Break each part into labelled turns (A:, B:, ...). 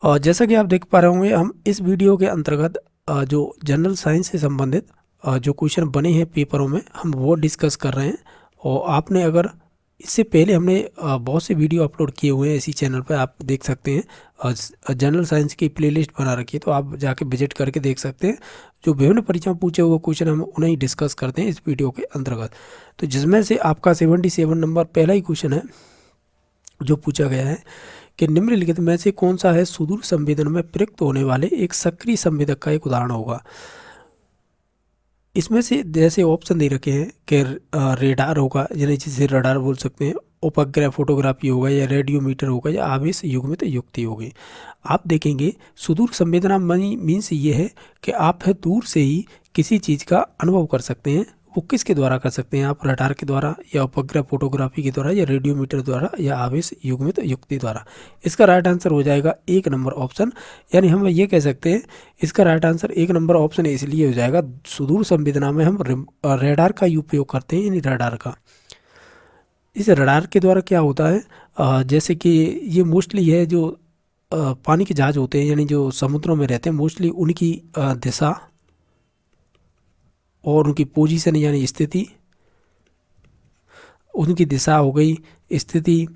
A: और जैसा कि आप देख पा रहे होंगे, हम इस वीडियो के अंतर्गत जो जनरल साइंस से संबंधित जो क्वेश्चन बने हैं पेपरों में, हम वो डिस्कस कर रहे हैं। और आपने अगर इससे पहले हमने बहुत से वीडियो अपलोड किए हुए हैं इसी चैनल पर, आप देख सकते हैं। जनरल साइंस की प्लेलिस्ट बना रखी है, तो आप जाके विजिट करके देख सकते हैं। जो विभिन्न परीक्षाओं में पूछे हुए क्वेश्चन हम उन्हें ही डिस्कस करते हैं इस वीडियो के अंतर्गत। तो जिसमें से आपका 77 नंबर पहला ही क्वेश्चन है जो पूछा गया है कि निम्नलिखित में से कौन सा है सुदूर संवेदन में प्रयुक्त होने वाले एक सक्रिय संवेदक का एक उदाहरण होगा। इसमें से जैसे ऑप्शन दे रखे हैं कि रेडार होगा, यानी जिसे रडार बोल सकते हैं, उपग्रह फोटोग्राफी होगा, या रेडियोमीटर होगा, या आवेश युग्मित युक्ति होगी। आप देखेंगे सुदूर संवेदना मीन्स ये है कि आप है दूर से ही किसी चीज़ का अनुभव कर सकते हैं। वो किसके द्वारा कर सकते हैं आप? रडार के द्वारा, या उपग्रह फोटोग्राफी के द्वारा, या रेडियोमीटर द्वारा, या आवेश युग्मित युक्ति द्वारा। इसका राइट आंसर हो जाएगा 1 नंबर ऑप्शन। यानी हम ये कह सकते हैं इसका राइट आंसर 1 नंबर ऑप्शन इसलिए हो जाएगा, सुदूर संवेदना में हम रेडार का ही उपयोग करते हैं, यानी रडार का। इस रडार के द्वारा क्या होता है, जैसे कि ये मोस्टली है जो पानी के जहाज होते हैं, यानी जो समुद्रों में रहते हैं, मोस्टली उनकी दिशा और उनकी पोजीशन यानी स्थिति, उनकी दिशा हो गई, स्थिति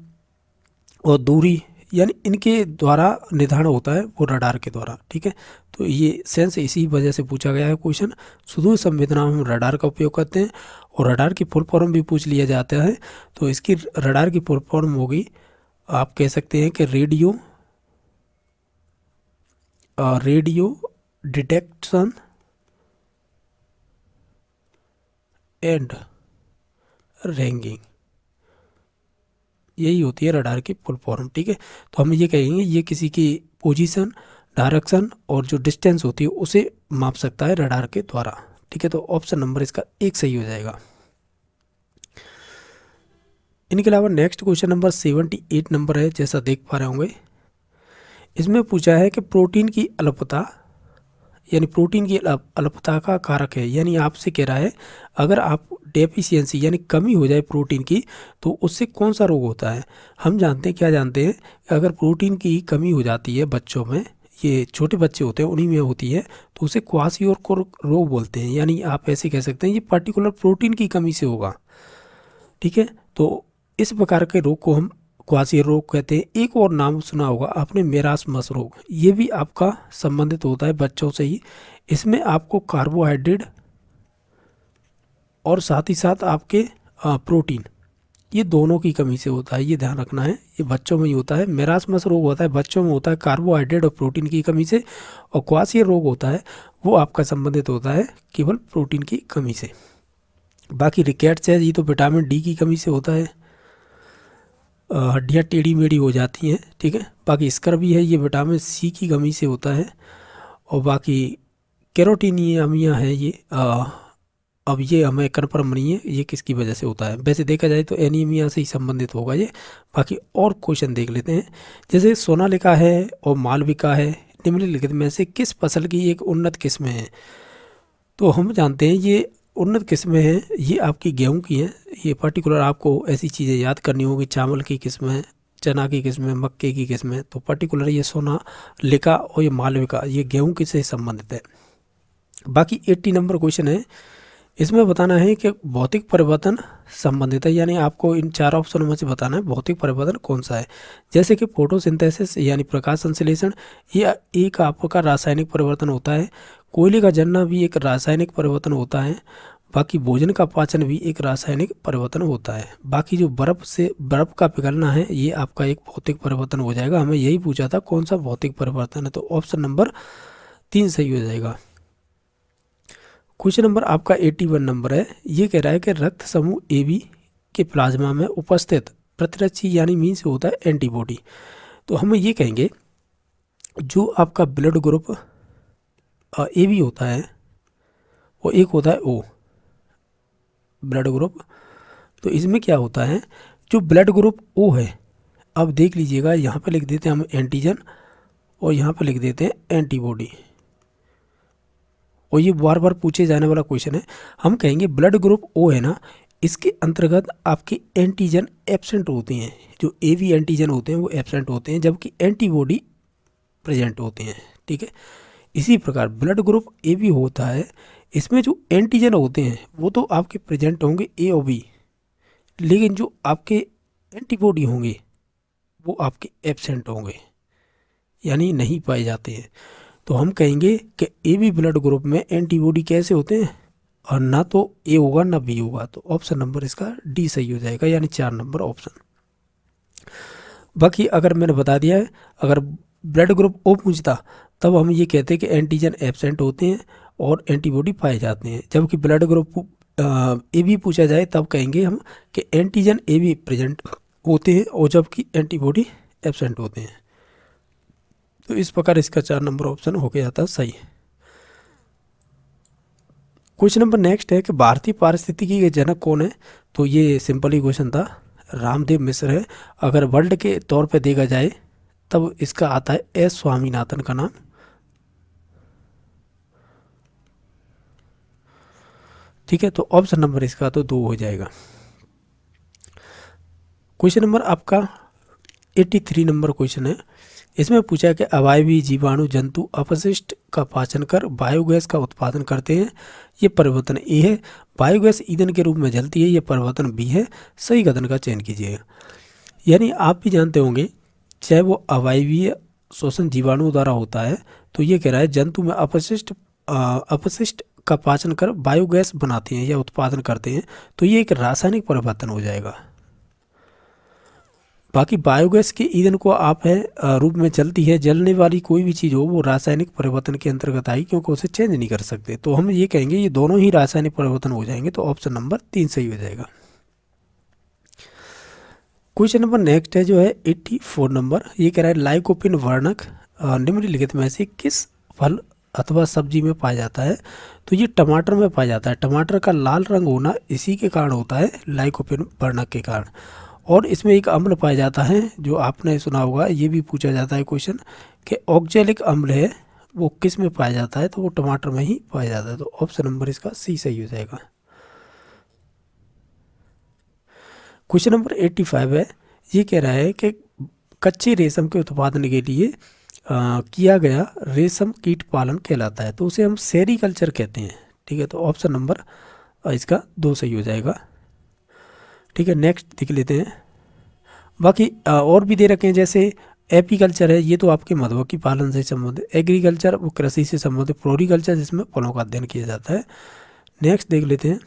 A: और दूरी, यानी इनके द्वारा निर्धारण होता है वो रडार के द्वारा। ठीक है, तो ये सेंस इसी वजह से पूछा गया है क्वेश्चन। सुदूर संवेदना में हम रडार का उपयोग करते हैं, और रडार की फुल फॉर्म भी पूछ लिया जाता है। तो इसकी रडार की फुल फॉर्म होगी, आप कह सकते हैं कि रेडियो डिटेक्शन एंड रैंगिंग, यही होती है रडार की फुल फॉर्म। ठीक है, तो हम ये कहेंगे ये किसी की पोजीशन, डायरेक्शन और जो डिस्टेंस होती है उसे माप सकता है रडार के द्वारा। ठीक है, तो ऑप्शन नंबर इसका 1 सही हो जाएगा। इनके अलावा नेक्स्ट क्वेश्चन नंबर 78 नंबर है, जैसा देख पा रहे होंगे। इसमें पूछा है कि प्रोटीन की अल्पता, यानी प्रोटीन की अल्पता का कारक है। यानी आपसे कह रहा है अगर आप डेफिशिएंसी यानी कमी हो जाए प्रोटीन की, तो उससे कौन सा रोग होता है। हम जानते हैं, क्या जानते हैं, अगर प्रोटीन की कमी हो जाती है बच्चों में, ये छोटे बच्चे होते हैं उन्हीं में होती है, तो उसे क्वाशियोर रोग बोलते हैं। यानी आप ऐसे कह सकते हैं ये पर्टिकुलर प्रोटीन की कमी से होगा। ठीक है, तो इस प्रकार के रोग को हम क्वाशियर रोग कहते हैं। एक और नाम सुना होगा आपने, मेरास्मस रोग, ये भी आपका संबंधित होता है बच्चों से ही। इसमें आपको कार्बोहाइड्रेट और साथ ही साथ आपके प्रोटीन, ये दोनों की कमी से होता है, ये ध्यान रखना है। ये बच्चों में ही होता है। मेरास्मस रोग होता है बच्चों में, होता है कार्बोहाइड्रेट और प्रोटीन की कमी से। और क्वाशियर रोग होता है वो आपका संबंधित होता है केवल प्रोटीन की कमी से। बाकी रिकेट्स है, ये तो विटामिन डी की कमी से होता है, हड्डियाँ टेढ़ी मेढ़ी हो जाती हैं। ठीक है, बाकी स्कर भी है, ये विटामिन सी की कमी से होता है। और बाकी कैरोटीनियमिया है ये, अब ये हमें कन्फर्म नहीं है ये किसकी वजह से होता है। वैसे देखा जाए तो एनीमिया से ही संबंधित होगा ये। बाकी और क्वेश्चन देख लेते हैं। जैसे सोनालिका है और मालविका है, निम्नलिखित में से किस फसल की एक उन्नत किस्म है। तो हम जानते हैं ये उन्नत किस्में हैं, ये आपकी गेहूं की हैं। ये पर्टिकुलर आपको ऐसी चीज़ें याद करनी होगी, चावल की किस्म है, चना की किस्म है, मक्के की किस्म है। तो पर्टिकुलर ये सोनालिका और ये मालविका, ये गेहूं की से संबंधित है। बाकी 80 नंबर क्वेश्चन है, इसमें बताना है कि भौतिक परिवर्तन संबंधित है। यानी आपको इन 4 ऑप्शनों में से बताना है भौतिक परिवर्तन कौन सा है। जैसे कि फोटोसिंथेसिस यानी प्रकाश संश्लेषण, ये एक आपका रासायनिक परिवर्तन होता है। कोयले का जलना भी एक रासायनिक परिवर्तन होता है। बाकी भोजन का पाचन भी एक रासायनिक परिवर्तन होता है। बाकी जो बर्फ का पिघलना है, ये आपका एक भौतिक परिवर्तन हो जाएगा। हमें यही पूछा था कौन सा भौतिक परिवर्तन है, तो ऑप्शन नंबर 3 सही हो जाएगा। क्वेश्चन नंबर आपका 81 नंबर है, ये कह रहा है कि रक्त समूह ए बी के प्लाज्मा में उपस्थित प्रतिरक्षी यानी मीन्स होता है एंटीबॉडी। तो हम ये कहेंगे जो आपका ब्लड ग्रुप ए बी होता है, वो एक होता है ओ ब्लड ग्रुप। तो इसमें क्या होता है, जो ब्लड ग्रुप ओ है, अब देख लीजिएगा यहाँ पे लिख देते हैं हम एंटीजन, और यहाँ पे लिख देते हैं एंटीबॉडी। और ये बार बार पूछे जाने वाला क्वेश्चन है। हम कहेंगे ब्लड ग्रुप ओ है ना, इसके अंतर्गत आपके एंटीजन एब्सेंट होते हैं। जो ए वी एंटीजन होते हैं वो एब्सेंट होते हैं, जबकि एंटीबॉडी प्रेजेंट होते हैं, ठीक है। इसी प्रकार ब्लड ग्रुप ए भी होता है, इसमें जो एंटीजन होते हैं वो तो आपके प्रेजेंट होंगे ए और बी, लेकिन जो आपके एंटीबॉडी होंगे वो आपके एब्सेंट होंगे, यानी नहीं पाए जाते हैं। तो हम कहेंगे कि ए बी ब्लड ग्रुप में एंटीबॉडी कैसे होते हैं, और ना तो ए होगा ना बी होगा, तो ऑप्शन नंबर इसका डी सही हो जाएगा, यानी 4 नंबर ऑप्शन। बाकी अगर मैंने बता दिया है, अगर ब्लड ग्रुप ओ पूछता तब हम ये कहते हैं कि एंटीजन एब्सेंट होते हैं और एंटीबॉडी पाए जाते हैं, जबकि ब्लड ग्रुप ए बी पूछा जाए तब कहेंगे हम कि एंटीजन ए बी प्रेजेंट होते हैं और जबकि एंटीबॉडी एब्सेंट होते हैं। तो इस प्रकार इसका 4 नंबर ऑप्शन हो गया था सही। क्वेश्चन नंबर नेक्स्ट है कि भारतीय पारिस्थितिकी के जनक कौन है। तो ये सिंपल ही क्वेश्चन था, रामदेव मिश्र है। अगर वर्ल्ड के तौर पे देखा जाए तब इसका आता है एस स्वामीनाथन का नाम, ठीक है। तो ऑप्शन नंबर इसका तो 2 हो जाएगा। क्वेश्चन नंबर आपका 83 नंबर क्वेश्चन है। इसमें पूछा है कि अवायवीय जीवाणु जंतु अपशिष्ट का पाचन कर बायोगैस का उत्पादन करते हैं। ये परिवर्तन ए है, बायोगैस ईंधन के रूप में जलती है। ये परिवर्तन बी है। सही कथन का चयन कीजिए। यानी आप भी जानते होंगे, चाहे वो अवायवीय श्वसन जीवाणु द्वारा होता है, तो ये कह रहा है जंतु में अपशिष्ट का पाचन कर बायोगैस बनाते हैं या उत्पादन करते हैं, तो ये एक रासायनिक परिवर्तन हो जाएगा। बाकी बायोगैस के ईंधन को आप है रूप में चलती है, जलने वाली कोई भी चीज़ हो वो रासायनिक परिवर्तन के अंतर्गत आएगी, क्योंकि उसे चेंज नहीं कर सकते। तो हम ये कहेंगे ये दोनों ही रासायनिक परिवर्तन हो जाएंगे, तो ऑप्शन नंबर 3 सही हो जाएगा। क्वेश्चन नंबर नेक्स्ट है जो है 84 नंबर। ये कह रहा है लाइकोपिन वर्णक निम्नलिखित में से किस फल अथवा सब्जी में पाया जाता है। तो ये टमाटर में पाया जाता है। टमाटर का लाल रंग होना इसी के कारण होता है, लाइकोपिन वर्णक के कारण। और इसमें एक अम्ल पाया जाता है जो आपने सुना होगा, ये भी पूछा जाता है क्वेश्चन कि ऑक्जेलिक अम्ल है वो किस में पाया जाता है, तो वो टमाटर में ही पाया जाता है। तो ऑप्शन नंबर इसका सी सही हो जाएगा। क्वेश्चन नंबर 85 है। ये कह रहा है कि कच्चे रेशम के उत्पादन के लिए किया गया रेशम कीट पालन कहलाता है, तो उसे हम सेरीकल्चर कहते हैं, ठीक है। तो ऑप्शन नंबर इसका 2 सही हो जाएगा, ठीक है। नेक्स्ट देख लेते हैं। बाकी और भी दे रखे हैं, जैसे एपीकल्चर है, ये तो आपके मधुमक्खी पालन से संबंधित। एग्रीकल्चर वो कृषि से संबंधित। फ्लोरिकल्चर जिसमें फलों का अध्ययन किया जाता है। नेक्स्ट देख लेते हैं।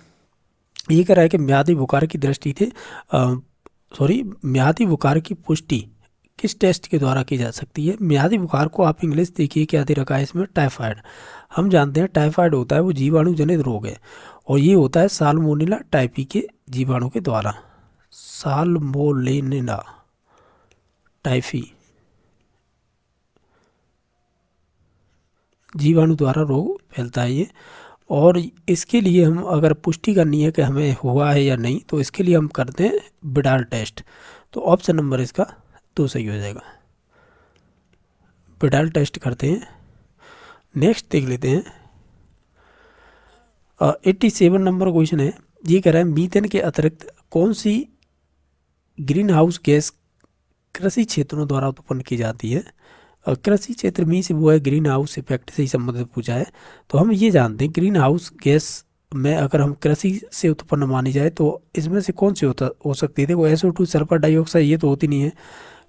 A: ये कह रहा है कि म्यादी बुखार की दृष्टि थे म्यादी बुखार की पुष्टि किस टेस्ट के द्वारा की जा सकती है। म्यादी बुखार को आप इंग्लिश देखिए क्या दे रखा है इसमें, टाइफाइड। हम जानते हैं टाइफाइड होता है वो जीवाणु जनित रोग है, और ये होता है साल्मोनेला टाइफी के जीवाणु के द्वारा। साल्मोनेला टाइफी जीवाणु द्वारा रोग फैलता है ये। और इसके लिए हम अगर पुष्टि करनी है कि हमें हुआ है या नहीं, तो इसके लिए हम करते हैं बिडाल टेस्ट। तो ऑप्शन नंबर इसका 2 सही हो जाएगा, बिडाल टेस्ट करते हैं। नेक्स्ट देख लेते हैं। 87 नंबर क्वेश्चन है। ये कह रहा है मीथेन के अतिरिक्त कौन सी ग्रीन हाउस गैस कृषि क्षेत्रों द्वारा उत्पन्न की जाती है। कृषि क्षेत्र में से वो है ग्रीन हाउस इफेक्ट से ही संबंधित पूछा है। तो हम ये जानते हैं ग्रीन हाउस गैस में अगर हम कृषि से उत्पन्न मानी जाए तो इसमें से कौन सी हो सकती है। देखो SO2 सल्फर डाइऑक्साइड ये तो होती नहीं है।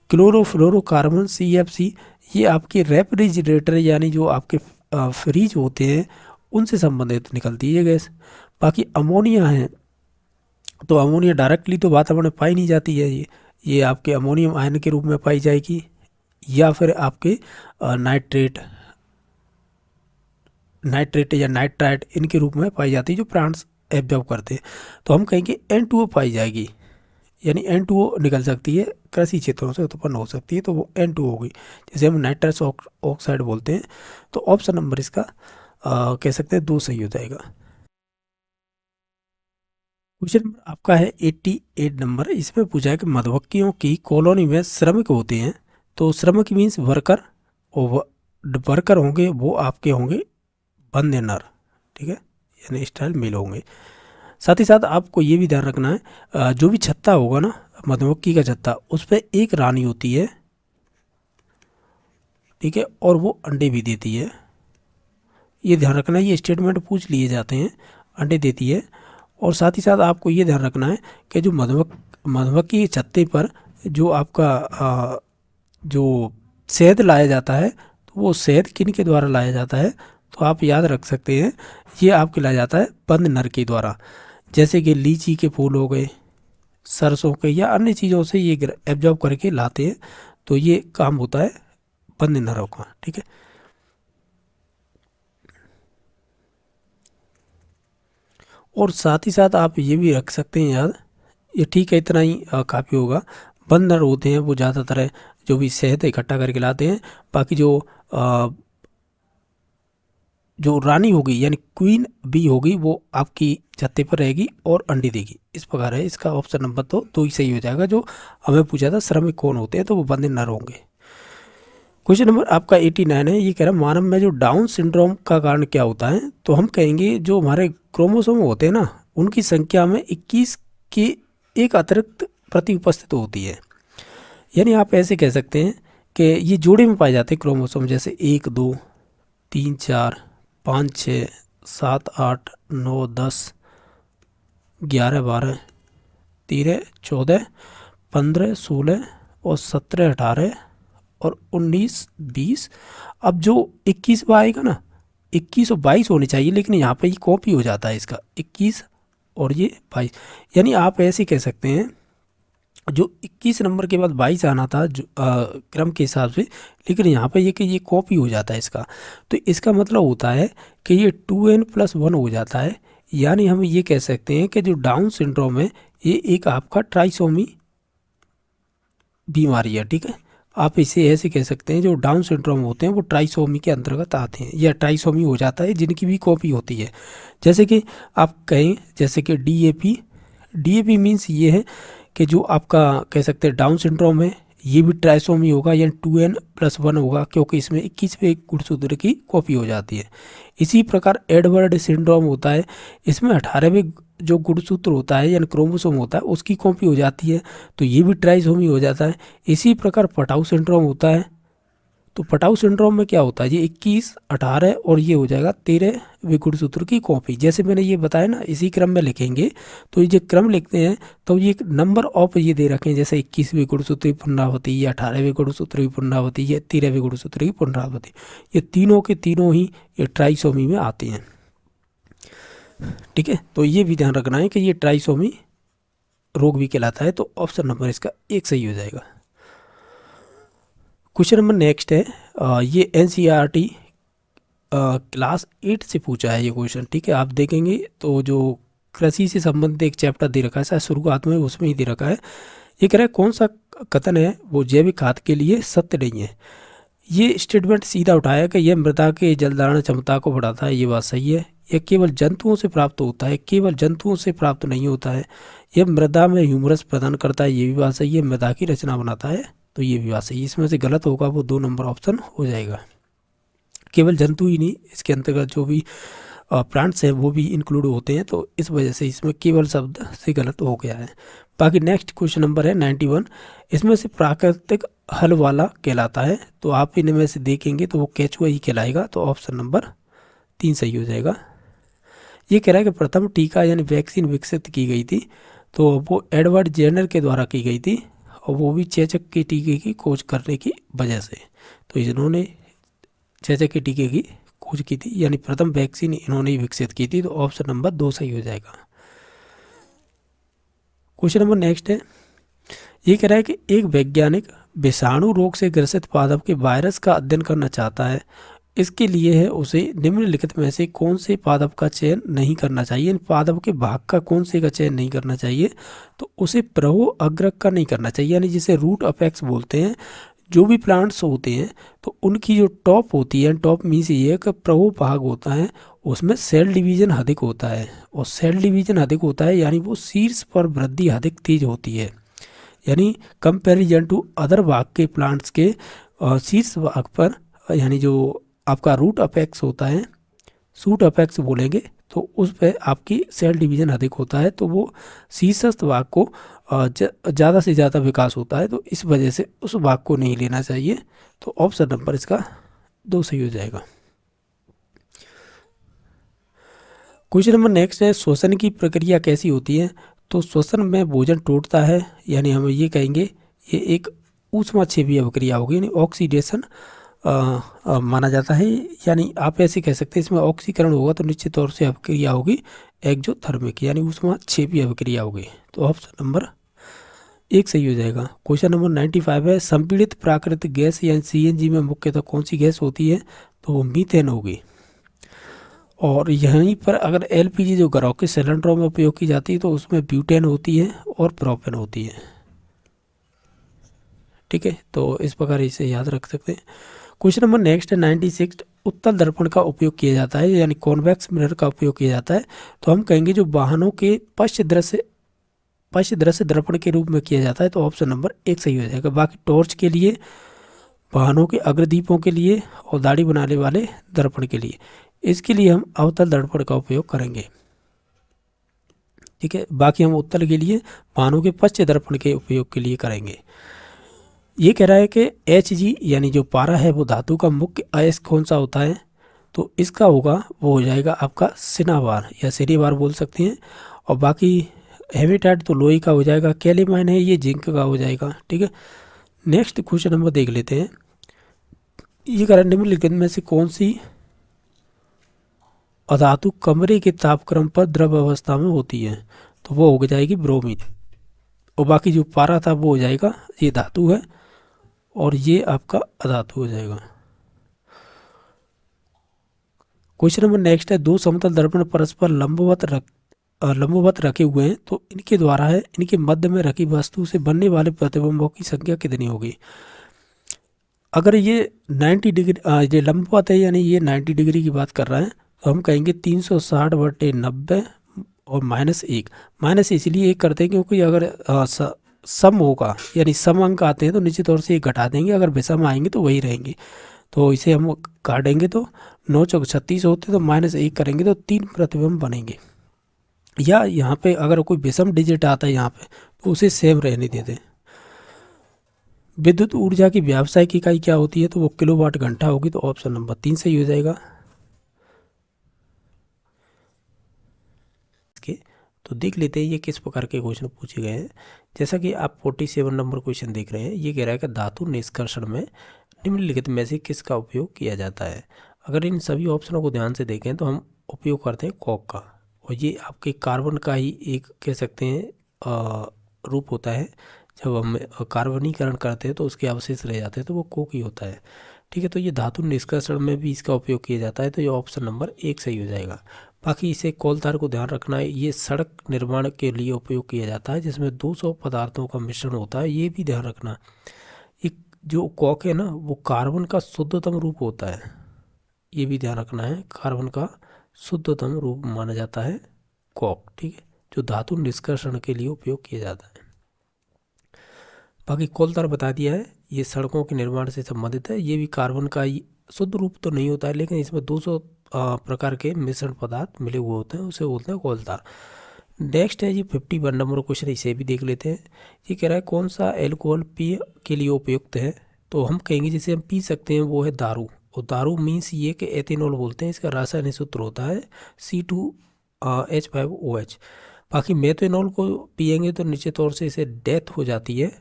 A: क्लोरोफ्लोरोकार्बन CFC ये आपके रेफ्रिजरेटर यानी जो आपके फ्रिज होते हैं उनसे संबंधित निकलती है ये गैस। बाकी अमोनिया है, तो अमोनिया डायरेक्टली तो वातावरण में पाई नहीं जाती है। ये आपके अमोनियम आयन के रूप में पाई जाएगी, या फिर आपके नाइट्रेट या नाइट्राइट इनके रूप में पाई जाती है जो प्लांट्स एब्जॉर्ब करते हैं। तो हम कहेंगे N2O पाई जाएगी, यानी N2O निकल सकती है, कृषि क्षेत्रों से उत्पन्न हो सकती है, तो वो N2O होगी, जैसे हम नाइट्रस ऑक्साइड बोलते हैं। तो ऑप्शन नंबर इसका कह सकते हैं 2 सही हो जाएगा। क्वेश्चन नंबर आपका है 88 नंबर। इसमें पूछा है कि मधुमक्खियों की कॉलोनी में श्रमिक होते हैं। तो श्रमिक मीन्स वर्कर, और वर्कर होंगे वो आपके होंगे बंदे नर, ठीक है, यानी स्टाइल मेल होंगे। साथ ही साथ आपको ये भी ध्यान रखना है जो भी छत्ता होगा ना मधुमक्खी का छत्ता, उस पर एक रानी होती है, ठीक है, और वो अंडे भी देती है। ये ध्यान रखना है, ये स्टेटमेंट पूछ लिए जाते हैं, अंडे देती है। और साथ ही साथ आपको ये ध्यान रखना है कि जो मधुमक्खी के छत्ते पर जो आपका जो शहद लाया जाता है, तो वो शहद किन के द्वारा लाया जाता है, तो आप याद रख सकते हैं, ये आपके लाया जाता है बंद नर के द्वारा। जैसे कि लीची के फूल हो गए, सरसों के या अन्य चीज़ों से ये एब्जॉर्ब करके लाते हैं, तो ये काम होता है बंद नरों का। ठीक है, और साथ ही साथ आप ये भी रख सकते हैं याद, ये ठीक है इतना ही काफ़ी होगा। बंद नर होते हैं वो ज़्यादातर है जो भी शहद इकट्ठा करके लाते हैं। बाकी जो रानी होगी यानी क्वीन बी होगी वो आपकी छत्ते पर रहेगी और अंडे देगी। इस प्रकार है इसका ऑप्शन नंबर तो ही सही हो जाएगा। जो हमें पूछा था श्रमिक कौन होते हैं, तो वो बंद नर होंगे। क्वेश्चन नंबर आपका 89 है, ये कह रहा है मानव में जो डाउन सिंड्रोम का कारण क्या होता है। तो हम कहेंगे जो हमारे क्रोमोसोम होते हैं ना, उनकी संख्या में 21 की एक अतिरिक्त प्रति उपस्थित होती है। यानी आप ऐसे कह सकते हैं कि ये जोड़े में पाए जाते हैं क्रोमोसोम, जैसे 1 2 3 4 5 6 7 8 9 10 11 12 13 14 15 16 और 17 18 और 19 20। अब जो 21वां आएगा ना, 21 और 22 होनी चाहिए, लेकिन यहाँ पे ये कॉपी हो जाता है इसका 21 और ये 22। यानी आप ऐसे कह सकते हैं जो 21 नंबर के बाद 22 आना था जो क्रम के हिसाब से, लेकिन यहाँ पे ये कि ये कॉपी हो जाता है इसका। तो इसका मतलब होता है कि ये 2n+1 हो जाता है। यानी हम ये कह सकते हैं कि जो डाउन सिंड्रोम है ये एक आपका ट्राइसोमी बीमारी है। ठीक है, आप इसे ऐसे कह सकते हैं जो डाउन सिंड्रोम होते हैं वो ट्राइसोमी के अंतर्गत आते हैं, या ट्राइसोमी हो जाता है जिनकी भी कॉपी होती है। जैसे कि आप कहें जैसे कि डीएपी मीन्स ये है कि जो आपका कह सकते हैं डाउन सिंड्रोम है ये भी ट्राइसोमी होगा, यानी 2n+1 होगा, क्योंकि इसमें 21वें गुणसूत्र की कॉपी हो जाती है। इसी प्रकार एडवर्ड सिंड्रोम होता है, इसमें 18वें जो गुणसूत्र होता है यानी क्रोमोसोम होता है उसकी कॉपी हो जाती है, तो ये भी ट्राइसोमी हो जाता है। इसी प्रकार पटाऊ सिंड्रोम होता है, तो पटाऊ सिंड्रोम में क्या होता है, ये 21 18 और ये हो जाएगा 13वें गुणसूत्र की कॉपी। जैसे मैंने ये बताया ना, इसी क्रम में लिखेंगे, तो ये जो क्रम लिखते हैं तो ये नंबर ऑफ ये दे रखे हैं, जैसे 21वें गुणसूत्र की पुनरावृत्ति, या 18वें गुणसूत्र की पुनरावृत्ति, या 13वें गुणसूत्र की पुनरावृत्ति, ये तीनों के तीनों ही ये ट्राइसोमी में आते हैं। ठीक है, तो ये भी ध्यान रखना है कि ये ट्राइसोमी रोग भी कहलाता है। तो ऑप्शन नंबर इसका 1 सही हो जाएगा। क्वेश्चन नंबर नेक्स्ट है, ये NCERT क्लास 8 से पूछा है ये क्वेश्चन। ठीक है, आप देखेंगे तो जो कृषि से संबंधित एक चैप्टर दे रखा है, शायद शुरुआत में उसमें ही दे रखा है। ये कह रहा है कौन सा कथन है वो जैविक खाद के लिए सत्य नहीं है। ये स्टेटमेंट सीधा उठाया कि यह मृदा के जलधारण क्षमता को बढ़ाता है, ये बात सही है। यह केवल जंतुओं से प्राप्त होता है, केवल जंतुओं से प्राप्त नहीं होता है। यह मृदा में ह्यूमरस प्रदान करता है, ये भी बात सही है। मृदा की रचना बनाता है, तो ये भी बात सही है। इसमें से गलत होगा वो 2 नंबर ऑप्शन हो जाएगा। केवल जंतु ही नहीं, इसके अंतर्गत जो भी प्लांट्स हैं वो भी इंक्लूड होते हैं, तो इस वजह से इसमें केवल शब्द से गलत हो गया है। बाकी नेक्स्ट क्वेश्चन नंबर है 91, इसमें से प्राकृतिक हल वाला कहलाता है। तो आप इनमें से देखेंगे तो वो केचुआ ही कहलाएगा, तो ऑप्शन नंबर 3 सही हो जाएगा। ये कह रहा है कि प्रथम टीका यानी वैक्सीन विकसित की गई थी, तो वो एडवर्ड जेनर के द्वारा की गई थी, और वो भी चेचक के टीके की खोज करने की वजह से। तो इन्होंने चेचक के टीके की खोज की थी, यानी प्रथम वैक्सीन इन्होंने ही विकसित की थी, तो ऑप्शन नंबर 2 सही हो जाएगा। क्वेश्चन नंबर नेक्स्ट है, ये कह रहा है कि एक वैज्ञानिक विषाणु रोग से ग्रसित पादप के वायरस का अध्ययन करना चाहता है। इसके लिए है उसे निम्नलिखित में से कौन से पादप का चयन नहीं करना चाहिए, इन पादप के भाग का कौन से का चयन नहीं करना चाहिए। तो उसे प्रहो अग्रक का नहीं करना चाहिए, यानी जिसे रूट अपेक्स बोलते हैं। जो भी प्लांट्स होते हैं तो उनकी जो टॉप होती है, टॉप मीन्स ये है कि प्रहो भाग होता है, उसमें सेल डिवीजन अधिक होता है, और सेल डिवीजन अधिक होता है यानी वो शीर्ष पर वृद्धि अधिक तेज होती है। यानी कंपैरिजन टू अदर भाग के प्लांट्स के शीर्ष भाग पर, यानी जो आपका रूट अपेक्स होता है, सूट अपेक्स बोलेंगे, तो उस पर आपकी सेल डिवीजन अधिक होता है, तो वो शीर्षस्थ भाग को ज़्यादा से ज़्यादा विकास होता है, तो इस वजह से उस भाग को नहीं लेना चाहिए। तो ऑप्शन नंबर इसका 2 सही हो जाएगा। क्वेश्चन नंबर नेक्स्ट है, श्वसन की प्रक्रिया कैसी होती है? तो श्वसन में भोजन टूटता है, यानी हम ये कहेंगे ये एक ऊष्माक्षेपीय अभिक्रिया होगी, यानी ऑक्सीडेशन माना जाता है। यानी आप ऐसे कह सकते हैं इसमें ऑक्सीकरण होगा तो निश्चित तौर से अभिक्रिया होगी एक्जोथर्मिक, यानी ऊष्माक्षेपीय अभिक्रिया होगी। तो ऑप्शन नंबर 1 सही हो जाएगा। क्वेश्चन नंबर 95 है, संपीड़ित प्राकृतिक गैस यानी सीएनजी में मुख्यतः कौन सी गैस होती है? तो वो मीथेन होगी। और यहीं पर अगर एलपीजी जो घरों के सिलेंडरों में उपयोग की जाती है तो उसमें ब्यूटेन होती है और प्रोपेन होती है। ठीक है, तो इस प्रकार इसे याद रख सकते हैं। क्वेश्चन नंबर नेक्स्ट है 96, उत्तल दर्पण का उपयोग किया जाता है यानी कॉन्वेक्स मिरर का उपयोग किया जाता है। तो हम कहेंगे जो वाहनों के पश्च दृश्य दर्पण के रूप में किया जाता है, तो ऑप्शन नंबर 1 सही हो जाएगा। बाकी टॉर्च के लिए, वाहनों के अग्रदीपों के लिए और दाढ़ी बनाने वाले दर्पण के लिए, इसके लिए हम अवतल दर्पण का उपयोग करेंगे। ठीक है, बाकी हम उत्तल के लिए वाहनों के पश्च दर्पण के उपयोग के लिए करेंगे। ये कह रहा है कि Hg यानी जो पारा है वो धातु का मुख्य अयस्क कौन सा होता है? तो इसका होगा वो हो जाएगा आपका सिनाबार या सिरीबार बोल सकते हैं। और बाकी हेमेटाइट तो लोहे का हो जाएगा, कैलेमाइन है ये जिंक का हो जाएगा। ठीक है, नेक्स्ट क्वेश्चन नंबर देख लेते हैं। ये कह रहा है निम्नलिखित में से कौन सी अधातु कमरे के तापक्रम पर द्रव अवस्था में होती है? तो वो हो जाएगी ब्रोमीन। और बाकी जो पारा था वो हो जाएगा, ये धातु है और ये आपका अधातु हो जाएगा। क्वेश्चन नंबर नेक्स्ट है, दो समतल दर्पण परस्पर लंबवत रखे हुए हैं, तो इनके द्वारा है इनके मध्य में रखी वस्तु से बनने वाले प्रतिबिंबों की संख्या कितनी होगी? अगर ये 90 डिग्री ये लंबवत है यानी ये 90 डिग्री की बात कर रहा है, तो हम कहेंगे 360/90 और -1। माइनस इसलिए एक करते हैं क्योंकि अगर सम होगा यानी सम अंक आते हैं तो निश्चित तौर से एक घटा देंगे, अगर विषम आएंगे तो वही रहेंगे। तो इसे हम काटेंगे तो 9 चौक 36 होते तो -1 करेंगे तो 3 प्रतिबिंब बनेंगे। या यहाँ पे अगर कोई विषम डिजिट आता है यहाँ पे तो उसे सेम रहने देते हैं। विद्युत ऊर्जा की व्यावसायिक इकाई क्या होती है? तो वो किलोवाट घंटा होगी। तो ऑप्शन नंबर 3 सही हो जाएगा। तो देख लेते हैं ये किस प्रकार के क्वेश्चन पूछे गए हैं। जैसा कि आप 47 नंबर क्वेश्चन देख रहे हैं, ये कह रहा है कि धातु निष्कर्षण में निम्नलिखित में से किसका उपयोग किया जाता है? अगर इन सभी ऑप्शनों को ध्यान से देखें तो हम उपयोग करते हैं कॉक का, और ये आपके कार्बन का ही एक कह सकते हैं रूप होता है। जब हम कार्बनीकरण करते हैं तो उसके अवशेष रह जाते हैं तो वो कोक ही होता है। ठीक है, तो ये धातु निष्कर्षण में भी इसका उपयोग किया जाता है, तो ये ऑप्शन नंबर 1 सही हो जाएगा। बाकी इसे कोलतार को ध्यान रखना है, ये सड़क निर्माण के लिए उपयोग किया जाता है जिसमें 200 पदार्थों का मिश्रण होता है, ये भी ध्यान रखना। एक जो कॉक है ना वो कार्बन का शुद्धतम रूप होता है, ये भी ध्यान रखना है, कार्बन का शुद्धतम रूप माना जाता है कॉक। ठीक है, जो धातु निष्कर्षण के लिए उपयोग किया जाता है। बाकी कोलतार बता दिया है, ये सड़कों के निर्माण से संबंधित है, ये भी कार्बन का ही शुद्ध रूप तो नहीं होता है लेकिन इसमें 200 प्रकार के मिश्रण पदार्थ मिले हुए होते हैं, उसे बोलते हैं कोलतार। नेक्स्ट है जी 51 नंबर क्वेश्चन, इसे भी देख लेते हैं। ये कह रहा है कौन सा एल्कोहल पी के लिए उपयुक्त है? तो हम कहेंगे जिसे हम पी सकते हैं वो है दारू। और दारू मीन्स ये कि एथेनॉल बोलते हैं, इसका रासायनिक सूत्र होता है C2H5OH। बाकी मेथेनॉल को पिएंगे तो निश्चित तौर से इसे डेथ हो जाती है,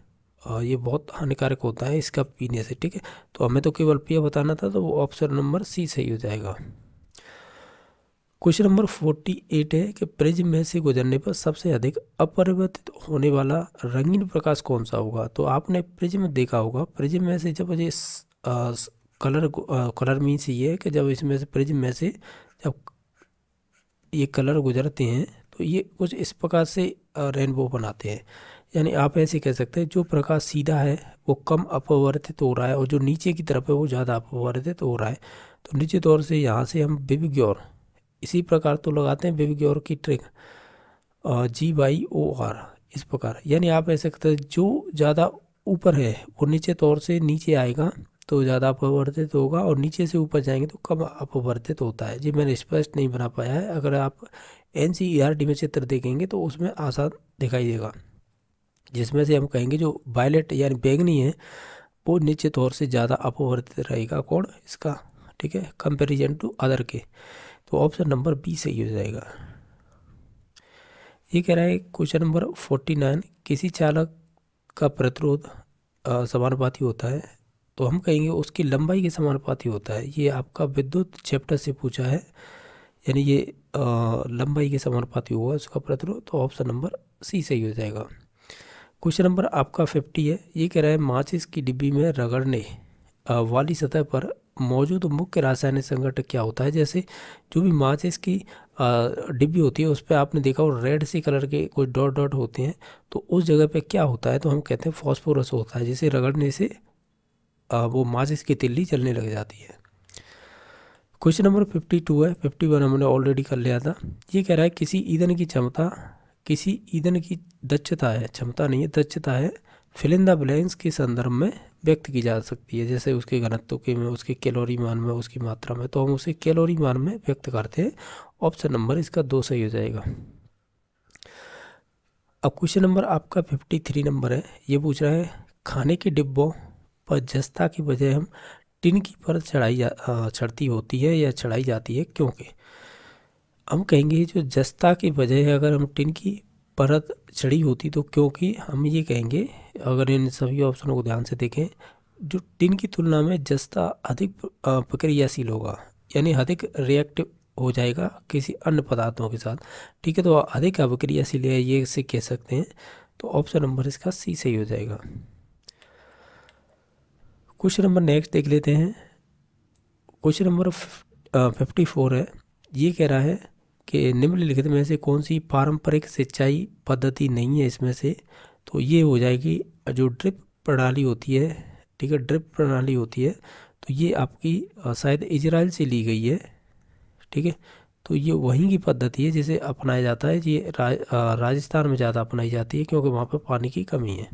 A: ये बहुत हानिकारक होता है इसका पीने से। ठीक है, तो हमें तो केवल पेय बताना था, तो वो ऑप्शन नंबर सी सही हो जाएगा। क्वेश्चन नंबर 48 है कि प्रिज्म में से गुजरने पर सबसे अधिक अपरिवर्तित होने वाला रंगीन प्रकाश कौन सा होगा? तो आपने प्रिज्म देखा होगा, प्रिज्म में से जब ये कलर मीन्स ये है कि जब इसमें से प्रिज्म में से जब ये कलर गुजरते हैं तो ये कुछ इस प्रकार से रेनबो बनाते हैं। यानी आप ऐसे कह सकते हैं जो प्रकाश सीधा है वो कम अपवर्तित हो रहा है और जो नीचे की तरफ है वो ज़्यादा अपवर्तित हो रहा है। तो निश्चित तौर से यहाँ से हम विबग्योर इसी प्रकार तो लगाते हैं, विबग्योर की ट्रिक GYOR इस प्रकार। यानी आप ऐसे कहते हैं जो ज़्यादा ऊपर है वो नीचे तौर से नीचे आएगा तो ज़्यादा अपवर्तित होगा, और नीचे से ऊपर जाएंगे तो कम अपवर्तित होता है। जी मैंने स्पष्ट नहीं बना पाया है, अगर आप NCERT में चित्र देखेंगे तो उसमें आसान दिखाई देगा, जिसमें से हम कहेंगे जो वायलेट यानी बैंगनी है वो निश्चित तौर से ज़्यादा अपवर्तित रहेगा कोण इसका, ठीक है, कंपेरिजन टू अदर के। तो ऑप्शन नंबर बी सही हो जाएगा। ये कह रहा है क्वेश्चन नंबर 49, किसी चालक का प्रतिरोध समानुपाती होता है, तो हम कहेंगे उसकी लंबाई के समानुपाती होता है। ये आपका विद्युत चैप्टर से पूछा है, यानी ये लंबाई के समानुपाती हुआ उसका प्रतिरोध, तो ऑप्शन नंबर सी सही हो जाएगा। क्वेश्चन नंबर आपका 50 है। ये कह रहा है माचिस की डिब्बी में रगड़ने वाली सतह पर मौजूद मुख्य रासायनिक संघटक क्या होता है। जैसे जो भी माचिस की डिब्बी होती है उस पर आपने देखा और रेड सी कलर के कुछ डॉट डॉट होते हैं, तो उस जगह पे क्या होता है, तो हम कहते हैं फॉस्फोरस होता है, जिसे रगड़ने से वो माचिस की तिल्ली जलने लग जाती है। क्वेश्चन नंबर 52 है, 51 हमने ऑलरेडी कर लिया था। ये कह रहा है किसी ईंधन की दक्षता है, क्षमता नहीं है दक्षता है, फिल इन द ब्लैंक्स के संदर्भ में व्यक्त की जा सकती है। जैसे उसके घनत्व के में, उसके कैलोरी मान में, उसकी मात्रा में, तो हम उसे कैलोरी मान में व्यक्त करते हैं। ऑप्शन नंबर इसका 2 सही हो जाएगा। अब क्वेश्चन नंबर आपका 53 नंबर है। ये पूछ रहा है खाने के डिब्बों पर जस्ता की बजाय हम टिन की परत चढ़ती होती है या चढ़ाई जाती है, क्योंकि हम कहेंगे जो जस्ता की बजाय अगर हम टिन की परत चढ़ी होती तो क्योंकि हम ये कहेंगे, अगर इन सभी ऑप्शनों को ध्यान से देखें, जो टिन की तुलना में जस्ता अधिक प्रक्रियाशील होगा, यानी अधिक रिएक्टिव हो जाएगा किसी अन्य पदार्थों के साथ, ठीक है, तो अधिक अभिक्रियाशील है ये इसे कह सकते हैं। तो ऑप्शन नंबर इसका सी सही हो जाएगा। क्वेश्चन नंबर नेक्स्ट देख लेते हैं। क्वेश्चन नंबर 54 है। ये कह रहा है कि निम्नलिखित में से कौन सी पारंपरिक सिंचाई पद्धति नहीं है इसमें से, तो ये हो जाएगी जो ड्रिप प्रणाली होती है, ठीक है, ड्रिप प्रणाली होती है, तो ये आपकी शायद इजराइल से ली गई है, ठीक है, तो ये वहीं की पद्धति है जिसे अपनाया जाता है। ये राजस्थान में ज़्यादा अपनाई जाती है क्योंकि वहाँ पर पानी की कमी है।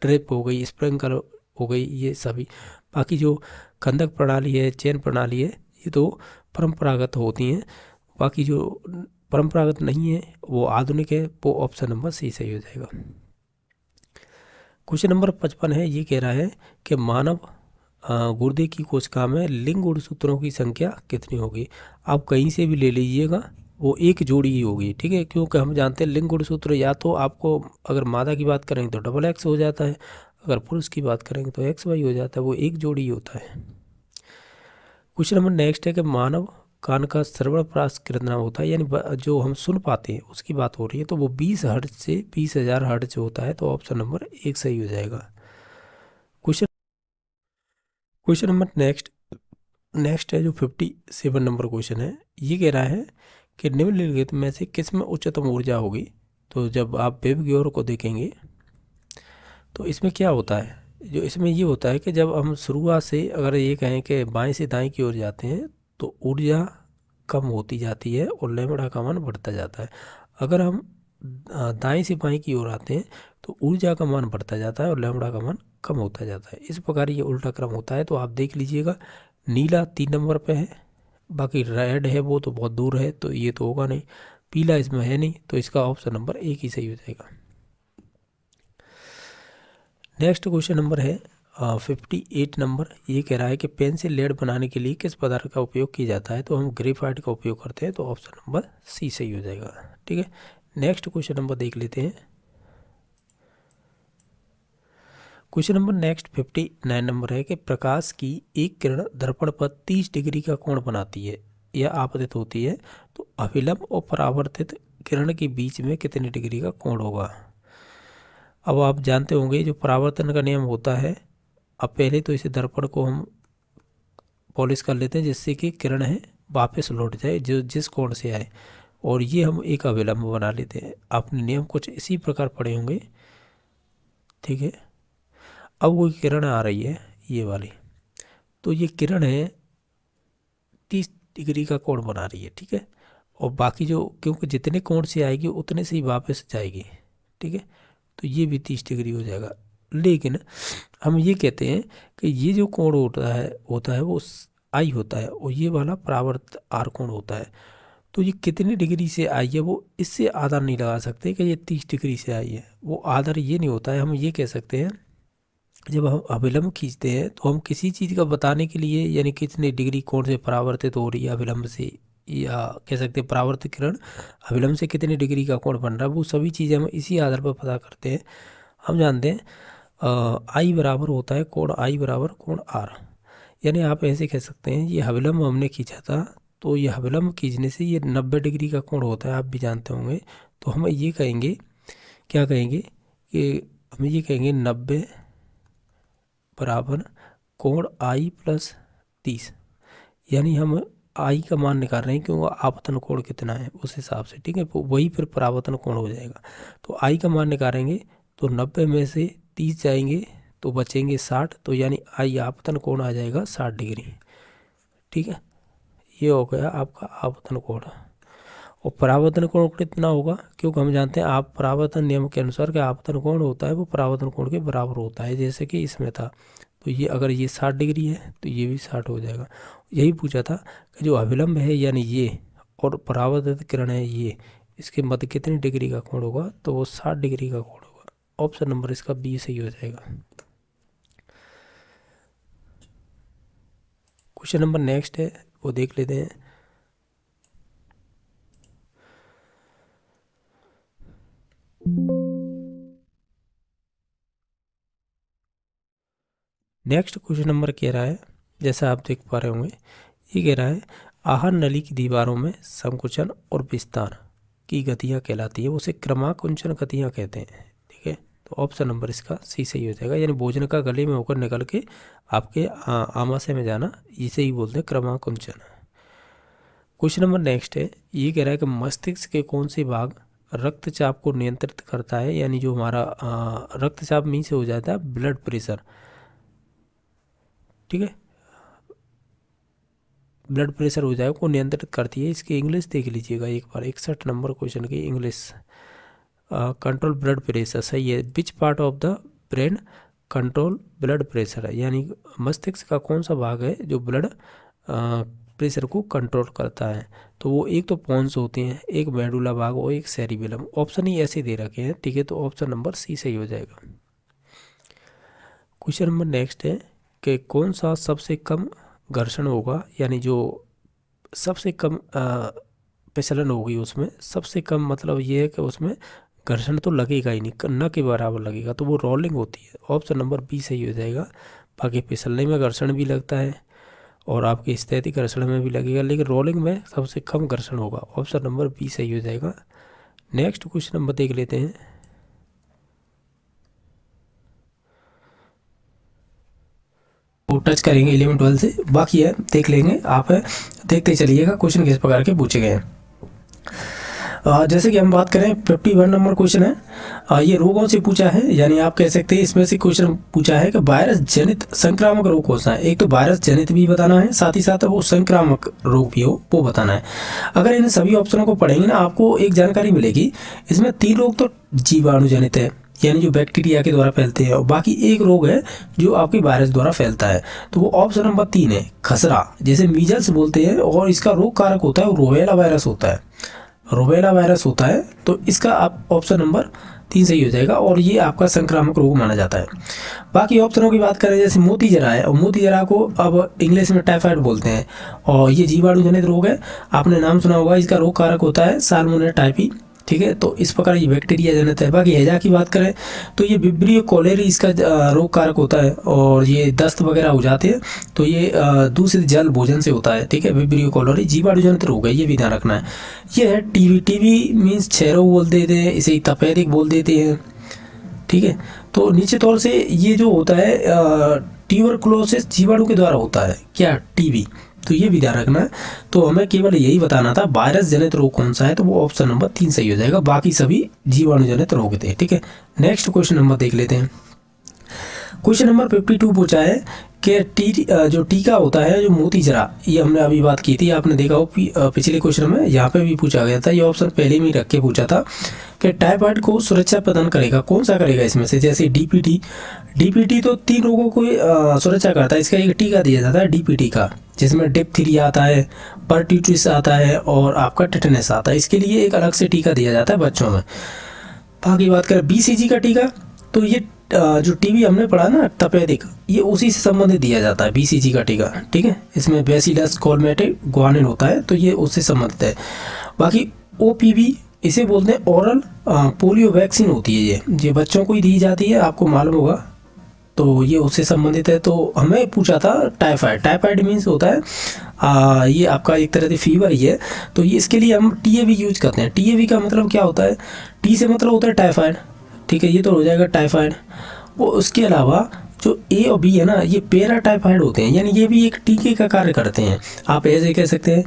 A: ड्रिप हो गई, स्प्रिंकलर हो गई, ये सभी। बाकी जो खंदक प्रणाली है, चेन प्रणाली है, ये तो परंपरागत होती हैं। बाकी जो परंपरागत नहीं है वो आधुनिक है, वो ऑप्शन नंबर सी सही हो जाएगा। क्वेश्चन नंबर 55 है। ये कह रहा है कि मानव गुर्दे की कोशिका में लिंग गुणसूत्रों की संख्या कितनी होगी। आप कहीं से भी ले लीजिएगा, वो एक जोड़ी ही होगी, ठीक है, क्योंकि हम जानते हैं लिंग गुणसूत्र या तो आपको अगर मादा की बात करेंगे तो डबल एक्स हो जाता है, अगर पुरुष की बात करेंगे तो एक्स वाई हो जाता है, वो एक जोड़ी ही होता है। क्वेश्चन नंबर नेक्स्ट है कि मानव कान का श्रवण प्रास कितना होता है, यानी जो हम सुन पाते हैं उसकी बात हो रही है, तो वो 20 हर्ट्ज से 20,000 हर्ट्ज होता है, तो ऑप्शन नंबर एक सही हो जाएगा। क्वेश्चन क्वेश्चन नंबर नेक्स्ट है जो 57 नंबर क्वेश्चन है। ये कह रहा है कि निम्नलिखित में से किस में उच्चतम ऊर्जा होगी। तो जब आप वेब की ओर को देखेंगे तो इसमें क्या होता है, जो इसमें ये होता है कि जब हम शुरुआत से अगर ये कहें कि बाएं से दाएं की ओर जाते हैं तो ऊर्जा कम होती जाती है और लैम्बडा का मान बढ़ता जाता है। अगर हम दाएं से बाएं की ओर आते हैं तो ऊर्जा का मान बढ़ता जाता है और लैम्बडा का मान कम होता जाता है। इस प्रकार ये उल्टा क्रम होता है। तो आप देख लीजिएगा, नीला 3 नंबर पे है, बाकी रेड है वो तो बहुत दूर है, तो ये तो होगा नहीं, पीला इसमें है नहीं, तो इसका ऑप्शन नंबर एक ही सही हो जाएगा। नेक्स्ट क्वेश्चन नंबर है 58 नंबर। ये कह रहा है कि पेंसिल लेड बनाने के लिए किस पदार्थ का उपयोग किया जाता है, तो हम ग्रेफाइट का उपयोग करते हैं, तो ऑप्शन नंबर सी सही हो जाएगा, ठीक है। नेक्स्ट क्वेश्चन नंबर देख लेते हैं। क्वेश्चन नंबर नेक्स्ट 59 नंबर है कि प्रकाश की एक किरण दर्पण पर 30 डिग्री का कोण बनाती है या आपतित होती है, तो अभिलंब और परावर्तित किरण के बीच में कितने डिग्री का कोण होगा। अब आप जानते होंगे जो परावर्तन का नियम होता है, अब पहले तो इसे दर्पण को हम पॉलिश कर लेते हैं जिससे कि किरण है वापस लौट जाए जो जिस कोण से आए, और ये हम एक अभिलंब बना लेते हैं। आपने नियम कुछ इसी प्रकार पढ़े होंगे, ठीक है। अब वो किरण आ रही है ये वाली, तो ये किरण है 30 डिग्री का कोण बना रही है, ठीक है, और बाकी जो क्योंकि जितने कोण से आएगी उतने से ही वापस जाएगी, ठीक है, तो ये भी 30 डिग्री हो जाएगा। लेकिन हम ये कहते हैं कि ये जो कोण होता है वो आई होता है और ये वाला परावर्त आर कोण होता है। तो ये कितनी डिग्री से आई है वो इससे आधार नहीं लगा सकते कि ये 30 डिग्री से आई है। वो आधार ये नहीं होता है। हम ये कह सकते हैं जब हम अभिलंब खींचते हैं तो हम किसी चीज़ का बताने के लिए, यानी कितने डिग्री कोण से परावर्तित हो रही है अभिलंब से, या कह सकते हैं परावर्तित किरण अभिलंब से कितने डिग्री का कोण बन रहा है, वो सभी चीज़ें हम इसी आधार पर पता करते हैं। हम जानते हैं आई बराबर होता है कोण आई बराबर कोण आर। यानी आप ऐसे कह सकते हैं ये अभिलंब हमने खींचा था तो ये अभिलंब खींचने से ये 90 डिग्री का कोण होता है, आप भी जानते होंगे। तो हम ये कहेंगे, क्या कहेंगे कि हम ये कहेंगे 90 बराबर कोण आई प्लस 30। यानी हम आई का मान निकाल रहे हैं क्योंकि आपतन कोण कितना है उस हिसाब से, ठीक है। वही फिर परावर्तन कोण हो जाएगा। तो आई का मान निकालेंगे तो 90 में से 30 जाएंगे तो बचेंगे 60, तो यानी आई आपतन कोण आ जाएगा 60 डिग्री, ठीक है। ये हो गया आपका आपतन कोण। और परावर्तन कोण कितना होगा, क्योंकि हम जानते हैं आप परावर्तन नियम के अनुसार कि आपतन कोण होता है वो परावर्तन कोण के बराबर होता है, जैसे कि इसमें था। तो ये अगर ये 60 डिग्री है तो ये भी 60 हो जाएगा। यही पूछा था कि जो अभिलंब है यानी ये और परावर्तित किरण है ये, इसके मध्य कितनी डिग्री का कोण होगा, तो वो 60 डिग्री का कोण होगा। ऑप्शन नंबर इसका बी सही हो जाएगा। क्वेश्चन नंबर नेक्स्ट है वो देख लेते हैं। नेक्स्ट क्वेश्चन नंबर कह रहा है, जैसा आप देख पा रहे होंगे, ये कह रहा है आहार नली की दीवारों में संकुचन और विस्तार की गतियाँ कहलाती है, उसे क्रमाकुंचन गतियाँ कहते हैं, ठीक है। तो ऑप्शन नंबर इसका सी सही हो जाएगा। यानी भोजन का गले में होकर निकल के आपके आमाशय में जाना, इसे ही बोलते हैं क्रमाकुंचन। क्वेश्चन नंबर नेक्स्ट है, ये कह रहा है कि मस्तिष्क के कौन से भाग रक्तचाप को नियंत्रित करता है, यानी जो हमारा रक्तचाप मीन से हो जाता है ब्लड प्रेशर, ठीक है, ब्लड प्रेशर हो जाए को नियंत्रित करती है। इसकी इंग्लिश देख लीजिएगा एक बार, 61 नंबर क्वेश्चन की इंग्लिश। कंट्रोल ब्लड प्रेशर, सही है। Which part of the brain control blood pressure है, यानी मस्तिष्क का कौन सा भाग है जो ब्लड प्रेशर को कंट्रोल करता है। तो वो एक तो पॉन्स होते हैं, एक मेडुला भाग और एक सेरिबेलम। ऑप्शन ही ऐसे दे रखे हैं, ठीक है। तो ऑप्शन नंबर सी सही हो जाएगा। क्वेश्चन नंबर नेक्स्ट है कि कौन सा सबसे कम घर्षण होगा, यानी जो सबसे कम फिसलन होगी उसमें सबसे कम, मतलब ये है कि उसमें घर्षण तो लगेगा ही नहीं, न के बराबर लगेगा, तो वो रोलिंग होती है। ऑप्शन नंबर बी सही हो जाएगा। बाकी फिसलने में घर्षण भी लगता है और आपके स्थैतिक घर्षण में भी लगेगा, लेकिन रोलिंग में सबसे कम घर्षण होगा। ऑप्शन नंबर बी सही हो जाएगा। नेक्स्ट क्वेश्चन नंबर देख लेते हैं। वो टच करेंगे 11 12 से, बाकी है देख लेंगे, आप देखते चलिएगा क्वेश्चन किस प्रकार के पूछे गए हैं। जैसे कि हम बात करें 51 नंबर क्वेश्चन है, ये रोगों से पूछा है, यानी आप कह सकते हैं इसमें से क्वेश्चन पूछा है कि वायरस जनित संक्रामक रोग कौन सा है। एक तो वायरस जनित भी बताना है, साथ ही साथ वो संक्रामक रोग भी हो वो बताना है। अगर इन सभी ऑप्शनों को पढ़ेंगे ना, आपको एक जानकारी मिलेगी। इसमें 3 रोग तो जीवाणु जनित है, यानी जो बैक्टीरिया के द्वारा फैलते हैं, और बाकी एक रोग है जो आपके वायरस द्वारा फैलता है। तो वो ऑप्शन नंबर 3 है, खसरा, जैसे मीजल्स बोलते हैं, और इसका रोग कारक होता है वो रोबेला वायरस होता है, रोबेला वायरस होता है। तो इसका आप ऑप्शन नंबर 3 सही हो जाएगा, और ये आपका संक्रामक रोग माना जाता है। बाकी ऑप्शनों की बात करें, जैसे मोती जरा है, और मोती जरा को अब इंग्लिश में टाइफाइड बोलते हैं, और ये जीवाणु जनित रोग है, आपने नाम सुना होगा। इसका रोग कारक होता है साल्मोनेला टाइफी, ठीक है। तो इस प्रकार ये बैक्टीरिया जनित है। बाकी हैजा की बात करें तो ये विब्रियो कोलेरी इसका रोग कारक होता है, और ये दस्त वगैरह हो जाते हैं, तो ये दूषित जल भोजन से होता है, ठीक है। विब्रियो कोलेरी जीवाणु जनित रोग है, ये भी ध्यान रखना है। ये है टीबी, टीबी मीन्स क्षयरोग बोल देते हैं, इसे तपेदिक बोल देते हैं, ठीक है। तो नीचे तौर से ये जो होता है ट्यूबरकुलोसिस जीवाणु के द्वारा होता है, क्या, टीबी, तो ये भी ध्यान रखना है। तो हमें केवल यही बताना था वायरस जनित रोग कौन सा है, तो वो ऑप्शन नंबर 3 सही हो जाएगा। बाकी सभी जीवाणु जनित रोग थे, ठीक है। नेक्स्ट क्वेश्चन नंबर देख लेते हैं। क्वेश्चन नंबर 52 पूछा है कि जो टीका होता है, जो मोतीजरा, ये हमने अभी बात की थी, आपने देखा हो पिछले क्वेश्चन में यहाँ पे भी पूछा गया था, ये ऑप्शन पहले में रख के पूछा था कि टाइफाइड को सुरक्षा प्रदान करेगा, कौन सा करेगा इसमें से? जैसे डीपीटी तो 3 रोगों को सुरक्षा करता है, इसका एक टीका दिया जाता है डीपीटी का, जिसमें डिप्थीरिया आता है, परट्यूटिस आता है और आपका टेटनस आता है। इसके लिए एक अलग से टीका दिया जाता है बच्चों में। बाकी बात करें बीसीजी का टीका, तो ये जो टीबी हमने पढ़ा ना तपेदिक, ये उसी से संबंधित दिया जाता है बीसीजी का टीका, ठीक है। इसमें बैसिलस कॉलमेटिक ग्वानिन होता है, तो ये उससे संबंधित है। बाकी ओपीवी इसे बोलते हैं ओरल पोलियो वैक्सीन होती है, ये बच्चों को ही दी जाती है, आपको मालूम होगा, तो ये उससे संबंधित है। तो हमें पूछा था टाइफाइड मीन्स होता है ये आपका एक तरह से फीवर ही है, तो ये इसके लिए हम टीएवी यूज करते हैं। टीएवी का मतलब क्या होता है? टी से मतलब होता है टाइफाइड, ठीक है, ये तो हो जाएगा टाइफाइड। और उसके अलावा जो ए और बी है ना, ये पैराटाइफाइड होते हैं, यानी ये भी एक टीके का कार्य करते हैं। आप ऐसे कह सकते हैं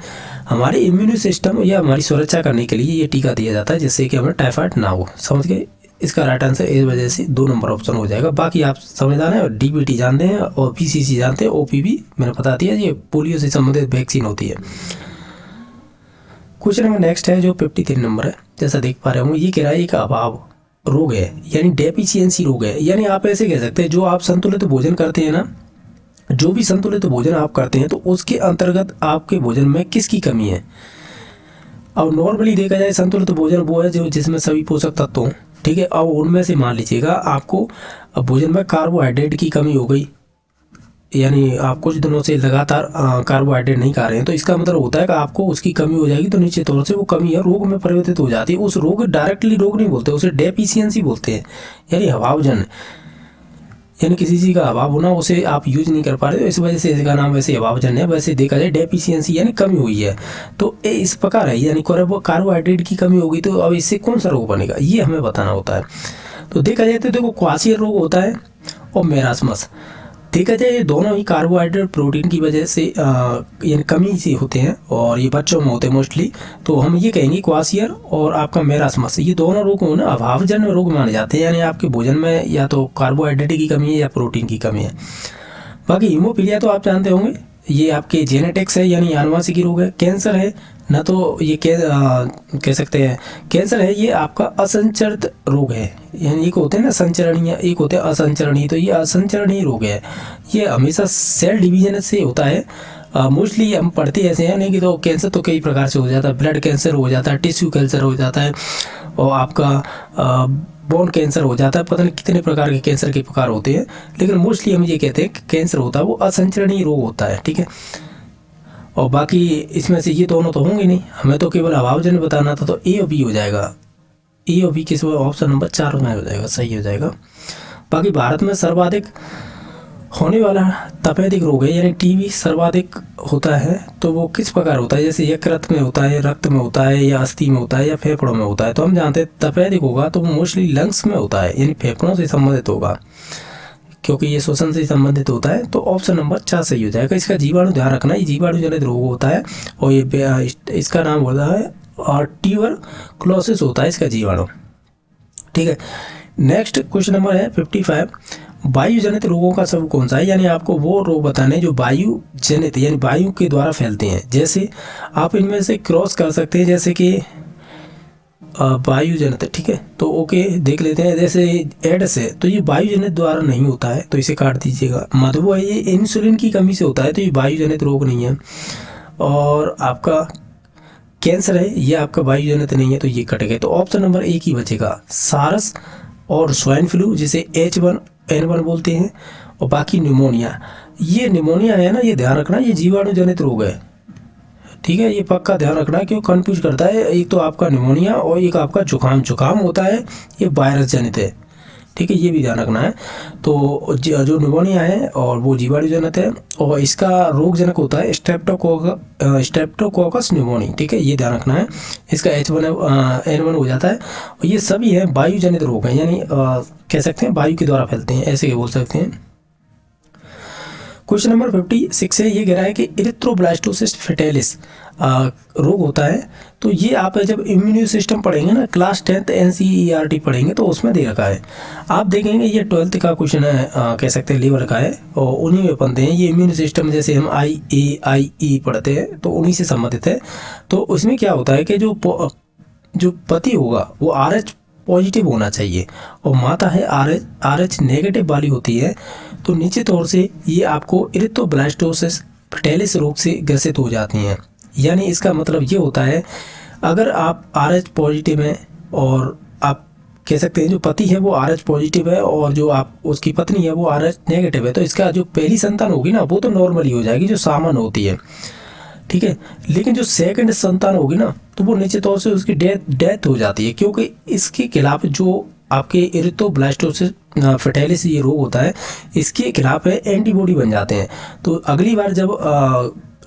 A: हमारे इम्यून सिस्टम या हमारी सुरक्षा करने के लिए ये टीका दिया जाता है, जिससे कि हमें टाइफाइड ना हो। समझ गए? इसका राइट आंसर इस वजह से 2 नंबर ऑप्शन हो जाएगा। बाकी आप समझदार हैं और डीबीटी जानते हैं और पीसीसी जानते हैं, ओपीवी मैंने बता दिया, ये पोलियो से संबंधित वैक्सीन होती है। क्वेश्चन नंबर नेक्स्ट है जो 53 नंबर है, जैसा देख पा रहे होंगे, ये कह रहा है एक अभाव रोग है, यानी डेफिशिएंसी रोग है। यानी आप ऐसे कह सकते हैं जो आप संतुलित भोजन करते हैं ना, जो भी संतुलित भोजन आप करते हैं, तो उसके अंतर्गत आपके भोजन में किसकी कमी है? अब नॉर्मली देखा जाए संतुलित भोजन वो है जो जिसमें सभी पोषक तत्व हों, ठीक है। अब उनमें से मान लीजिएगा आपको भोजन में कार्बोहाइड्रेट की कमी हो गई, यानी आप कुछ दिनों से लगातार कार्बोहाइड्रेट नहीं खा रहे हैं, तो इसका मतलब होता है कि आपको उसकी कमी हो जाएगी, तो निश्चित तौर से वो कमी है रोग में परिवर्तित हो जाती है। उस रोग डायरेक्टली रोग नहीं बोलते, उसे डेफिशिएंसी बोलते हैं, यानी अभावजन, यानी किसी चीज़ का अभाव होना, उसे आप यूज नहीं कर पा रहे, तो इस वजह से इसका नाम वैसे अभावजन है। वैसे देखा जाए डेफिशिएंसी यानी कमी हुई है, तो इस प्रकार है, यानी कार्बोहाइड्रेट की कमी होगी, तो अब इससे कौन सा रोग बनेगा ये हमें बताना होता है। तो देखा जाए तो देखो क्वासियर रोग होता है और मेरास्मस, देखा जाए ये दोनों ही कार्बोहाइड्रेट प्रोटीन की वजह से यानी कमी से होते हैं, और ये बच्चों में होते हैं मोस्टली, तो हम ये कहेंगे क्वासियर और आपका मेरास्मस, ये दोनों रोग ना अभावजन्य रोग माने जाते हैं, यानी आपके भोजन में या तो कार्बोहाइड्रेट की कमी है या प्रोटीन की कमी है। बाकी हीमोफीलिया तो आप जानते होंगे, ये आपके जेनेटिक्स है, यानी आनुवंशिकी रोग है। कैंसर है ना, तो ये कह सकते हैं कैंसर है, ये आपका असंचरित रोग है, यानी एक होते हैं ना संचरणीय, एक होते हैं असंचरणीय, तो ये असंचरणीय रोग है, ये हमेशा सेल डिवीजन से होता है। मोस्टली हम पढ़ते ऐसे हैं नहीं कि, तो कैंसर तो कई प्रकार से हो जाता है, ब्लड कैंसर हो जाता है, टिश्यू कैंसर हो जाता है, और आपका बोन कैंसर हो जाता है, पता नहीं कितने प्रकार के कैंसर के प्रकार होते हैं, लेकिन मोस्टली हम ये कहते हैं कि कैंसर होता है वो असंचरणीय रोग होता है, ठीक है। और बाकी इसमें से ये दोनों तो होंगे नहीं, हमें तो केवल अभावजन बताना था, तो ए और बी हो जाएगा, ए और बी किस ऑप्शन नंबर 4 में हो जाएगा, सही हो जाएगा। बाकी भारत में सर्वाधिक होने वाला तपेदिक रोग है, यानी टीबी सर्वाधिक होता है, तो वो किस प्रकार होता है? जैसे यकृत में होता है, रक्त में होता है, या अस्थि में होता है, या फेफड़ों में होता है। तो हम जानते हैं तपेदिक होगा तो वो मोस्टली लंग्स में होता है, यानी फेफड़ों से संबंधित होगा, क्योंकि ये श्वसन से संबंधित होता है, तो ऑप्शन नंबर 4 सही हो जाएगा। इसका जीवाणु ध्यान रखना, ये जीवाणु जनित रोग होता है, और ये इसका नाम होता है और ट्यूबरक्लोसिस होता है इसका जीवाणु, ठीक है। नेक्स्ट क्वेश्चन नंबर है 55, वायु जनित रोगों का सब कौन सा है? यानी आपको वो रोग बताने जो वायु जनित यानी वायु के द्वारा फैलते हैं। जैसे आप इनमें से क्रॉस कर सकते हैं, जैसे कि वायु जनित, ठीक है, तो ओके देख लेते हैं। जैसे एड्स है, तो ये वायु जनित द्वारा नहीं होता है, तो इसे काट दीजिएगा। मधुमेह है, ये इंसुलिन की कमी से होता है, तो ये वायु जनित रोग नहीं है। और आपका कैंसर है, ये आपका वायु जनित नहीं है, तो ये कट गए, तो ऑप्शन नंबर 1 ही बचेगा, सारस और स्वाइन फ्लू जिसे H1N1 बोलते हैं, और बाकी निमोनिया, ये निमोनिया है ना, ये ध्यान रखना, ये जीवाणु जनित रोग है, ठीक है, ये पक्का ध्यान रखना, क्यों कंफ्यूज करता है। एक तो आपका निमोनिया और एक आपका जुकाम होता है, ये वायरस जनित है, ठीक है, ये भी ध्यान रखना है। तो जो निमोनिया है और वो जीवाणु जनित है, और इसका रोग जनक होता है स्ट्रेप्टोकोकस निमोनी, ठीक है, ये ध्यान रखना है। इसका H1N1 हो जाता है, और ये सभी है वायु जनित रोग हैं, यानी कह सकते हैं वायु के द्वारा फैलते हैं, ऐसे बोल सकते हैं। क्वेश्चन नंबर 56 है, ये कह रहा है कि इरिथ्रोब्लास्टोसिस फेटालिस रोग होता है। तो ये आप जब इम्यून सिस्टम पढ़ेंगे ना, क्लास 10th NCERT पढ़ेंगे तो उसमें दे रखा है। आप देखेंगे ये 12th का क्वेश्चन है, कह सकते हैं लेवल का है, और उन्हीं में बनते हैं ये इम्यून सिस्टम। जैसे हम IAIE पढ़ते हैं तो उन्हीं से संबंधित है। तो उसमें क्या होता है कि जो पति होगा वो RH पॉजिटिव होना चाहिए और माता है RH नेगेटिव वाली होती है। तो निश्चित तौर से ये आपको इरिथ्रोब्लास्टोसिस फेटालिस रोग से ग्रसित हो जाती हैं। यानी इसका मतलब ये होता है, अगर आप RH पॉजिटिव हैं और आप कह सकते हैं जो पति है वो RH पॉजिटिव है और जो आप उसकी पत्नी है वो RH नेगेटिव है, तो इसका जो पहली संतान होगी ना वो तो नॉर्मली हो जाएगी, जो सामान्य होती है, ठीक है। लेकिन जो सेकंड संतान होगी ना तो वो निश्चित तौर से उसकी डेथ हो जाती है, क्योंकि इसके खिलाफ जो आपके इरिथ्रोब्लास्टोसिस फेटालिस ये रोग होता है, इसके खिलाफ है एंटीबॉडी बन जाते हैं। तो अगली बार जब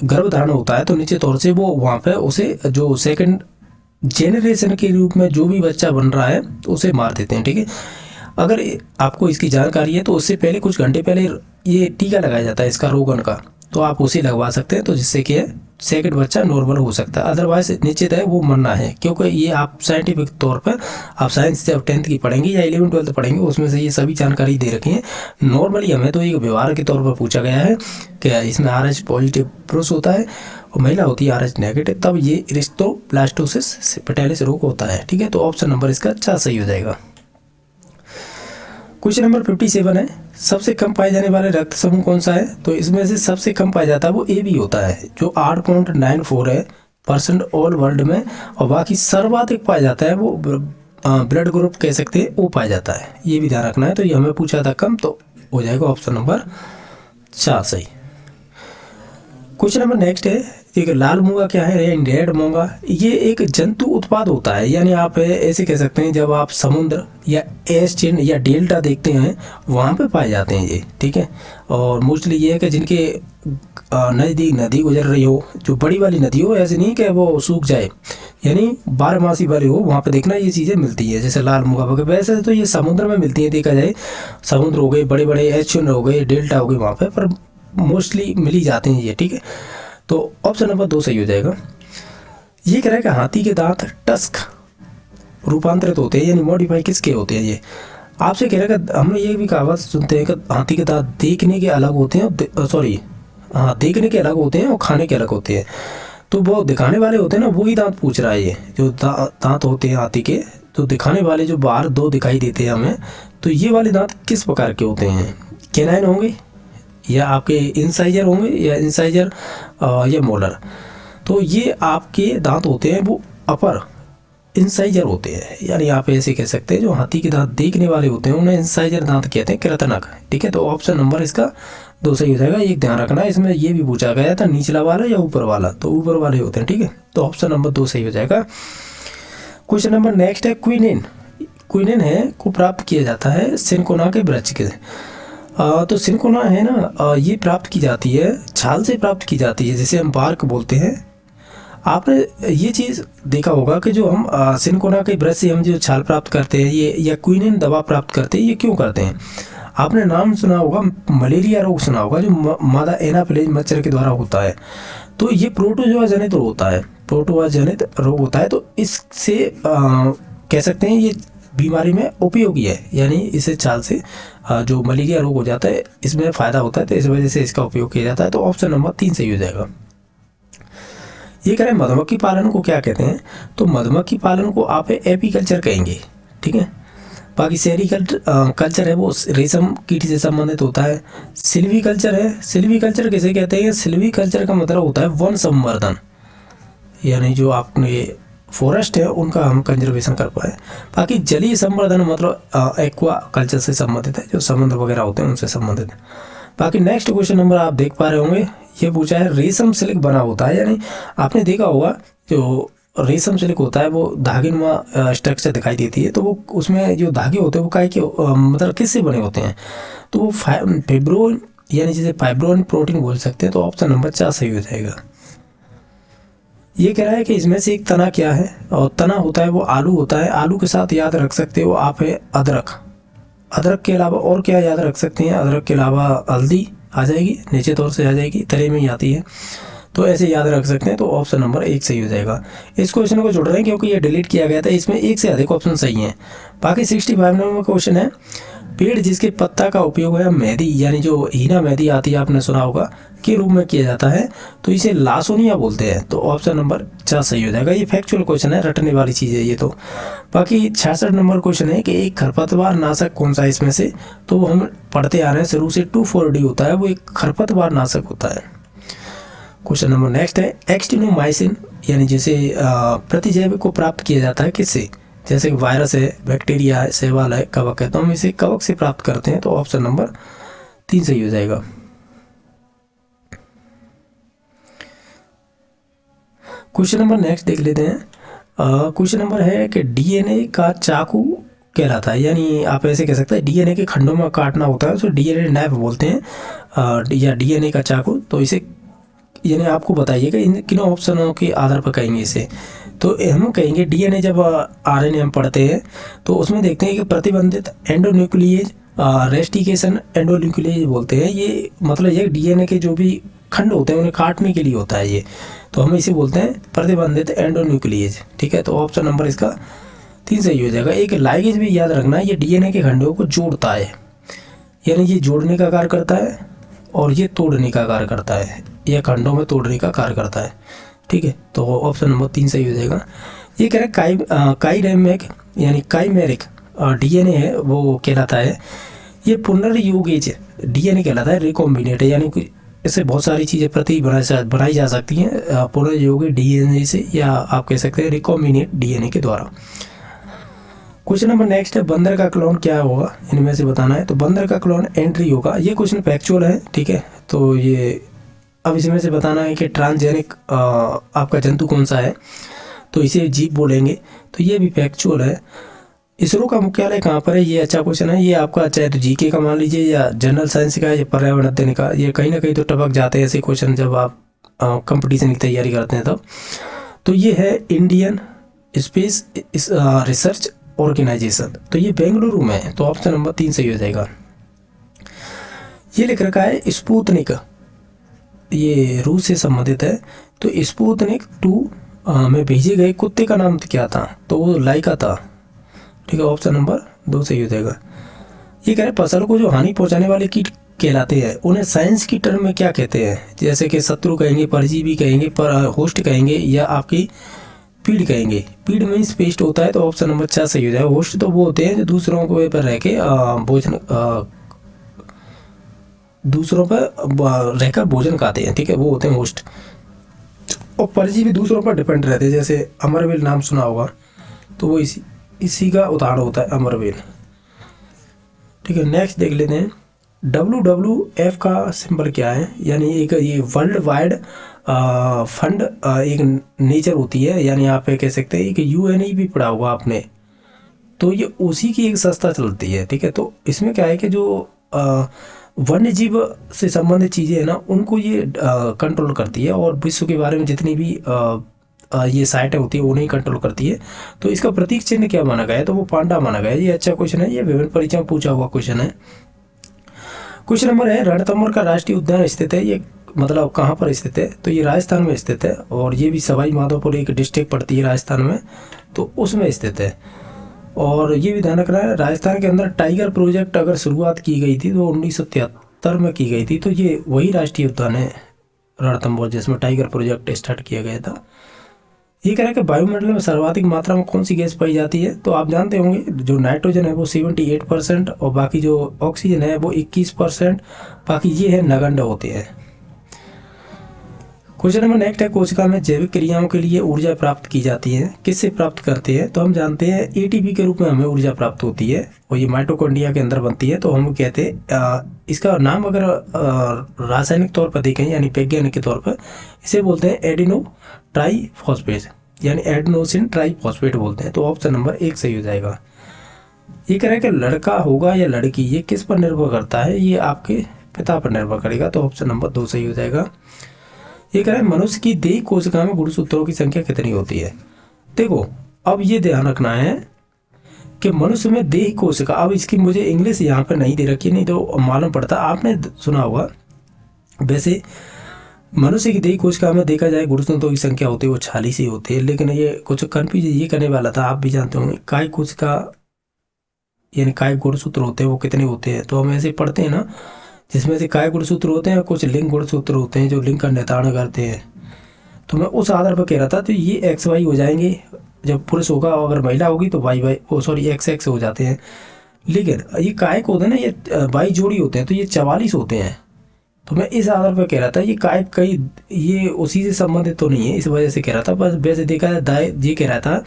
A: गर्भधारण होता है तो निश्चित तौर से वो वहाँ पे उसे जो सेकंड जेनरेशन के रूप में जो भी बच्चा बन रहा है तो उसे मार देते हैं, ठीक है। अगर आपको इसकी जानकारी है तो उससे पहले कुछ घंटे पहले ये टीका लगाया जाता है इसका रोगन का, तो आप उसे लगवा सकते हैं, तो जिससे कि सेकंड बच्चा नॉर्मल हो सकता है। अदरवाइज निश्चित है वो मरना है, क्योंकि ये आप साइंटिफिक तौर पर आप साइंस जब 10th की पढ़ेंगे या 11th 12th पढ़ेंगे उसमें से ये सभी जानकारी दे रखी है। नॉर्मली हमें तो एक व्यवहार के तौर पर पूछा गया है कि इसमें RH पॉजिटिव पुरुष होता है और महिला होती है RH नेगेटिव, तब ये इरिथ्रोब्लास्टोसिस फेटालिस रोग होता है, ठीक है। तो ऑप्शन नंबर इसका 4 सही हो जाएगा। क्वेश्चन नंबर 57 है, सबसे कम पाए जाने वाले रक्त समूह कौन सा है? तो इसमें से सबसे कम पाया जाता है वो AB होता है, जो 8.94 है % ऑल वर्ल्ड में, और बाकी सर्वाधिक पाया जाता है वो ब्लड ग्रुप कह सकते हैं वो पाया जाता है। ये भी ध्यान रखना है। तो ये हमें पूछा था कम, तो हो जाएगा ऑप्शन नंबर 4 सही। क्वेश्चन नंबर नेक्स्ट है, एक लाल मूंगा क्या है? रेड मूंगा ये एक जंतु उत्पाद होता है, यानी आप ऐसे कह सकते हैं जब आप समुद्र या एस चिन्ह या डेल्टा देखते हैं वहाँ पे पाए जाते हैं ये, ठीक है। और मोस्टली ये है कि जिनके नज़दीक नदी गुजर रही हो, जो बड़ी वाली नदी हो, ऐसे नहीं कि वो सूख जाए, यानी 12 वाली हो, वहाँ पे देखना ये चीज़ें मिलती है, जैसे लाल मूंगा वगैरह। वैसे तो ये समुद्र में मिलती है, देखा जाए समुद्र हो गए, बड़े बड़े एस चिन्ह हो गए, डेल्टा हो गए, वहाँ पर मोस्टली मिल ही जाते हैं ये, ठीक है। तो ऑप्शन नंबर 2 सही हो जाएगा। ये कह रहा है कि हाथी के दांत टस्क रूपांतरित होते हैं, यानी मॉडिफाई किसके होते हैं? ये आपसे कह रहा है कि हम ये भी कहावत सुनते हैं कि हाथी के दांत देखने के अलग होते हैं, देखने के अलग होते हैं और खाने के अलग होते हैं। तो वो दिखाने वाले होते हैं ना, वही दांत पूछ रहा है। ये जो दांत होते हैं हाथी के, तो दिखाने वाले जो बाहर 2 दिखाई देते हैं हमें, तो ये वाले दांत किस प्रकार के होते हैं? कैनाइन होंगे या आपके इंसाइजर होंगे या इंसाइजर या मोलर? तो ये आपके दांत होते हैं वो अपर इंसाइजर होते हैं, यानी आप ऐसे कह सकते हैं जो हाथी के दांत देखने वाले होते हैं उन्हें इंसाइजर दांत कहते हैं, कृतनक, ठीक है। तो ऑप्शन नंबर इसका 2 सही हो जाएगा। एक ध्यान रखना, इसमें ये भी पूछा गया था निचला वाला या ऊपर वाला, तो ऊपर वाले होते हैं, ठीक है। तो ऑप्शन नंबर 2 सही हो जाएगा। क्वेश्चन नंबर नेक्स्ट है, क्विनिन है को प्राप्त किया जाता है सिनकोना के वृक्ष के। तो सिनकोना है ना, ये प्राप्त की जाती है छाल से प्राप्त की जाती है, जिसे हम बार्क बोलते हैं। आपने ये चीज़ देखा होगा कि जो हम सिनकोना के वृक्ष से हम जो छाल प्राप्त करते हैं ये, या क्विनिन दवा प्राप्त करते हैं, ये क्यों करते हैं? आपने नाम सुना होगा, मलेरिया रोग सुना होगा, जो मादा एनाफिलीज मच्छर के द्वारा होता है। तो ये प्रोटोजोआ जनित रोग होता है, प्रोटोजोआ जनित रोग होता है। तो इससे कह सकते हैं ये बीमारी में उपयोगी है, यानी इसे छाल से जो मलेरिया रोग हो जाता है इसमें फ़ायदा होता है, तो इस वजह से इसका उपयोग किया जाता है। तो ऑप्शन नंबर 3 सही हो जाएगा। ये कह रहे हैं मधुमक्खी पालन को क्या कहते हैं? तो मधुमक्खी पालन को आप एपीकल्चर कहेंगे, ठीक है। बाकी सेरीकल्चर है वो रेशम कीट से संबंधित होता है। सिल्वीकल्चर है, सिल्वीकल्चर किसे कहते हैं? सिल्वीकल्चर का मतलब होता है वन संवर्धन, यानी जो आपने फॉरेस्ट है उनका हम कंजर्वेशन कर पाए। बाकी जलीय संवर्धन मतलब एक्वा कल्चर से संबंधित है, जो समुद्र वगैरह होते हैं उनसे संबंधित है। बाकी नेक्स्ट क्वेश्चन नंबर आप देख पा रहे होंगे, ये पूछा है रेशम सिल्क बना होता है, यानी आपने देखा होगा जो रेशम सिल्क होता है वो धागेनुमा स्ट्रक्चर दिखाई देती है, तो वो उसमें जो धागे होते हैं वो काय के मतलब किससे बने होते हैं? तो वो फाइब्रोन, यानी जिसे फाइब्रोन प्रोटीन बोल सकते हैं। तो ऑप्शन नंबर 4 सही हो जाएगा। ये कह रहा है कि इसमें से एक तना क्या है? और तना होता है वो आलू होता है। आलू के साथ याद रख सकते हो आप है अदरक। अदरक के अलावा और क्या याद रख सकते हैं? अदरक के अलावा हल्दी आ जाएगी, निश्चित तौर से आ जाएगी, तरह में ही आती है। तो ऐसे याद रख सकते हैं। तो ऑप्शन नंबर 1 सही हो जाएगा। इस क्वेश्चन को जोड़ रहे हैं क्योंकि ये डिलीट किया गया था, इसमें एक से अधिक ऑप्शन सही हैं। बाकी 65 नंबर क्वेश्चन है, पेड़ जिसके पत्ता का उपयोग है मेहंदी यानी जो हीना मेहंदी आती है आपने सुना होगा के रूप में किया जाता है, तो इसे लासोनिया बोलते हैं। तो ऑप्शन नंबर 4 सही हो जाएगा। ये फैक्चुअल क्वेश्चन है, रटने वाली चीज़ है ये। तो बाकी 66 नंबर क्वेश्चन है कि एक खरपतवार नाशक कौन सा है इसमें से, तो वो हम पढ़ते आ रहे हैं शुरू से 2,4-D होता है, वो एक खरपतवार नाशक होता है। क्वेश्चन नंबर नेक्स्ट है, एक्टिनोमाइसिन यानी जिसे प्रतिजैविक को प्राप्त किया जाता है किससे, जैसे कि वायरस है, बैक्टीरिया है, शैवाल है, कवक है, तो हम इसे कवक से प्राप्त करते हैं। तो ऑप्शन नंबर 3 सही हो जाएगा। क्वेश्चन नंबर नेक्स्ट देख लेते हैं। क्वेश्चन नंबर है कि डीएनए का चाकू कहलाता है, यानी आप ऐसे कह सकते हैं डीएनए के खंडों में काटना होता है तो डीएनए नाइफ बोलते हैं, या डीएनए का चाकू। तो इसे यानी आपको बताइएगा इन किन ऑप्शनों के आधार पर कहेंगे इसे। तो हम कहेंगे डीएनए जब आरएनए हम पढ़ते हैं तो उसमें देखते हैं कि प्रतिबंधित एंडोन्यूक्लियेज, रेस्टिकेशन एंडोन्यूक्लियेज बोलते हैं। ये मतलब ये डीएनए के जो भी खंड होते हैं उन्हें काटने के लिए होता है ये, तो हम इसे बोलते हैं प्रतिबंधित एंडोन्यूक्लियेज। ठीक है, तो ऑप्शन नंबर इसका 3 सही हो जाएगा। एक लाइगेज भी याद रखना, ये डीएनए के खंडों को जोड़ता है, यानी ये जोड़ने का कार्य करता है और ये तोड़ने का कार्य करता है, यह खंडों में तोड़ने का कार्य करता है। ठीक है, तो ऑप्शन नंबर 3 सही हो जाएगा। ये कह रहे हैं काइरेमिक यानी काइमेरिक डीएनए है वो कहलाता है, ये पुनर्योगेज डीएनए कहलाता है। रिकॉम्बिनेट यानी कि इससे बहुत सारी चीज़ें प्रति बनाई जा सकती हैं पुनर्योगी डीएनए से, या आप कह सकते हैं रिकॉम्बिनेट डीएनए के द्वारा। क्वेश्चन नंबर नेक्स्ट है, बंदर का क्लोन क्या होगा, इनमें से बताना है। तो बंदर का क्लोन एंट्री होगा। ये क्वेश्चन फैक्चुअल है। ठीक है, तो ये अब इसमें से बताना है कि ट्रांसजेनिक आपका जंतु कौन सा है, तो इसे जीव बोलेंगे। तो ये भी फैक्चुअल है। इसरो का मुख्यालय कहाँ पर है, ये अच्छा क्वेश्चन है। ये आपका चाहे तो जीके का मान लीजिए या जनरल साइंस का या पर्यावरण अध्ययन का, ये कहीं ना कहीं तो टपक जाते हैं ऐसे क्वेश्चन जब आप कंपटीशन की तैयारी करते हैं तब। तो ये है इंडियन स्पेस रिसर्च ऑर्गेनाइजेशन, तो ये बेंगलुरु में है। तो ऑप्शन नंबर 3 सही हो जाएगा। ये लिख रखा है स्पुतनिक, ये रूस से संबंधित है। तो स्पुतनिक 2 में भेजे गए कुत्ते का नाम क्या था, तो वो लाइका था। ठीक है, ऑप्शन नंबर 2 सही हो जाएगा। ये कह रहे फसल को जो हानि पहुंचाने वाले कीट कहलाते हैं उन्हें साइंस की टर्म में क्या कहते हैं, जैसे कि शत्रु कहेंगे, परजीवी कहेंगे, पर होस्ट कहेंगे, या आपकी पीड़ कहेंगे। पीड़ मीन्स पेस्ट होता है, तो ऑप्शन नंबर 4 सही हो जाएगा। होस्ट तो वो होते हैं जो दूसरों को पर रह के भोजन दूसरों पर रहकर भोजन खाते हैं। ठीक है, वो होते हैं होस्ट। और परजीवी दूसरों पर डिपेंड रहते हैं, जैसे अमरवेल नाम सुना होगा, तो वो इसी का उदाहरण होता है अमरवेल। ठीक है, नेक्स्ट देख लेते हैं। WWF का सिंबल क्या है, यानी एक ये वर्ल्ड वाइड फंड एक नेचर होती है, यानी आप कह सकते हैं कि UNE भी पढ़ा होगा आपने, तो ये उसी की एक संस्था चलती है। ठीक है, तो इसमें क्या है कि जो वन्य जीव से संबंधित चीज़ें हैं ना उनको ये कंट्रोल करती है, और विश्व के बारे में जितनी भी ये साइटें होती है उन्हें कंट्रोल करती है। तो इसका प्रतीक चिन्ह क्या माना गया है, तो वो पांडा माना गया है। ये अच्छा क्वेश्चन है, ये विभिन्न परीक्षा में पूछा हुआ क्वेश्चन है। क्वेश्चन नंबर है, रणथंभौर का राष्ट्रीय उद्यान स्थित है, ये मतलब कहाँ पर स्थित है, तो ये राजस्थान में स्थित है, और ये भी सवाई माधोपुर एक डिस्ट्रिक्ट पड़ती है राजस्थान में, तो उसमें स्थित है। और ये भी ध्यान रखना है, राजस्थान के अंदर टाइगर प्रोजेक्ट अगर शुरुआत की गई थी तो 1973 में की गई थी, तो ये वही राष्ट्रीय उद्यान है रणथंभौर जिसमें टाइगर प्रोजेक्ट स्टार्ट किया गया था। ये कह रहा है कि वायुमंडल में सर्वाधिक मात्रा में कौन सी गैस पाई जाती है, तो आप जानते होंगे जो नाइट्रोजन है वो 78% और बाकी जो ऑक्सीजन है वो 21%, बाकी ये है नगण्य होते हैं। क्वेश्चन नंबर नेक्स्ट है, कोशिका में जैविक क्रियाओं के लिए ऊर्जा प्राप्त की जाती है, किससे प्राप्त करते हैं, तो हम जानते हैं ATP के रूप में हमें ऊर्जा प्राप्त होती है, और ये माइटोकॉन्ड्रिया के अंदर बनती है। तो हम कहते हैं इसका नाम अगर रासायनिक तौर पर देखें यानी वैज्ञानिक के तौर पर, इसे बोलते हैं एडिनो ट्राईफॉस्फेट, यानी एडेनोसिन ट्राईफॉस्फेट बोलते हैं। तो ऑप्शन नंबर 1 सही हो जाएगा। ये कह रहा है कि लड़का होगा या लड़की, ये किस पर निर्भर करता है, ये आपके पिता पर निर्भर करेगा, तो ऑप्शन नंबर 2 सही हो जाएगा। ये कह रहा है मनुष्य की देह कोशिका में गुणसूत्रों की संख्या कितनी होती है। देखो अब ये ध्यान रखना है कि मनुष्य में देह कोशिका, अब इसकी मुझे इंग्लिश यहाँ पे नहीं दे रखी, नहीं तो मालूम पड़ता। आपने सुना होगा वैसे मनुष्य की देही कोशिका में देखा जाए गुणसूत्रों की संख्या होती है वो 46 ही होती है, लेकिन ये कुछ कंफ्यूज ये करने वाला था, आप भी जानते होंगे काय कोशिका यानी काय गुणसूत्र होते हैं वो कितने होते हैं। तो हम ऐसे पढ़ते हैं ना, जिसमें से काय गुणसूत्र होते हैं, कुछ लिंग गुणसूत्र होते हैं जो लिंग का निर्धारण करते हैं। तो मैं उस आधार पर कह रहा था, तो ये एक्स वाई हो जाएंगे जब पुरुष होगा, और अगर महिला होगी तो Y Y oh sorry X X हो जाते हैं। लेकिन ये काय को होते हैं ना, ये बाई जोड़ी होते हैं, तो ये 44 होते हैं। तो मैं इस आधार पर कह रहा था ये काय कई ये उसी से संबंधित तो नहीं है, इस वजह से कह रहा था। बस वैसे देखा जाए ये कह रहा था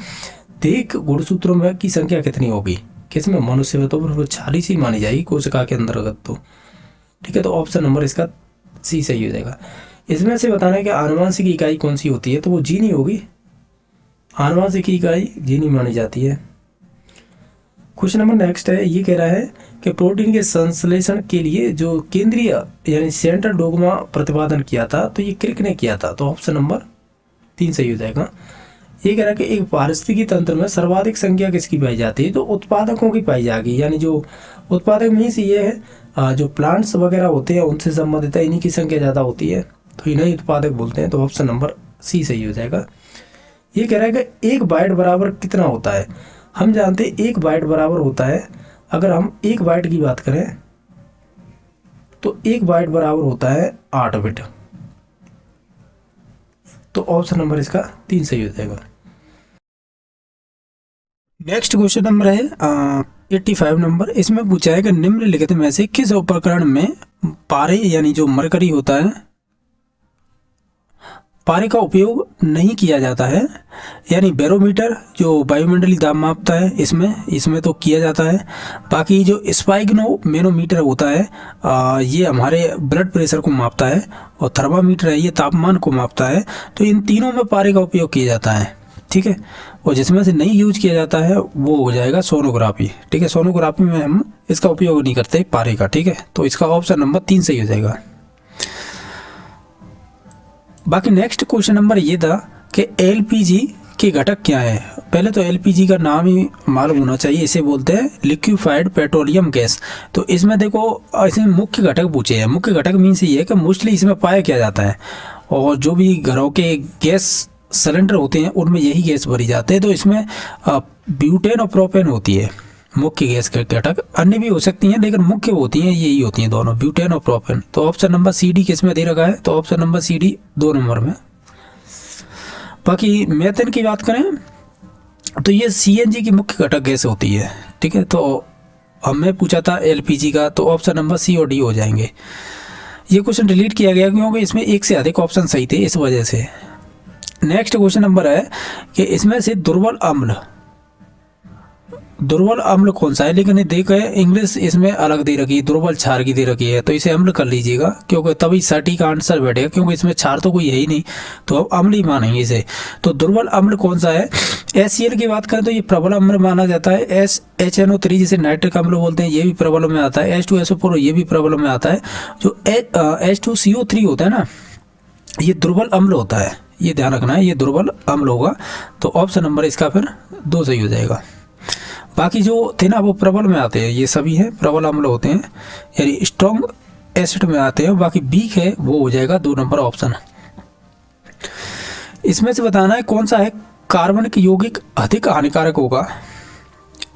A: देख गुणसूत्रों में की संख्या कितनी होगी, किसमें, मनुष्य में, तो 46 ही मानी जाएगी कोशिका के अंतर्गत। तो ठीक है, तो ऑप्शन नंबर इसका सी सही हो जाएगा। इसमें से बताना है कि आनुवंशिक इकाई कौन सी होती है, तो वो जीनी होगी। आनुवंशिक इकाई जीनी मानी जाती है। क्वेश्चन नंबर नेक्स्ट है, ये कह रहा है कि प्रोटीन के संश्लेषण के लिए जो केंद्रीय यानी सेंट्रल डोग्मा प्रतिपादन किया था, तो ये क्रिक ने किया था। तो ऑप्शन नंबर 3 सही हो जाएगा। ये कह रहा है कि एक पारिस्थितिकी तंत्र में सर्वाधिक संख्या किसकी पाई जाती है, तो उत्पादकों की पाई जाएगी। यानी जो उत्पादक मीन्स ये है जो प्लांट्स वगैरह होते हैं उनसे संबंधित है, इन्हीं की संख्या ज़्यादा होती है, तो इन्हें उत्पादक बोलते हैं। तो ऑप्शन नंबर सी सही हो जाएगा। ये कह रहा है कि एक बाइट बराबर कितना होता है। हम जानते हैं एक बाइट बराबर होता है, अगर हम एक बाइट की बात करें तो एक बाइट बराबर होता है 8 बिट। तो ऑप्शन नंबर इसका 3 सही हो जाएगा। नेक्स्ट क्वेश्चन नंबर है 85 नंबर। इसमें पूछा है कि निम्नलिखित में से किस उपकरण में पारे यानी जो मरकरी होता है, पारे का उपयोग नहीं किया जाता है। यानी बैरोमीटर जो वायुमंडलीय दाब मापता है, इसमें तो किया जाता है। बाकी जो स्पाइग्नो मैनोमीटर होता है ये हमारे ब्लड प्रेशर को मापता है, और थर्मामीटर है ये तापमान को मापता है। तो इन तीनों में पारे का उपयोग किया जाता है, ठीक है। और जिसमें से नहीं यूज किया जाता है वो हो जाएगा सोनोग्राफी, ठीक है। सोनोग्राफी में हम इसका उपयोग नहीं करते पारे का, ठीक है। तो इसका ऑप्शन नंबर 3 सही हो जाएगा। बाकी नेक्स्ट क्वेश्चन नंबर ये था कि एलपीजी के घटक क्या है। पहले तो एलपीजी का नाम ही मालूम होना चाहिए, इसे बोलते हैं लिक्विफाइड पेट्रोलियम गैस। तो इसमें देखो इसमें मुख्य घटक पूछे हैं। मुख्य घटक मीन्स ये है कि मोस्टली इसमें पाया क्या जाता है, और जो भी घरों के गैस सिलेंडर होते हैं उनमें यही गैस भरी जाते हैं। तो इसमें ब्यूटेन और प्रोपेन होती है मुख्य गैस के घटक, अन्य भी हो सकती हैं लेकिन मुख्य होती हैं यही होती हैं दोनों, ब्यूटेन और प्रोपेन। तो ऑप्शन नंबर सी डी किस में दे रखा है, तो option number C D 2 number में। बाकी मेथन की बात करें तो ये सीएनजी की मुख्य घटक गैस होती है, ठीक है। तो हमें पूछा था एलपीजी का, तो ऑप्शन नंबर सी और डी हो जाएंगे। ये क्वेश्चन डिलीट किया गया क्योंकि इसमें एक से अधिक ऑप्शन सही थे, इस वजह से। नेक्स्ट क्वेश्चन नंबर है कि इसमें से दुर्बल अम्ल कौन सा है। लेकिन देखो इंग्लिश इसमें अलग दे रखी है, दुर्बल क्षार की दे रखी है, तो इसे अम्ल कर लीजिएगा क्योंकि तभी सटीक आंसर बैठेगा, क्योंकि इसमें क्षार तो कोई है ही नहीं, तो अब अम्ल ही मानेंगे इसे। तो दुर्बल अम्ल कौन सा है। HCl की बात करें तो ये प्रबल अम्ल माना जाता है। HNO3 जिसे नाइट्रिक अम्ल बोलते हैं ये भी प्रबल में आता है। H2SO4 ये भी प्रबल में आता है। जो H2CO3 होता है ना ये दुर्बल अम्ल होता है, ये ध्यान रखना है, ये दुर्बल अम्ल होगा। तो ऑप्शन नंबर इसका फिर 2 सही हो जाएगा। बाकी जो थे ना वो प्रबल में आते हैं, ये सभी है प्रबल अम्ल होते हैं, यानी स्ट्रॉन्ग एसिड में आते हैं। बाकी वीक है वो हो जाएगा 2 नंबर ऑप्शन। इसमें से बताना है कौन सा है कार्बनिक यौगिक अधिक हानिकारक होगा।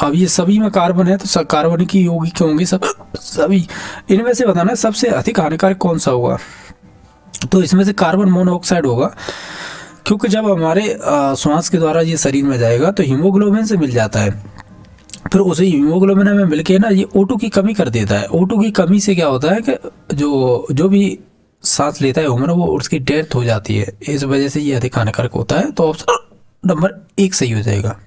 A: अब ये सभी में कार्बन है तो कार्बनिक यौगिक होंगे सभी। इनमें से बताना है सबसे अधिक हानिकारक कौन सा होगा। तो इसमें से कार्बन मोनोऑक्साइड होगा, क्योंकि जब हमारे श्वास के द्वारा ये शरीर में जाएगा तो हीमोग्लोबिन से मिल जाता है, फिर उसे हीमोग्लोबिन में मिलके ना ये O2 की कमी कर देता है। O2 की कमी से क्या होता है कि जो भी सांस लेता है ह्यूमन वो उसकी डेथ हो जाती है, इस वजह से ये अधिक हानिकारक होता है। तो ऑप्शन नंबर 1 सही हो जाएगा।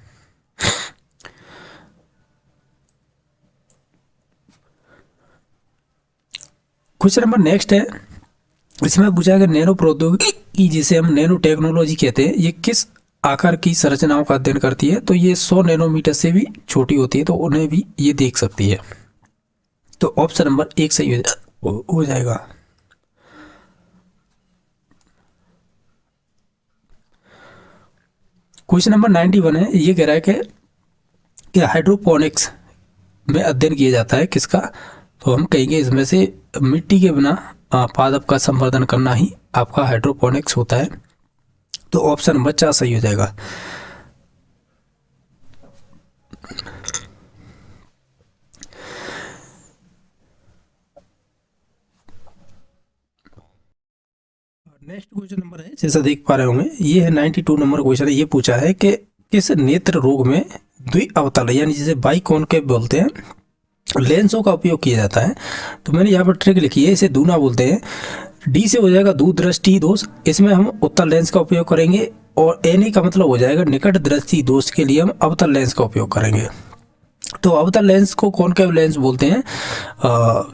A: क्वेश्चन नंबर नेक्स्ट है, इसमें पूछा है नैनो प्रौद्योगिकी जिसे हम नैनो टेक्नोलॉजी कहते हैं ये किस आकार की संरचनाओं का अध्ययन करती है। तो ये 100 नैनोमीटर से भी छोटी होती है, तो उन्हें भी ये देख सकती है। तो ऑप्शन नंबर 1 सही हो जाएगा। क्वेश्चन नंबर 91 है, ये कह रहा है कि हाइड्रोपोनिक्स में अध्ययन किया जाता है किसका। तो हम कहेंगे इसमें से मिट्टी के बिना पादप का संवर्धन करना ही आपका हाइड्रोपोनिक्स होता है। तो ऑप्शन नंबर 4 सही हो जाएगा। नेक्स्ट क्वेश्चन नंबर है, जैसा देख पा रहे होंगे, ये है 92 नंबर क्वेश्चन है। ये पूछा है कि किस नेत्र रोग में द्विअवतल यानी जिसे बाइकॉनकेव बोलते हैं लेंसों का उपयोग किया जाता है। तो मैंने यहाँ पर ट्रिक लिखी है, इसे दूना बोलते हैं। डी से हो जाएगा दूरदृष्टि दोष, इसमें हम उत्तल लेंस का उपयोग करेंगे। और एन का मतलब हो जाएगा निकट दृष्टि दोष के लिए हम अवतल लेंस का उपयोग करेंगे। तो अवतल लेंस को कॉनकेव लेंस बोलते हैं।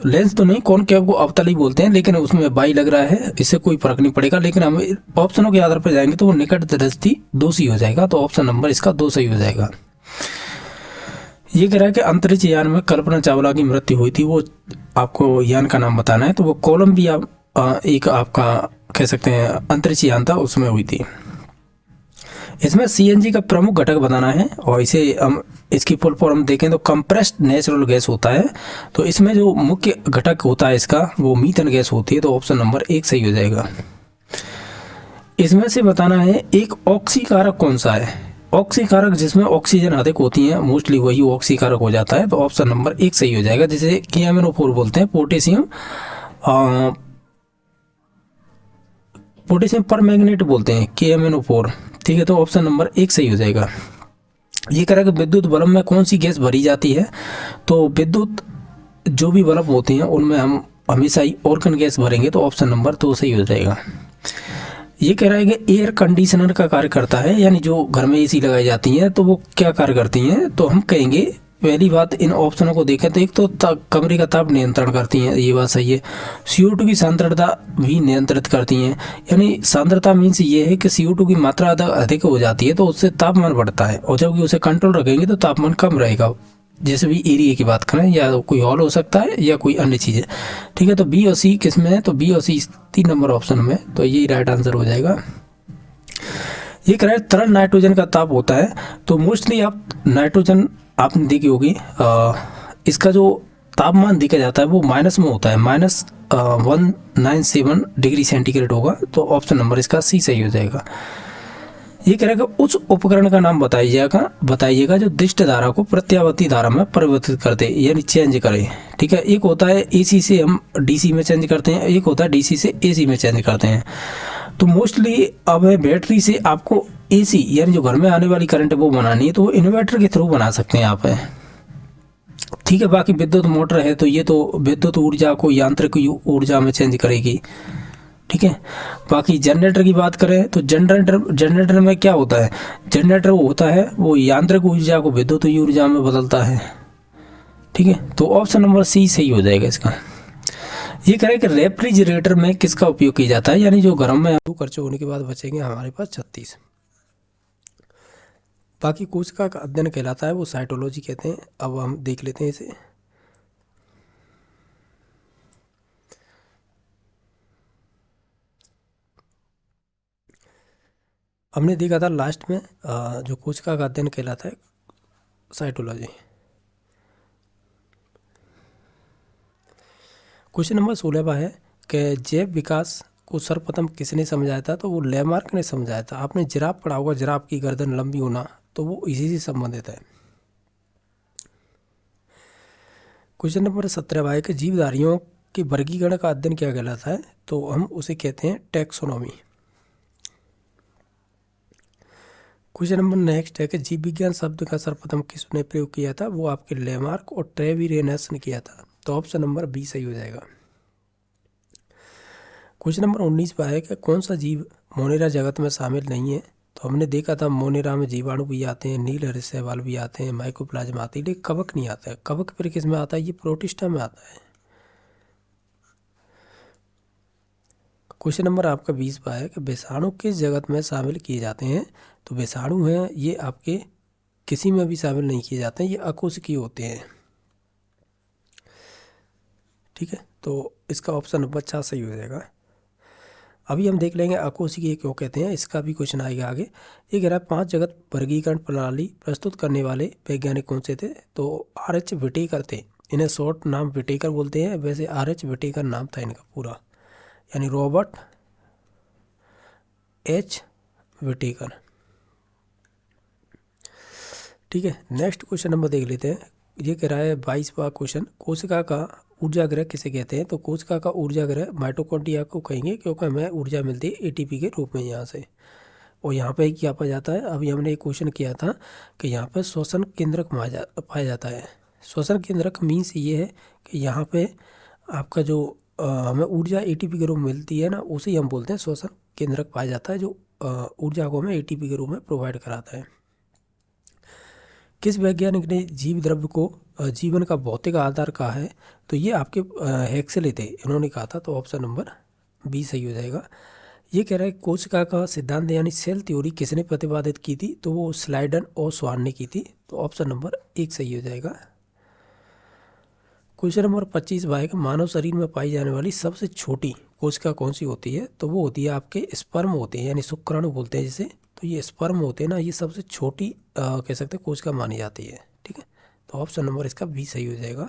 A: लेंस तो नहीं, कॉनकेव को अवतल ही बोलते हैं, लेकिन उसमें बाई लग रहा है, इससे कोई फर्क नहीं पड़ेगा। लेकिन हम ऑप्शनों के आधार पर जाएंगे तो वो निकट दृष्टि दोषी हो जाएगा। तो ऑप्शन नंबर इसका 2 सही हो जाएगा। ये कह रहा है कि अंतरिक्ष यान में कल्पना चावला की मृत्यु हुई थी, वो आपको यान का नाम बताना है। तो वो कोलंबिया एक आपका कह सकते हैं अंतरिक्ष यान था, उसमें हुई थी। इसमें सीएनजी का प्रमुख घटक बताना है, और इसे हम इसकी फुल फॉर्म देखें तो कंप्रेस्ड नेचुरल गैस होता है। तो इसमें जो मुख्य घटक होता है इसका वो मीथेन गैस होती है। तो ऑप्शन नंबर 1 सही हो जाएगा। इसमें से बताना है एक ऑक्सीकारक कौन सा है। ऑक्सीकारक जिसमें ऑक्सीजन अधिक होती है मोस्टली वही ऑक्सीकारक हो जाता है। तो ऑप्शन नंबर 1 सही हो जाएगा, जिसे KMnO4 बोलते हैं, पोटेशियम पोटेशियम पर मैग्नेट बोलते हैं, KMnO4। ठीक है, तो ऑप्शन नंबर 1 सही हो जाएगा। ये कह रहा है कि विद्युत बल्ब में कौन सी गैस भरी जाती है। तो विद्युत जो भी बल्ब होते हैं उनमें हम हमेशा ही ऑर्गन गैस भरेंगे। तो ऑप्शन नंबर 2 सही हो जाएगा। ये कह रहा है कि एयर कंडीशनर का कार्य करता है, यानी जो घर में एसी लगाई जाती हैं तो वो क्या कार्य करती हैं। तो हम कहेंगे पहली बात, इन ऑप्शनों को देखें तो एक तो कमरे का ताप नियंत्रण करती हैं, ये बात सही है। CO2 की सांद्रता भी नियंत्रित करती हैं, यानी सांद्रता मीन्स ये है कि CO2 की मात्रा अधिक हो जाती है तो उससे तापमान बढ़ता है, और जबकि उसे कंट्रोल रखेंगे तो तापमान कम रहेगा। जैसे भी एरिया की बात करें, या कोई हॉल हो सकता है या कोई अन्य चीज़ें। ठीक है, तो बी और सी किस में है, तो बी और सी 3 नंबर ऑप्शन में, तो यही राइट आंसर हो जाएगा। ये कह रहा है तरल नाइट्रोजन का ताप होता है। तो मोस्टली आप नाइट्रोजन आपने देखी होगी, इसका जो तापमान देखा जाता है वो माइनस में होता है, -197 डिग्री सेंटीग्रेड होगा। तो ऑप्शन नंबर इसका सी सही हो जाएगा। ये कह रहा है कि उस उपकरण का नाम बताइएगा जो दिष्ट धारा को प्रत्यावर्ती धारा में परिवर्तित करते यानी चेंज करे। ठीक है, एक होता है AC से हम DC में चेंज करते हैं, एक होता है DC से AC में चेंज करते हैं। तो मोस्टली अब बैटरी से आपको AC यानी जो घर में आने वाली करंट है वो बनानी है, तो वो इन्वर्टर के थ्रू बना सकते हैं आप। ठीक है, बाकी विद्युत मोटर है तो ये तो विद्युत ऊर्जा को यांत्रिक ऊर्जा में चेंज करेगी। ठीक है, बाकी जनरेटर की बात करें तो जनरेटर में क्या होता है, जनरेटर होता है वो यांत्रिक ऊर्जा को विद्युत ऊर्जा में बदलता है। ठीक है, तो ऑप्शन नंबर सी सही हो जाएगा इसका। ये कह रहे हैं कि रेफ्रिजरेटर में किसका उपयोग किया जाता है, यानी जो गर्म में खर्चे होने के बाद बचेंगे हमारे पास 36। बाकी कोशिका का अध्ययन कहलाता है, वो साइटोलॉजी कहते हैं। अब हम देख लेते हैं इसे। हमने देखा था लास्ट में जो कोशिका का अध्ययन कहलाता है साइटोलॉजी। क्वेश्चन नंबर 16 है कि जैव विकास को सर्वप्रथम किसने समझाया था। तो वो लैमार्क ने समझाया था। आपने जिराफ पढ़ा होगा, जिराफ की गर्दन लंबी होना, तो वो इसी से संबंधित है। क्वेश्चन नंबर 17 है कि जीवधारियों के वर्गीकरण का अध्ययन क्या कहलाता है। तो हम उसे कहते हैं टैक्सोनॉमी। क्वेश्चन नंबर नेक्स्ट है कि जीव विज्ञान शब्द का सर्वप्रथम किसने प्रयोग किया था। वो आपके लैमार्क और ट्रेविरेनस ने किया था। तो ऑप्शन नंबर बी सही हो जाएगा। क्वेश्चन नंबर 19 पर है कि कौन सा जीव मोनेरा जगत में शामिल नहीं है। तो हमने देखा था मोनेरा में जीवाणु भी आते हैं, नील हरित भी आते हैं, माइकोप्लाज्मा आती है, लेकिन कवक नहीं आता है। कवक फिर किस में आता है, ये प्रोटिस्टा में आता है। क्वेश्चन नंबर आपका 20 पर है कि विषाणु किस जगत में शामिल किए जाते हैं। तो विषाणु हैं ये आपके किसी में भी शामिल नहीं किए जाते हैं, ये अकोशिकीय होते हैं। ठीक है, तो इसका ऑप्शन नंबर 4 सही हो जाएगा। अभी हम देख लेंगे अकोशिकीय क्यों कहते हैं, इसका भी क्वेश्चन आएगा आगे। ये कह रहा है 5 जगत वर्गीकरण प्रणाली प्रस्तुत करने वाले वैज्ञानिक कौन से थे। तो RH विटेकर थे, इन्हें शॉर्ट नाम विटेकर बोलते हैं। वैसे RH विटेकर नाम था इनका पूरा। यानी रॉबर्ट एच विटेकर। ठीक है, नेक्स्ट क्वेश्चन नंबर देख लेते हैं। ये कह रहा है 22वां क्वेश्चन, कोशिका का ऊर्जा ग्रह किसे कहते हैं? तो कोशिका का ऊर्जा ग्रह माइटोकॉन्ड्रिया को कहेंगे, क्योंकि हमें ऊर्जा मिलती है एटीपी के रूप में यहाँ से। और यहाँ पे क्या पाया जाता है, अभी हमने एक क्वेश्चन किया था कि यहाँ पे श्वसन केंद्रक पाया जाता है। श्वसन केंद्रक मीन्स ये है कि यहाँ पे आपका जो हमें ऊर्जा एटीपी के रूप में मिलती है ना, उसे हम बोलते हैं श्वसन केंद्रक पाया जाता है, जो ऊर्जा को हमें एटीपी के रूप में प्रोवाइड कराता है। किस वैज्ञानिक ने जीव द्रव्य को जीवन का भौतिक आधार कहा है? तो ये आपके हेक्सले थे, इन्होंने कहा था। तो ऑप्शन नंबर बी सही हो जाएगा। ये कह रहा है कोशिका का सिद्धांत यानी सेल थ्योरी किसने प्रतिपादित की थी? तो वो स्लाइडन और स्वान ने की थी। तो ऑप्शन नंबर 1 सही हो जाएगा। क्वेश्चन नंबर 25 भाई, मानव शरीर में पाई जाने वाली सबसे छोटी कोशिका कौन सी होती है? तो वो होती है आपके स्पर्म होते हैं, यानी शुक्राणु बोलते हैं जिसे। तो ये स्पर्म होते हैं ना, ये सबसे छोटी कह सकते हैं कोशिका मानी जाती है। ठीक है, तो ऑप्शन नंबर इसका बी सही हो जाएगा।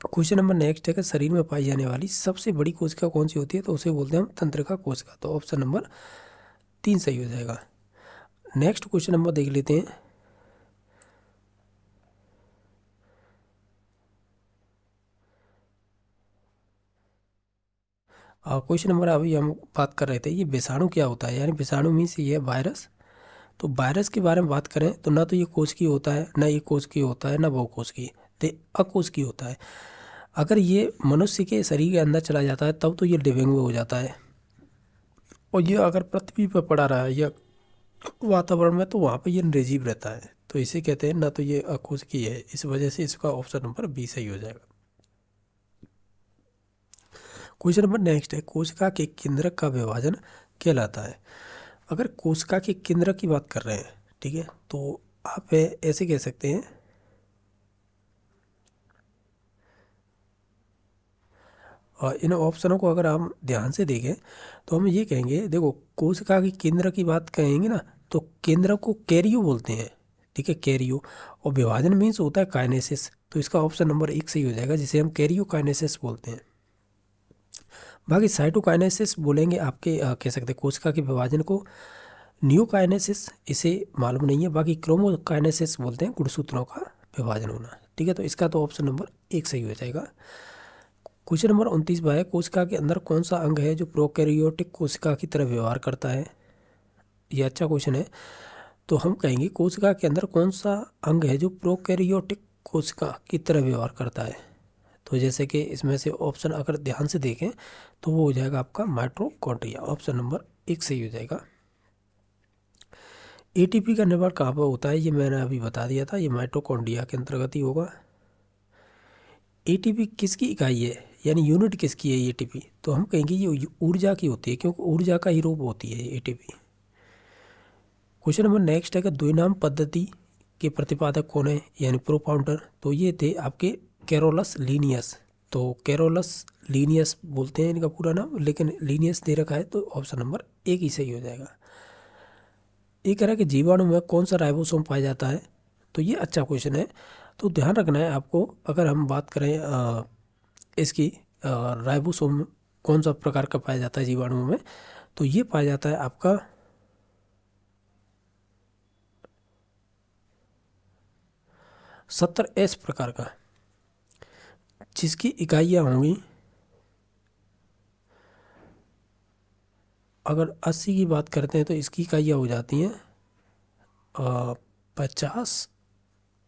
A: क्वेश्चन नंबर नेक्स्ट है कि शरीर में पाई जाने वाली सबसे बड़ी कोशिका कौन सी होती है? तो उसे बोलते हैं हम तंत्रिका कोशिका। तो ऑप्शन नंबर 3 सही हो जाएगा। नेक्स्ट क्वेश्चन नंबर देख लेते हैं। क्वेश्चन नंबर अभी हम बात कर रहे थे, ये विषाणु क्या होता है? यानी विषाणु मीन्स ये है वायरस। तो वायरस के बारे में बात करें तो ना तो ये कोशिकीय होता है, ना ये कोशिकीय होता है, ना बहुकोशिकीय, तो अकोशिकीय होता है। अगर ये मनुष्य के शरीर के अंदर चला जाता है तब तो ये लिविंग में हो जाता है, और ये अगर पृथ्वी पर पड़ा रहा है या वातावरण में तो वहाँ पर ये निर्जीव रहता है। तो इसे कहते हैं ना तो ये अकोशिकीय है, इस वजह से इसका ऑप्शन नंबर बी सही हो जाएगा। क्वेश्चन नंबर नेक्स्ट है, कोशिका के केंद्रक का विभाजन कहलाता है? अगर कोशिका के केंद्रक की बात कर रहे हैं, ठीक है, तो आप ऐसे कह सकते हैं, और इन ऑप्शनों को अगर हम ध्यान से देखें तो हम ये कहेंगे, देखो कोशिका के केंद्र की बात कहेंगे ना तो केंद्र को कैरियो बोलते हैं। ठीक है, कैरियो। और विभाजन मीन्स होता है काइनेसिस। तो इसका ऑप्शन नंबर 1 सही हो जाएगा, जिसे हम कैरियो काइनेसिस बोलते हैं। बाकी साइटोकाइनेसिस बोलेंगे आपके कह सकते हैं कोशिका के विभाजन को। न्यूकाइनेसिस इसे मालूम नहीं है। बाकी क्रोमोकाइनेसिस बोलते हैं गुणसूत्रों का विभाजन होना। ठीक है, तो इसका तो ऑप्शन नंबर 1 सही हो जाएगा। क्वेश्चन नंबर 29 है, कोशिका के अंदर कौन सा अंग है जो प्रोकैरियोटिक कोशिका की तरह व्यवहार करता है? ये अच्छा क्वेश्चन है। तो हम कहेंगे कोशिका के अंदर कौन सा अंग है जो प्रोकैरियोटिक कोशिका की तरह व्यवहार करता है? तो जैसे कि इसमें से ऑप्शन अगर ध्यान से देखें तो वो हो जाएगा आपका माइटोकॉन्ड्रिया। ऑप्शन नंबर 1 सही हो जाएगा। एटीपी का निर्माण कहाँ पर होता है? ये मैंने अभी बता दिया था, ये माइटोकॉन्ड्रिया के अंतर्गत ही होगा। एटीपी किसकी इकाई है, यानी यूनिट किसकी है एटीपी? तो हम कहेंगे ये ऊर्जा की होती है, क्योंकि ऊर्जा का ही रूप होती है एटीपी। क्वेश्चन नंबर नेक्स्ट है कि द्विनाम पद्धति के प्रतिपादक कौन है, यानी प्रोपाउंडर? तो ये थे आपके कैरोलस लीनियस। तो कैरोलस लीनियस बोलते हैं इनका पूरा नाम, लेकिन लीनियस दे रखा है, तो ऑप्शन नंबर 1 ही सही हो जाएगा। ये कह रहा है कि जीवाणु में कौन सा राइबोसोम पाया जाता है? तो ये अच्छा क्वेश्चन है। तो ध्यान रखना है आपको, अगर हम बात करें इसकी राइबोसोम कौन सा प्रकार का पाया जाता है जीवाणुओं में, तो ये पाया जाता है आपका 70S प्रकार का, जिसकी इकाइयाँ होंगी, अगर 80 की बात करते हैं तो इसकी इकाइयाँ हो जाती हैं 50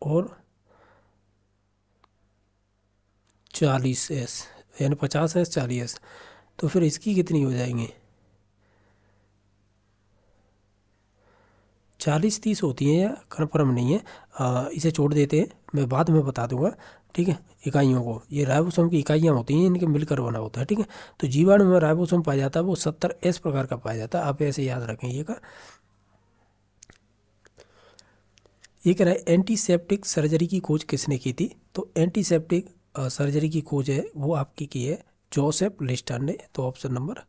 A: और 40S, यानी 50S 40S। तो फिर इसकी कितनी हो जाएंगी? 40-30 होती हैं या कन्फर्म नहीं है, इसे छोड़ देते हैं, मैं बाद में बता दूंगा। ठीक है, इकाइयों को, ये राइबोसोम की इकाइयाँ होती हैं, इनके मिलकर बना होता है। ठीक है, तो जीवाणु में राइबोसोम पाया जाता है वो 70S प्रकार का पाया जाता है, आप ऐसे याद रखेंगे। ये कह रहा है एंटीसेप्टिक सर्जरी की खोज किसने की थी? तो एंटीसेप्टिक सर्जरी की खोज है वो आपकी की है जोसेफ लिस्टर ने। तो ऑप्शन नंबर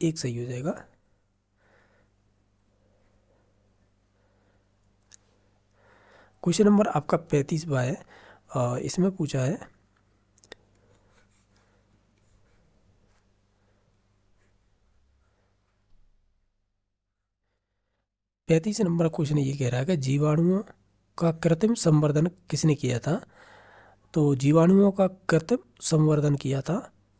A: 1 सही हो जाएगा। क्वेश्चन नंबर आपका 35वां है, इसमें पूछा है 35 नंबर क्वेश्चन ये कह रहा है कि जीवाणुओं का कृत्रिम संवर्धन किसने किया था। तो जीवाणुओं का कृत्रिम संवर्धन किया था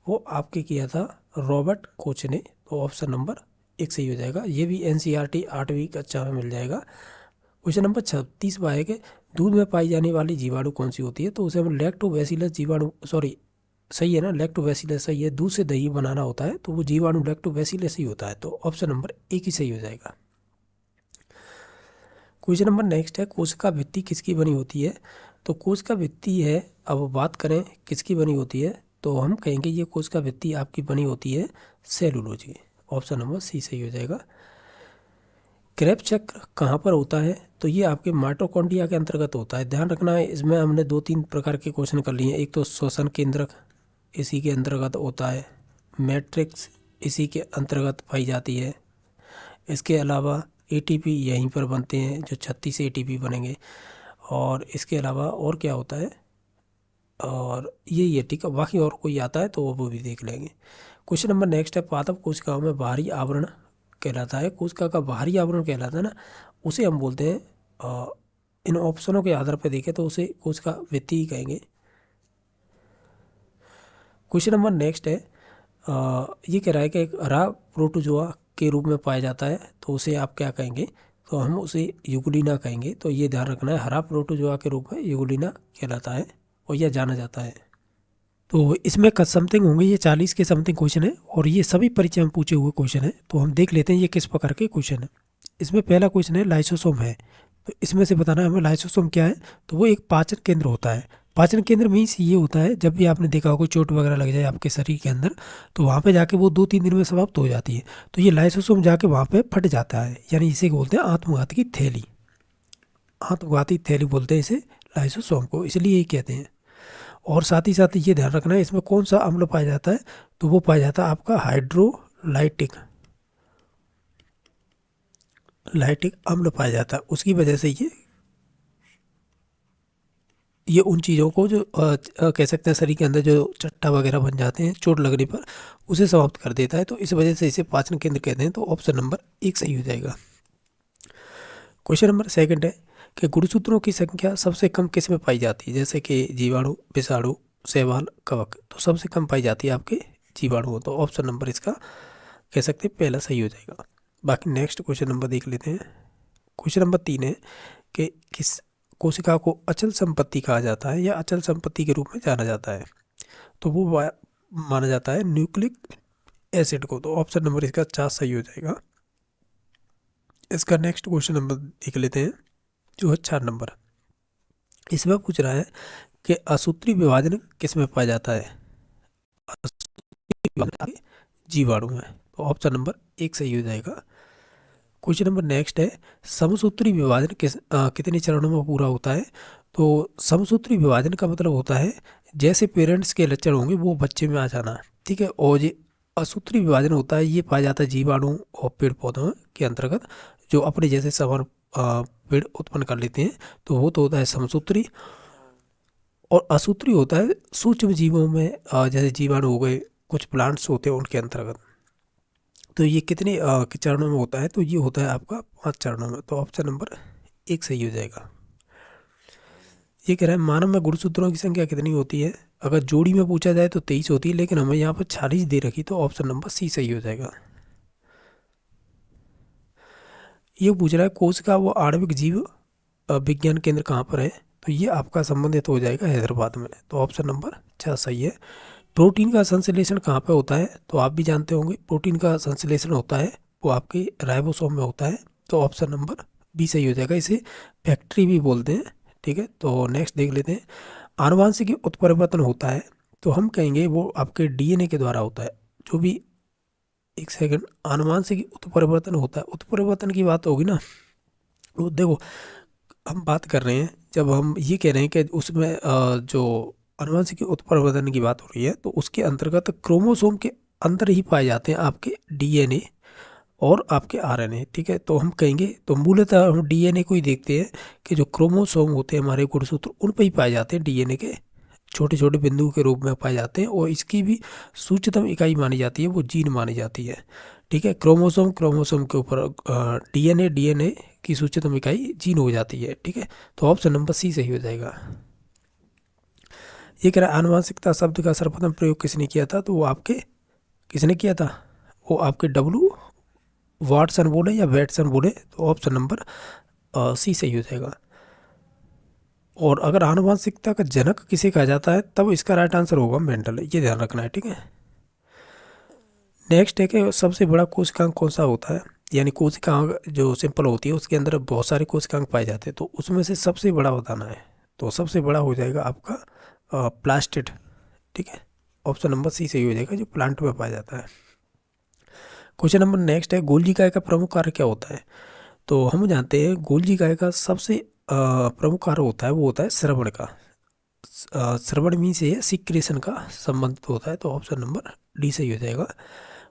A: वो आपके किया था रॉबर्ट कोच ने। तो ऑप्शन नंबर 1 सही हो जाएगा। ये भी NCERT 8वीं कक्षा में मिल जाएगा। क्वेश्चन नंबर 36 है कि दूध में पाई जाने वाली जीवाणु कौन सी होती है। तो उसे हम लैक्टोबैसिलस जीवाणु, सॉरी सही है ना, लैक्टोबैसिलस सही है। दूध से दही बनाना होता है तो वो जीवाणु लैक्टोबैसिलस ही होता है। तो ऑप्शन नंबर 1 ही सही हो जाएगा। क्वेश्चन नंबर नेक्स्ट है, कोशिका भित्ति किसकी बनी होती है। तो कोशिका भित्ति है, अब बात करें किसकी बनी होती है तो हम कहेंगे ये कोशिका भित्ति आपकी बनी होती है सेलुलोज की। ऑप्शन नंबर सी सही हो जाएगा। क्रेब्स चक्र कहाँ पर होता है। तो ये आपके माइटोकॉन्ड्रिया के अंतर्गत होता है। ध्यान रखना है, इसमें हमने 2-3 प्रकार के क्वेश्चन कर लिए हैं। एक तो श्वसन केंद्रक इसी के अंतर्गत होता है, मैट्रिक्स इसी के अंतर्गत पाई जाती है। इसके अलावा ATP यहीं पर बनते हैं, जो 36 ATP बनेंगे। और इसके अलावा और क्या होता है, और ये ठीक है। बाकी और कोई आता है तो वो भी देख लेंगे। क्वेश्चन नंबर नेक्स्ट है, पादप कोशिकाओं में बाहरी आवरण कहलाता है। कोशिका का बाहरी आवरण कहलाता है ना, उसे हम बोलते हैं इन ऑप्शनों के आधार पर देखें तो उसे कोशिका भित्ति ही कहेंगे। क्वेश्चन नंबर नेक्स्ट है, ये कह रहा है कि एक हरा प्रोटोजोआ के रूप में पाया जाता है तो उसे आप क्या कहेंगे। तो हम उसे यूग्लिना कहेंगे। तो ये ध्यान रखना है, हरा प्रोटोजोआ के रूप में यूग्लिना कहलाता है और यह जाना जाता है। तो इसमें समथिंग होंगे ये 40 के समथिंग क्वेश्चन है और ये सभी परीक्षा में पूछे हुए क्वेश्चन है। तो हम देख लेते हैं ये किस प्रकार के क्वेश्चन है। इसमें पहला क्वेश्चन है लाइसोसोम है। तो इसमें से बताना है हमें लाइसोसोम क्या है। तो वो एक पाचन केंद्र होता है। पाचन केंद्र मीन्स ये होता है, जब भी आपने देखा होगा चोट वगैरह लग जाए आपके शरीर के अंदर तो वहाँ पे जाके वो 2-3 दिन में समाप्त हो जाती है। तो ये लाइसोसोम जाके वहाँ पे फट जाता है, यानी इसे बोलते हैं आत्मघाती की थैली। आत्मघाती थैली बोलते हैं इसे लाइसोसोम को, इसलिए यही कहते हैं। और साथ ही साथ ये ध्यान रखना है इसमें कौन सा अम्ल पाया जाता है। तो वो पाया जाता है आपका हाइड्रोलाइटिक अम्ल पाया जाता है। उसकी वजह से ये उन चीज़ों को जो कह सकते हैं शरीर के अंदर जो चट्टा वगैरह बन जाते हैं चोट लगने पर उसे समाप्त कर देता है। तो इस वजह से इसे पाचन केंद्र कहते हैं। तो ऑप्शन नंबर 1 सही हो जाएगा। क्वेश्चन नंबर सेकंड है कि गुणसूत्रों की संख्या सबसे कम किस में पाई जाती है। जैसे कि जीवाणु, विषाणु, शैवाल, कवक। तो सबसे कम पाई जाती है आपके जीवाणु। तो ऑप्शन नंबर इसका कह सकते हैं पहला सही हो जाएगा। बाकी नेक्स्ट क्वेश्चन नंबर देख लेते हैं। क्वेश्चन नंबर 3 है कि किस कोशिका को अचल संपत्ति कहा जाता है या अचल संपत्ति के रूप में जाना जाता है। तो वो माना जाता है न्यूक्लिक एसिड को। तो ऑप्शन नंबर इसका 4 सही हो जाएगा। इसका नेक्स्ट क्वेश्चन नंबर देख लेते हैं जो है 4 नंबर। इसमें पूछ रहा है कि असूत्री विभाजन किस में पाया जाता है। जीवाणु में। तो ऑप्शन नंबर 1 सही हो जाएगा। क्वेश्चन नंबर नेक्स्ट है, समसूत्री विभाजन कितने चरणों में पूरा होता है। तो समसूत्री विभाजन का मतलब होता है जैसे पेरेंट्स के लक्षण होंगे वो बच्चे में आ जाना, ठीक है। और ये असूत्री विभाजन होता है, ये पाया जाता है जीवाणु और पेड़ पौधों के अंतर्गत जो अपने जैसे समान पेड़ उत्पन्न कर लेते हैं। तो वो तो होता है समसूत्री। और असूत्री होता है सूक्ष्म जीवों में, जैसे जीवाणु हो गए, कुछ प्लांट्स होते हैं उनके अंतर्गत। तो ये कितने के चरणों में होता है। तो ये होता है आपका 5 चरणों में। तो ऑप्शन नंबर 1 सही हो जाएगा। ये कह रहा है मानव में गुणसूत्रों की संख्या कितनी होती है। अगर जोड़ी में पूछा जाए तो 23 होती है, लेकिन हमें यहाँ पर 46 दे रखी। तो ऑप्शन नंबर सी सही हो जाएगा। ये पूछ रहा है कोशिका व आणविक जीव विज्ञान केंद्र कहाँ पर है। तो ये आपका संबंधित हो जाएगा हैदराबाद में। तो ऑप्शन नंबर 6 सही है। प्रोटीन का संश्लेषण कहाँ पे होता है। तो आप भी जानते होंगे प्रोटीन का संश्लेषण होता है वो आपके राइबोसोम में होता है। तो ऑप्शन नंबर बी सही हो जाएगा। इसे फैक्ट्री भी बोलते हैं, ठीक है। तो नेक्स्ट देख लेते हैं, आनुवांशिक उत्परिवर्तन होता है तो हम कहेंगे वो आपके DNA के द्वारा होता है। जो भी, एक सेकंड, आनुवांशिक उत्परिवर्तन होता है, उत्परिवर्तन की बात होगी ना। वो देखो हम बात कर रहे हैं, जब हम ये कह रहे हैं कि उसमें जो आनुवंशिक उत्परिवर्तन की बात हो रही है तो उसके अंतर्गत क्रोमोसोम के अंदर ही पाए जाते हैं आपके DNA और आपके RNA, ठीक है। तो हम कहेंगे तो मूलतः हम DNA को ही देखते हैं कि जो क्रोमोसोम होते हैं हमारे गुणसूत्र उन पर ही पाए जाते हैं, DNA के छोटे छोटे बिंदु के रूप में पाए जाते हैं। और इसकी भी सूक्ष्मतम इकाई मानी जाती है वो जीन मानी जाती है, ठीक है। क्रोमोसोम के ऊपर DNA इसकी सूचितम इकाई जीन हो जाती है। ठीक है, तो ऑप्शन नंबर सी सही हो जाएगा। ये कह रहा है आनुवांशिकता शब्द का सर्वप्रथम प्रयोग किसने किया था, तो वो आपके किसने किया था, वो आपके डब्ल्यू वाटसन बोले या वेटसन बोले, तो ऑप्शन नंबर सी सही हो जाएगा। और अगर आनुवांशिकता का जनक किसे कहा जाता है, तब इसका राइट आंसर होगा मेंडल, ये ध्यान रखना है। ठीक है, नेक्स्ट है कि सबसे बड़ा कोशिकांग कौन सा होता है, यानी कोशिकांग जो सिंपल होती है उसके अंदर बहुत सारे कोशिकांग पाए जाते हैं, तो उसमें से सबसे बड़ा बताना है। तो सबसे बड़ा हो जाएगा आपका प्लास्टिड। ठीक है, ऑप्शन नंबर सी सही हो जाएगा, जो प्लांट में पाया जाता है। क्वेश्चन नंबर नेक्स्ट है गोल्जी गाय का प्रमुख कार्य क्या होता है। तो हम जानते हैं गोल्जी गाय का सबसे प्रमुख कार्य होता है वो होता है श्रवण का। श्रवण मीन से सिक्रेशन का संबंधित होता है, तो ऑप्शन नंबर डी सही हो जाएगा।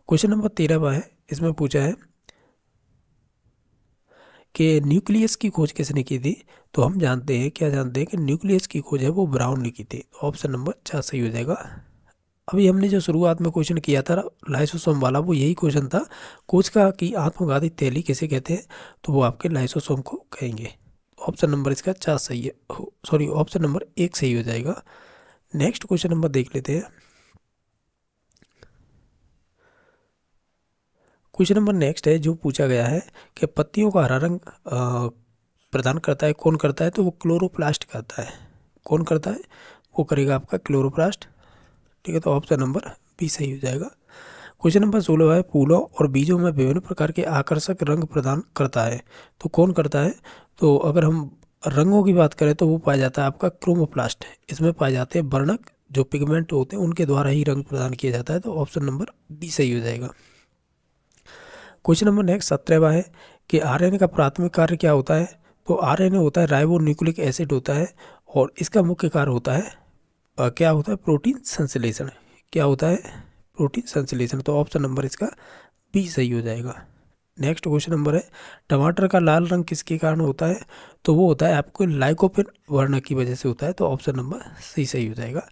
A: क्वेश्चन नंबर 13 है, इसमें पूछा है कि न्यूक्लियस की खोज किसने की थी। तो हम जानते हैं, क्या जानते हैं कि न्यूक्लियस की खोज है वो ब्राउन ने की थी, ऑप्शन नंबर 4 सही हो जाएगा। अभी हमने जो शुरुआत में क्वेश्चन किया था लाइसोसोम वाला, वो यही क्वेश्चन था, कोशिका की आत्मघाती थैली किसे कहते हैं, तो वो आपके लाइसोसोम को कहेंगे। ऑप्शन नंबर इसका 4 सही है, सॉरी ऑप्शन नंबर 1 सही हो जाएगा। नेक्स्ट क्वेश्चन नंबर देख लेते हैं। क्वेश्चन नंबर नेक्स्ट है जो पूछा गया है कि पत्तियों का हरा रंग प्रदान करता है कौन करता है, तो वो क्लोरोप्लास्ट करता है। कौन करता है, वो करेगा आपका क्लोरोप्लास्ट। ठीक है, तो ऑप्शन नंबर बी सही हो जाएगा। क्वेश्चन नंबर 16 है फूलों और बीजों में विभिन्न प्रकार के आकर्षक रंग प्रदान करता है, तो कौन करता है। तो अगर हम रंगों की बात करें तो वो पाया जाता है आपका क्रोमोप्लास्ट। इसमें पाए जाते हैं वर्णक जो पिगमेंट होते हैं, उनके द्वारा ही रंग प्रदान किया जाता है, तो ऑप्शन नंबर बी सही हो जाएगा। क्वेश्चन नंबर नेक्स्ट 17वां है कि आरएनए का प्राथमिक कार्य क्या होता है। तो आरएनए होता है राइबो न्यूक्लिक एसिड होता है, और इसका मुख्य कार्य होता है क्या होता है, प्रोटीन संश्लेषण। क्या होता है, प्रोटीन संश्लेषण, तो ऑप्शन नंबर इसका बी सही हो जाएगा। नेक्स्ट क्वेश्चन नंबर है टमाटर का लाल रंग किसके कारण होता है, तो वो होता है आपको लाइकोपेन वर्णक की वजह से होता है, तो ऑप्शन नंबर सी सही हो जाएगा।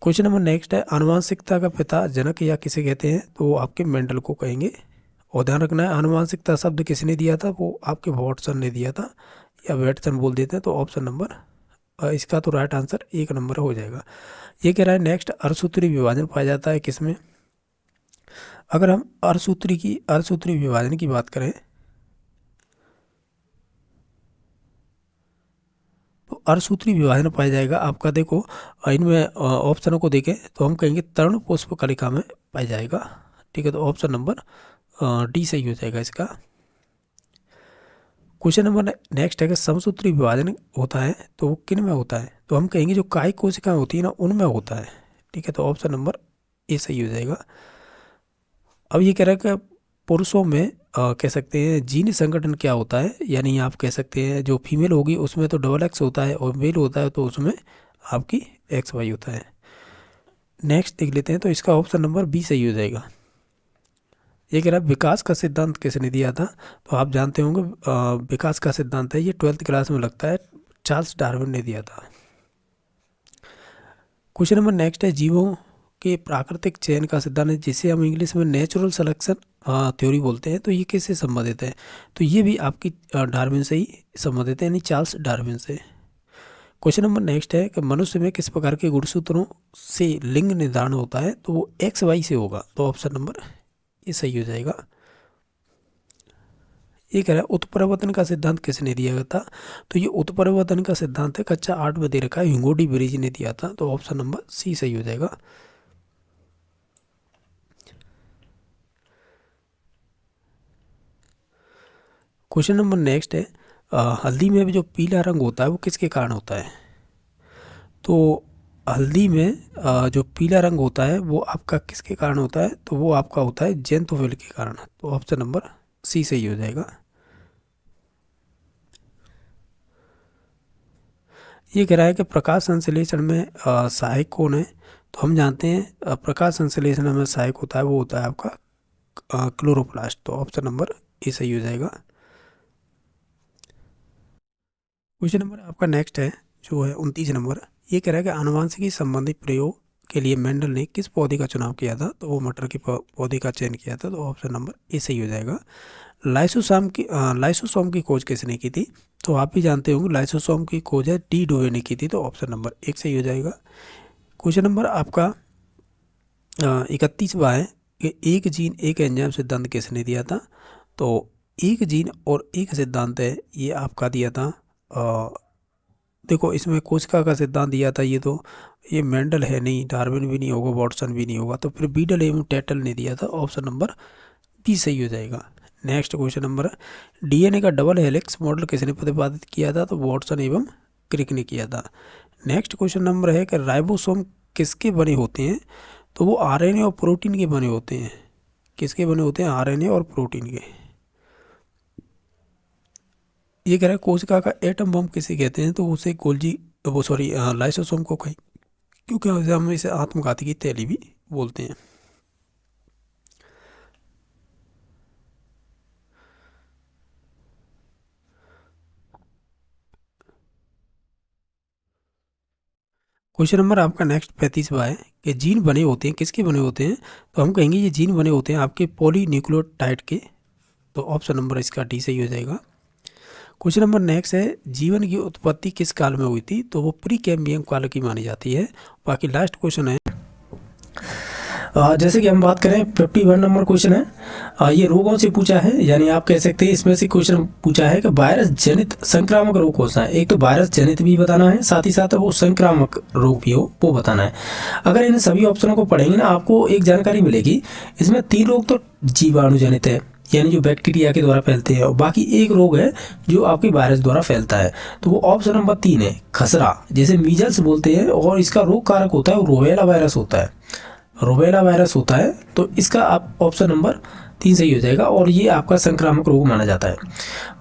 A: क्वेश्चन नंबर नेक्स्ट है आनुवांशिकता का पिता जनक या किसे कहते हैं, तो वो आपके मेंडल को कहेंगे। और ध्यान रखना है आनुवांशिकता शब्द किसने दिया था, वो आपके वॉटसन ने दिया था, या वेटसन बोल देते हैं, तो ऑप्शन नंबर इसका तो राइट आंसर 1 नंबर हो जाएगा। ये कह रहा है नेक्स्ट अर्धसूत्री विभाजन पाया जाता है किसमें। अगर हम अर्धसूत्री विभाजन की बात करें, तो अर्धसूत्री विभाजन पाया जाएगा आपका, देखो इनमें ऑप्शनों को देखें तो हम कहेंगे तर्ण पुष्प कलिका में पाया जाएगा। ठीक है, तो ऑप्शन नंबर डी सही हो जाएगा इसका। क्वेश्चन नंबर नेक्स्ट है कि समसूत्री विभाजन होता है तो वो किन में होता है, तो हम कहेंगे जो कायिक कोशिकाएं होती है ना उनमें होता है। ठीक है, तो ऑप्शन नंबर ए सही हो जाएगा। अब ये कह रहा है कि पुरुषों में कह सकते हैं जीन संगठन क्या होता है, यानी आप कह सकते हैं जो फीमेल होगी उसमें तो डबल एक्स होता है, और मेल होता है तो उसमें आपकी एक्स वाई होता है। नेक्स्ट देख लेते हैं, तो इसका ऑप्शन नंबर बी सही हो जाएगा। ये कह रहा है विकास का सिद्धांत किसने दिया था, तो आप जानते होंगे विकास का सिद्धांत है, ये 12th क्लास में लगता है, चार्ल्स डार्विन ने दिया था। क्वेश्चन नंबर नेक्स्ट है जीवों के प्राकृतिक चयन का सिद्धांत है, जिसे हम इंग्लिश में नेचुरल सिलेक्शन थ्योरी बोलते हैं, तो ये किससे संबंधित है, तो ये भी आपकी डार्विन से ही संबंधित है, यानी चार्ल्स डार्विन से। क्वेश्चन नंबर नेक्स्ट है कि मनुष्य में किस प्रकार के गुणसूत्रों से लिंग निर्धारण होता है, तो वो एक्स वाई से होगा, तो ऑप्शन नंबर ये सही हो जाएगा। ये कह रहा है उत्परिवर्तन का सिद्धांत किसने दिया था, तो ये उत्परिवर्तन का सिद्धांत है कक्षा 8 में दे रखा है, हिंगोडी ब्रिज ने दिया था, तो ऑप्शन नंबर सी सही हो जाएगा। क्वेश्चन नंबर नेक्स्ट है हल्दी में भी जो पीला रंग होता है वो किसके कारण होता है, तो हल्दी में जो पीला रंग होता है वो आपका किसके कारण होता है, तो वो आपका होता है जेंथोफिल के कारण, तो ऑप्शन नंबर सी सही हो जाएगा। ये कह रहा है कि प्रकाश संश्लेषण में सहायक कौन है, तो हम जानते हैं प्रकाश संश्लेषण में सहायक होता है वो होता है आपका क्लोरोप्लास्ट, तो ऑप्शन नंबर ए सही हो जाएगा। क्वेश्चन नंबर आपका नेक्स्ट है जो है 29 नंबर। ये कह रहा है कि आनुवांशिकी संबंधी प्रयोग के लिए मेंडल ने किस पौधे का चुनाव किया था, तो वो मटर के पौधे का चयन किया था, तो ऑप्शन नंबर ए सही हो जाएगा। लाइसोसोम की खोज किसने की थी? तो आप भी जानते होंगे लाइसोसोम की खोज है डी डोवे ने की थी, तो ऑप्शन नंबर 1 सही हो जाएगा। क्वेश्चन नंबर आपका 31वां है कि एक जीन एक एंजाइम सिद्धांत किसने दिया था? तो एक जीन और एक सिद्धांत है, ये आपका दिया था देखो इसमें कोशिका का सिद्धांत दिया था, ये मेंडल है नहीं, डार्विन भी नहीं होगा, वॉटसन भी नहीं होगा, तो फिर बीडल एवं टेटल ने दिया था, ऑप्शन नंबर बी सही हो जाएगा। नेक्स्ट क्वेश्चन नंबर है डीएनए का डबल हेलिक्स मॉडल किसने प्रतिपादित किया था? तो वॉटसन एवं क्रिक ने किया था। नेक्स्ट क्वेश्चन नंबर है कि राइबोसोम किसके बने होते हैं? तो वो आरएनए और प्रोटीन के बने होते हैं। किसके बने होते हैं? आरएनए और प्रोटीन के। ये कह रहा है कोशिका का एटम बम किसे कहते हैं? तो उसे गोल्जी वो सॉरी लाइसोसोम को कहीं, क्योंकि हम इसे आत्मघाती की थैली भी बोलते हैं। क्वेश्चन नंबर आपका नेक्स्ट 35वां है कि जीन बने होते हैं किसके बने होते हैं? तो हम कहेंगे ये जीन बने होते हैं आपके पॉलीन्यूक्लियोटाइड के, तो ऑप्शन नंबर इसका डी सही हो जाएगा। क्वेश्चन नंबर नेक्स्ट है जीवन की उत्पत्ति किस काल में हुई थी? तो वो प्री कैम्बियम काल की मानी जाती है। बाकी लास्ट क्वेश्चन है जैसे कि हम बात करें 51 नंबर क्वेश्चन है, ये रोगों से पूछा है, यानी आप कह सकते हैं इसमें से क्वेश्चन पूछा है कि वायरस जनित संक्रामक रोग कौन सा है? एक तो वायरस जनित भी बताना है, साथ ही साथ वो संक्रामक रोग भी हो वो बताना है। अगर इन सभी ऑप्शनों को पढ़ेंगे ना आपको एक जानकारी मिलेगी। इसमें 3 रोग तो जीवाणु जनित है, यानी जो बैक्टीरिया के द्वारा फैलते हैं, और बाकी एक रोग है जो आपके वायरस द्वारा फैलता है, तो वो ऑप्शन नंबर 3 है खसरा, जैसे मीजल्स बोलते हैं, और इसका रोग कारक होता है वो रोबेला वायरस होता है, रोबेला वायरस होता है, तो इसका आप ऑप्शन नंबर 3 सही हो जाएगा, और ये आपका संक्रामक रोग माना जाता है।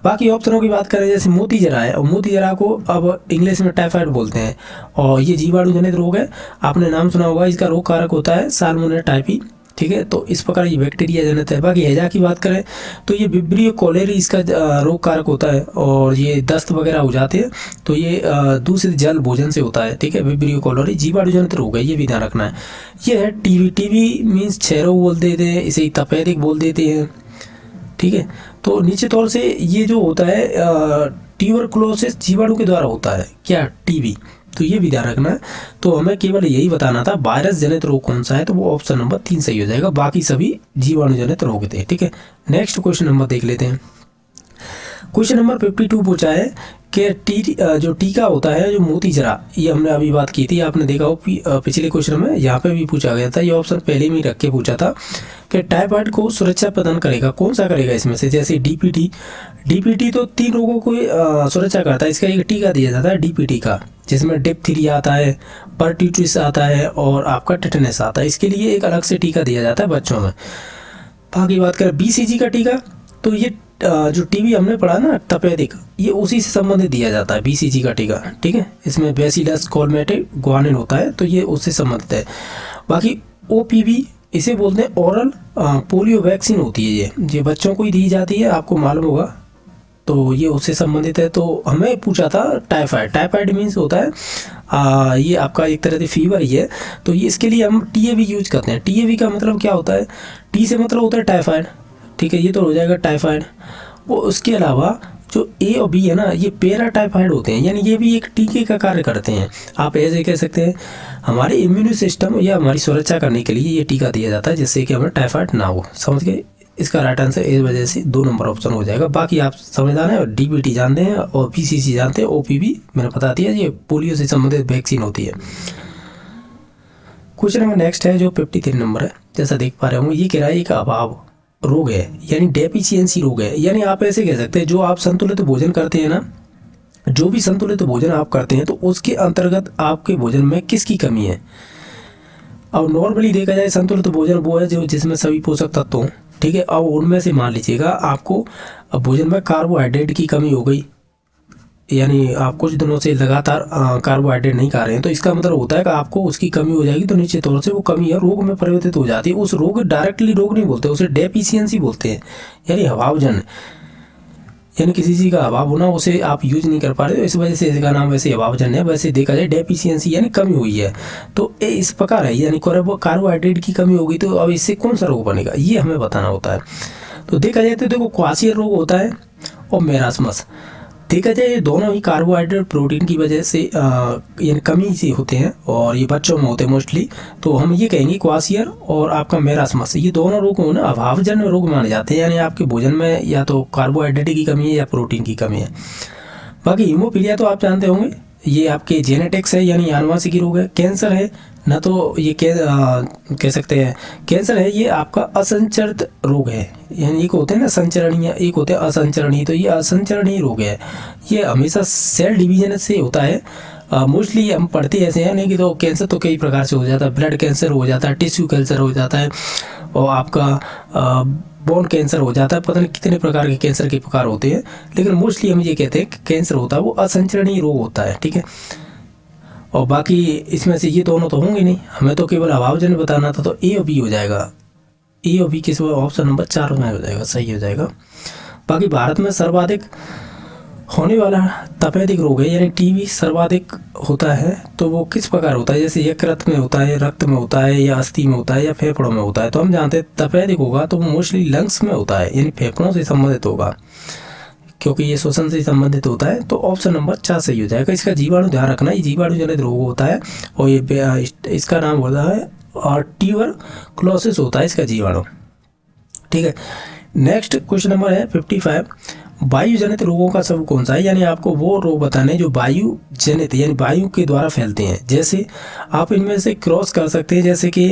A: बाकी ऑप्शनों की बात करें जैसे मोती जरा है, और मोती जरा को अब इंग्लिश में टाइफाइड बोलते हैं, और ये जीवाणु जनित रोग है, आपने नाम सुना होगा, इसका रोग कारक होता है साल्मोनेला टाइफी, ठीक है, तो इस प्रकार ये बैक्टीरिया जनित है। बाकी हैजा की बात करें तो ये विब्रियो कोलेरी इसका रोग कारक होता है, और ये दस्त वगैरह हो जाते हैं, तो ये दूषित जल भोजन से होता है, ठीक है, विब्रियो कोलेरी जीवाणु जनित रोग है, ये भी ध्यान रखना है। ये है टीबी, टीबी मीन्स क्षयरोग बोल देते हैं, इसे तपेदिक बोल देते हैं, ठीक है। तो नीचे तौर से ये जो होता है ट्यूबरकुलोसिस जीवाणु के द्वारा होता है, क्या? टीबी, तो ये भी ध्यान रखना है। तो हमें केवल यही बताना था वायरस जनित रोग कौन सा है, तो वो ऑप्शन नंबर 3 सही हो जाएगा, बाकी सभी जीवाणु जनित रोग थे, ठीक है। नेक्स्ट क्वेश्चन नंबर देख लेते हैं। क्वेश्चन नंबर 52 पूछा है कि जो टीका होता है जो मोती जरा, ये हमने अभी बात की थी, आपने देखा हो पिछले क्वेश्चन में यहाँ पे भी पूछा गया था, ये ऑप्शन पहले में रख के पूछा था कि टाइफाइड को सुरक्षा प्रदान करेगा, कौन सा करेगा इसमें से? जैसे डीपीटी, डीपीटी तो 3 रोगों को सुरक्षा करता है, इसका एक टीका दिया जाता है डीपीटी का, जिसमें डिप्थीरिया आता है, परट्यूसिस आता है, और आपका टेटनस आता है, इसके लिए एक अलग से टीका दिया जाता है बच्चों में। बाकी बात करें बीसीजी का टीका, तो ये जो टीबी हमने पढ़ा ना तपेदिक, ये उसी से संबंधित दिया जाता है बीसीजी का टीका, ठीक है, इसमें बैसिलस कोलमेटिक ग्वानिन होता है, तो ये उससे संबंधित है। बाकी ओपीवी इसे बोलते हैं ओरल पोलियो वैक्सीन होती है, ये बच्चों को ही दी जाती है, आपको मालूम होगा, तो ये उससे संबंधित है। तो हमें पूछा था टाइफाइड, टाइफाइड मीन्स होता है ये आपका एक तरह से फीवर ही है, तो ये इसके लिए हम टीएवी यूज करते हैं। टीएवी का मतलब क्या होता है? टी से मतलब होता है टाइफाइड, ठीक है, ये तो हो जाएगा टाइफाइड। वो उसके अलावा जो ए और बी है ना, ये पैरा टाइफाइड होते हैं, यानी ये भी एक टीके का कार्य करते हैं। आप ऐसे कह सकते हैं हमारे इम्यून सिस्टम या हमारी सुरक्षा करने के लिए ये टीका दिया जाता है, जिससे कि हमें टाइफाइड ना हो, समझ गए। इसका राइट आंसर इस वजह से 2 नंबर ऑप्शन हो जाएगा। बाकी आप समझदार हैं, डीबीटी जानते हैं और पीसीसी जानते हैं, ओपीवी मैंने बता दिया, ये पोलियो से संबंधित वैक्सीन होती है। क्वेश्चन नंबर नेक्स्ट है जो 53 नंबर है, जैसा देख पा रहे होंगे, ये कह रहा है एक अभाव रोग है, यानी डेफिशिएंसी रोग है, यानी आप ऐसे कह सकते हैं जो आप संतुलित भोजन करते हैं ना, जो भी संतुलित भोजन आप करते हैं, तो उसके अंतर्गत आपके भोजन में किसकी कमी है? अब नॉर्मली देखा जाए संतुलित भोजन वो है जो जिसमें सभी पोषक तत्व हों, ठीक है। अब उनमें से मान लीजिएगा आपको भोजन में कार्बोहाइड्रेट की कमी हो गई, यानी आप कुछ दिनों से लगातार कार्बोहाइड्रेट नहीं खा रहे हैं, तो इसका मतलब होता है कि आपको उसकी कमी हो जाएगी, तो निश्चित तौर से वो कमी है रोग में परिवर्तित हो जाती है। उस रोग डायरेक्टली रोग नहीं बोलते, उसे डेफिशिएंसी बोलते हैं, यानी अभावजन, यानी किसी चीज़ का अभाव होना, उसे आप यूज नहीं कर पा रहे, तो इस वजह से इसका नाम वैसे अभावजन है। वैसे देखा जाए डेफिशिएंसी यानी कमी हुई है, तो इस प्रकार है, यानी कार्बोहाइड्रेट की कमी होगी, तो अब इससे कौन सा रोग बनेगा ये हमें बताना होता है। तो देखा जाए तो देखो क्वासियर रोग होता है और मेरास्मस। देखा जाए ये दोनों ही कार्बोहाइड्रेट प्रोटीन की वजह से यानी कमी से होते हैं और ये बच्चों में होते हैं मोस्टली। तो हम ये कहेंगे क्वासियर और आपका मेरास्मस, ये दोनों रोग ना अभावजन्य रोग माने जाते हैं, यानी आपके भोजन में या तो कार्बोहाइड्रेट की कमी है या प्रोटीन की कमी है। बाकी हीमोफीलिया तो आप जानते होंगे, ये आपके जेनेटिक्स है यानी आनुवांशिकी रोग है। कैंसर है ना, तो ये कह सकते हैं कैंसर है, ये आपका असंचरित रोग है, यानी एक होते हैं ना संचरणीय, एक होते हैं असंचरणीय, तो ये असंचरणीय रोग है। ये हमेशा सेल डिवीजन से होता है। मोस्टली हम पढ़ते ऐसे हैं नहीं कि तो कैंसर तो कई प्रकार से हो जाता है, ब्लड कैंसर हो जाता है, टिश्यू कैंसर हो जाता है और आपका बोन कैंसर हो जाता है, पता नहीं कितने प्रकार के कैंसर के प्रकार होते हैं, लेकिन मोस्टली हम ये कहते हैं कि कैंसर होता है वो असंचरणीय रोग होता है, ठीक है। और बाकी इसमें से ये दोनों तो होंगे नहीं, हमें तो केवल अभावजन्य बताना था, तो ए और बी हो जाएगा। ए और बी किस ऑप्शन नंबर 4 में हो जाएगा, सही हो जाएगा। बाकी भारत में सर्वाधिक होने वाला तपेदिक रोग है यानी टीबी सर्वाधिक होता है, तो वो किस प्रकार होता है, जैसे यकृत में होता है, रक्त में होता है, या अस्थि में होता है, या फेफड़ों में होता है। तो हम जानते हैं तपेदिक होगा तो वो मोस्टली लंग्स में होता है, यानी फेफड़ों से संबंधित होगा, क्योंकि ये श्वसन से संबंधित होता है। तो ऑप्शन नंबर 4 सही हो जाएगा। इसका जीवाणु ध्यान रखना, ये जीवाणु जनित रोग होता है और ये इसका नाम होता है और ट्यूबरक्लोसिस होता है इसका जीवाणु, ठीक है। नेक्स्ट क्वेश्चन नंबर है 55, वायु जनित रोगों का सब कौन सा है, यानी आपको वो रोग बताने जो वायु जनित यानी वायु के द्वारा फैलते हैं। जैसे आप इनमें से क्रॉस कर सकते हैं, जैसे कि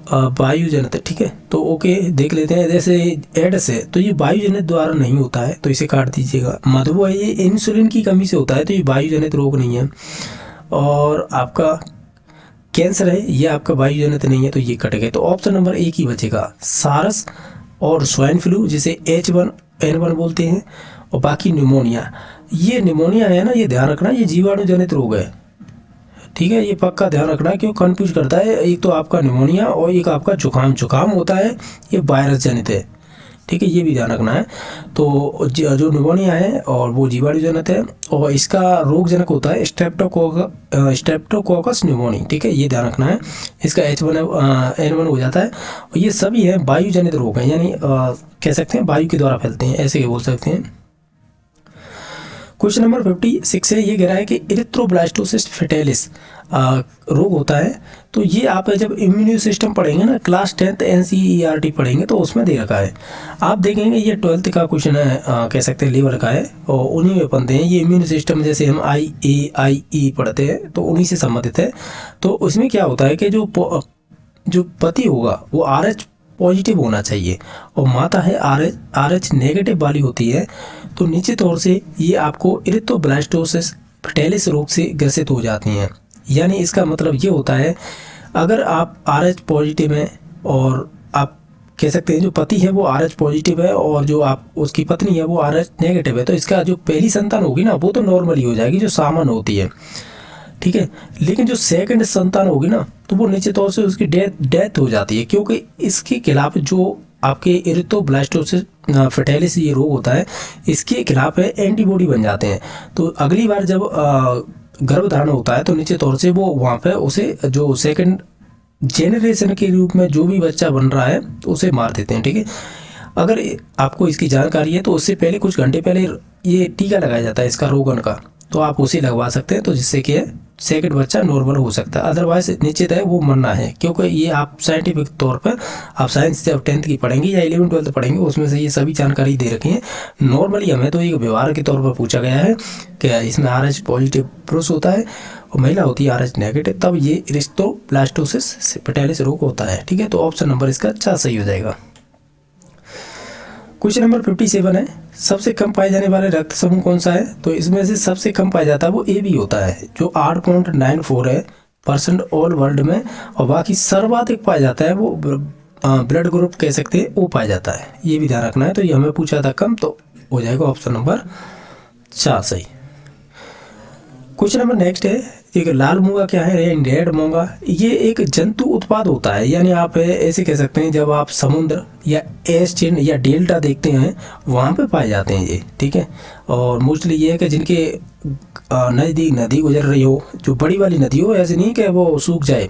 A: वायु जनित, ठीक है, तो ओके देख लेते हैं। जैसे एड्स है तो ये वायु जनित द्वारा नहीं होता है, तो इसे काट दीजिएगा। मधुमेह है, ये इंसुलिन की कमी से होता है, तो ये वायु जनित रोग नहीं है। और आपका कैंसर है, ये आपका वायु जनित नहीं है, तो ये कट गए। तो ऑप्शन नंबर 1 ही बचेगा, सारस और स्वाइन फ्लू जिसे H1N1 बोलते हैं, और बाकी निमोनिया। ये निमोनिया है ना, ये ध्यान रखना, ये जीवाणु जनित रोग है, ठीक है, ये पक्का ध्यान रखना, क्यों कंफ्यूज करता है। एक तो आपका निमोनिया और एक आपका जुकाम होता है, ये वायरस जनित है, ठीक है, ये भी ध्यान रखना है। तो जो निमोनिया है और वो जीवाणु जनित है, और इसका रोग जनक होता है स्ट्रेप्टोकोकस न्यूमोनी, ठीक है, ये ध्यान रखना है। इसका H1N1 हो जाता है, और ये सभी है वायु जनित रोग है, यानी कह सकते हैं वायु के द्वारा फैलते हैं, ऐसे बोल सकते हैं। क्वेश्चन नंबर 56 है, ये कह रहा है कि इरिथ्रोब्लास्टोसिस फेटालिस रोग होता है। तो ये आप जब इम्यून सिस्टम पढ़ेंगे ना, क्लास 10th NCERT पढ़ेंगे, तो उसमें दे रखा है। आप देखेंगे ये 12th का क्वेश्चन है, कह सकते हैं लेवल का है, और उन्हीं में बनते हैं ये इम्यून सिस्टम। जैसे हम IAIE पढ़ते हैं तो उन्हीं से संबंधित है। तो उसमें क्या होता है कि जो पति होगा वो RH पॉजिटिव होना चाहिए, और माता है RH नेगेटिव वाली होती है। तो निश्चित तौर से ये आपको इरिथ्रोब्लास्टोसिस फेटालिस रोग से ग्रसित हो जाती हैं। यानी इसका मतलब ये होता है, अगर आप RH पॉजिटिव हैं और आप कह सकते हैं जो पति है वो RH पॉजिटिव है और जो आप उसकी पत्नी है वो RH नेगेटिव है, तो इसका जो पहली संतान होगी ना वो तो नॉर्मली हो जाएगी, जो सामान्य होती है, ठीक है। लेकिन जो सेकंड संतान होगी ना, तो वो निश्चित तौर से उसकी डेथ हो जाती है, क्योंकि इसके खिलाफ जो आपके इरिथ्रोब्लास्टोसिस फेटालिस ये रोग होता है, इसके खिलाफ है एंटीबॉडी बन जाते हैं। तो अगली बार जब गर्भधारण होता है तो निश्चित तौर से वो वहाँ पे उसे जो सेकंड जेनरेशन के रूप में जो भी बच्चा बन रहा है तो उसे मार देते हैं, ठीक है। अगर आपको इसकी जानकारी है तो उससे पहले कुछ घंटे पहले ये टीका लगाया जाता है इसका रोगन का, तो आप उसे लगवा सकते हैं, तो जिससे कि सेकंड बच्चा नॉर्मल हो सकता है। अदरवाइज निश्चित है वो मरना है, क्योंकि ये आप साइंटिफिक तौर पर आप साइंस जब 10th की पढ़ेंगे या 11th 12th पढ़ेंगे उसमें से ये सभी जानकारी दे रखी है। नॉर्मली हमें तो एक व्यवहार के तौर पर पूछा गया है कि इसमें RH पॉजिटिव पुरुष होता है और महिला होती है RH नेगेटिव, तब ये इरिथ्रोब्लास्टोसिस फेटालिस रोग होता है, ठीक है। तो ऑप्शन नंबर इसका 4 सही हो जाएगा। क्वेश्चन नंबर 57 है, सबसे कम पाए जाने वाले रक्त समूह कौन सा है। तो इसमें से सबसे कम पाया जाता है वो AB होता है, जो 8.94 है % ऑल वर्ल्ड में, और बाकी सर्वाधिक पाया जाता है वो ब्लड ग्रुप कह सकते हैं वो पाया जाता है, ये भी ध्यान रखना है। तो ये हमें पूछा था कम, तो हो जाएगा ऑप्शन नंबर 4 सही। क्वेश्चन नंबर नेक्स्ट है, एक लाल मूंगा क्या है, रेड मूंगा, ये एक जंतु उत्पाद होता है, यानी आप ऐसे कह सकते हैं जब आप समुद्र या एस चिन्ह या डेल्टा देखते हैं वहाँ पे पाए जाते हैं ये, ठीक है। और मोस्टली ये है कि जिनके नज़दीक नदी गुजर रही हो, जो बड़ी वाली नदी हो, ऐसे नहीं कि वो सूख जाए,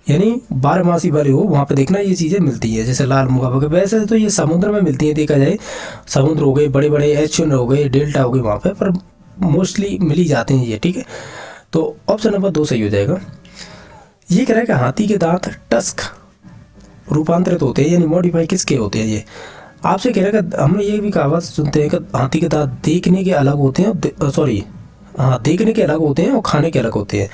A: यानी बारहमासी वाली हो, वहाँ पे देखना ये चीज़ें मिलती है। जैसे लाल मुगा वगैरह, वैसे तो ये समुद्र में मिलती है, देखा जाए समुद्र हो गए, बड़े बड़े एचन हो गए, डेल्टा हो गए, वहाँ पे पर मोस्टली मिल ही जाते हैं ये, ठीक है। तो ऑप्शन नंबर 2 सही हो जाएगा। ये कह रहा है कि हाथी के दांत टस्क रूपांतरित होते हैं, यानी मॉडिफाई किसके होते हैं। ये आपसे कह रहा है कि हम ये भी कहावत सुनते हैं कि हाथी के दांत देखने के अलग होते हैं, सॉरी हाँ, देखने के अलग होते हैं और खाने के अलग होते हैं।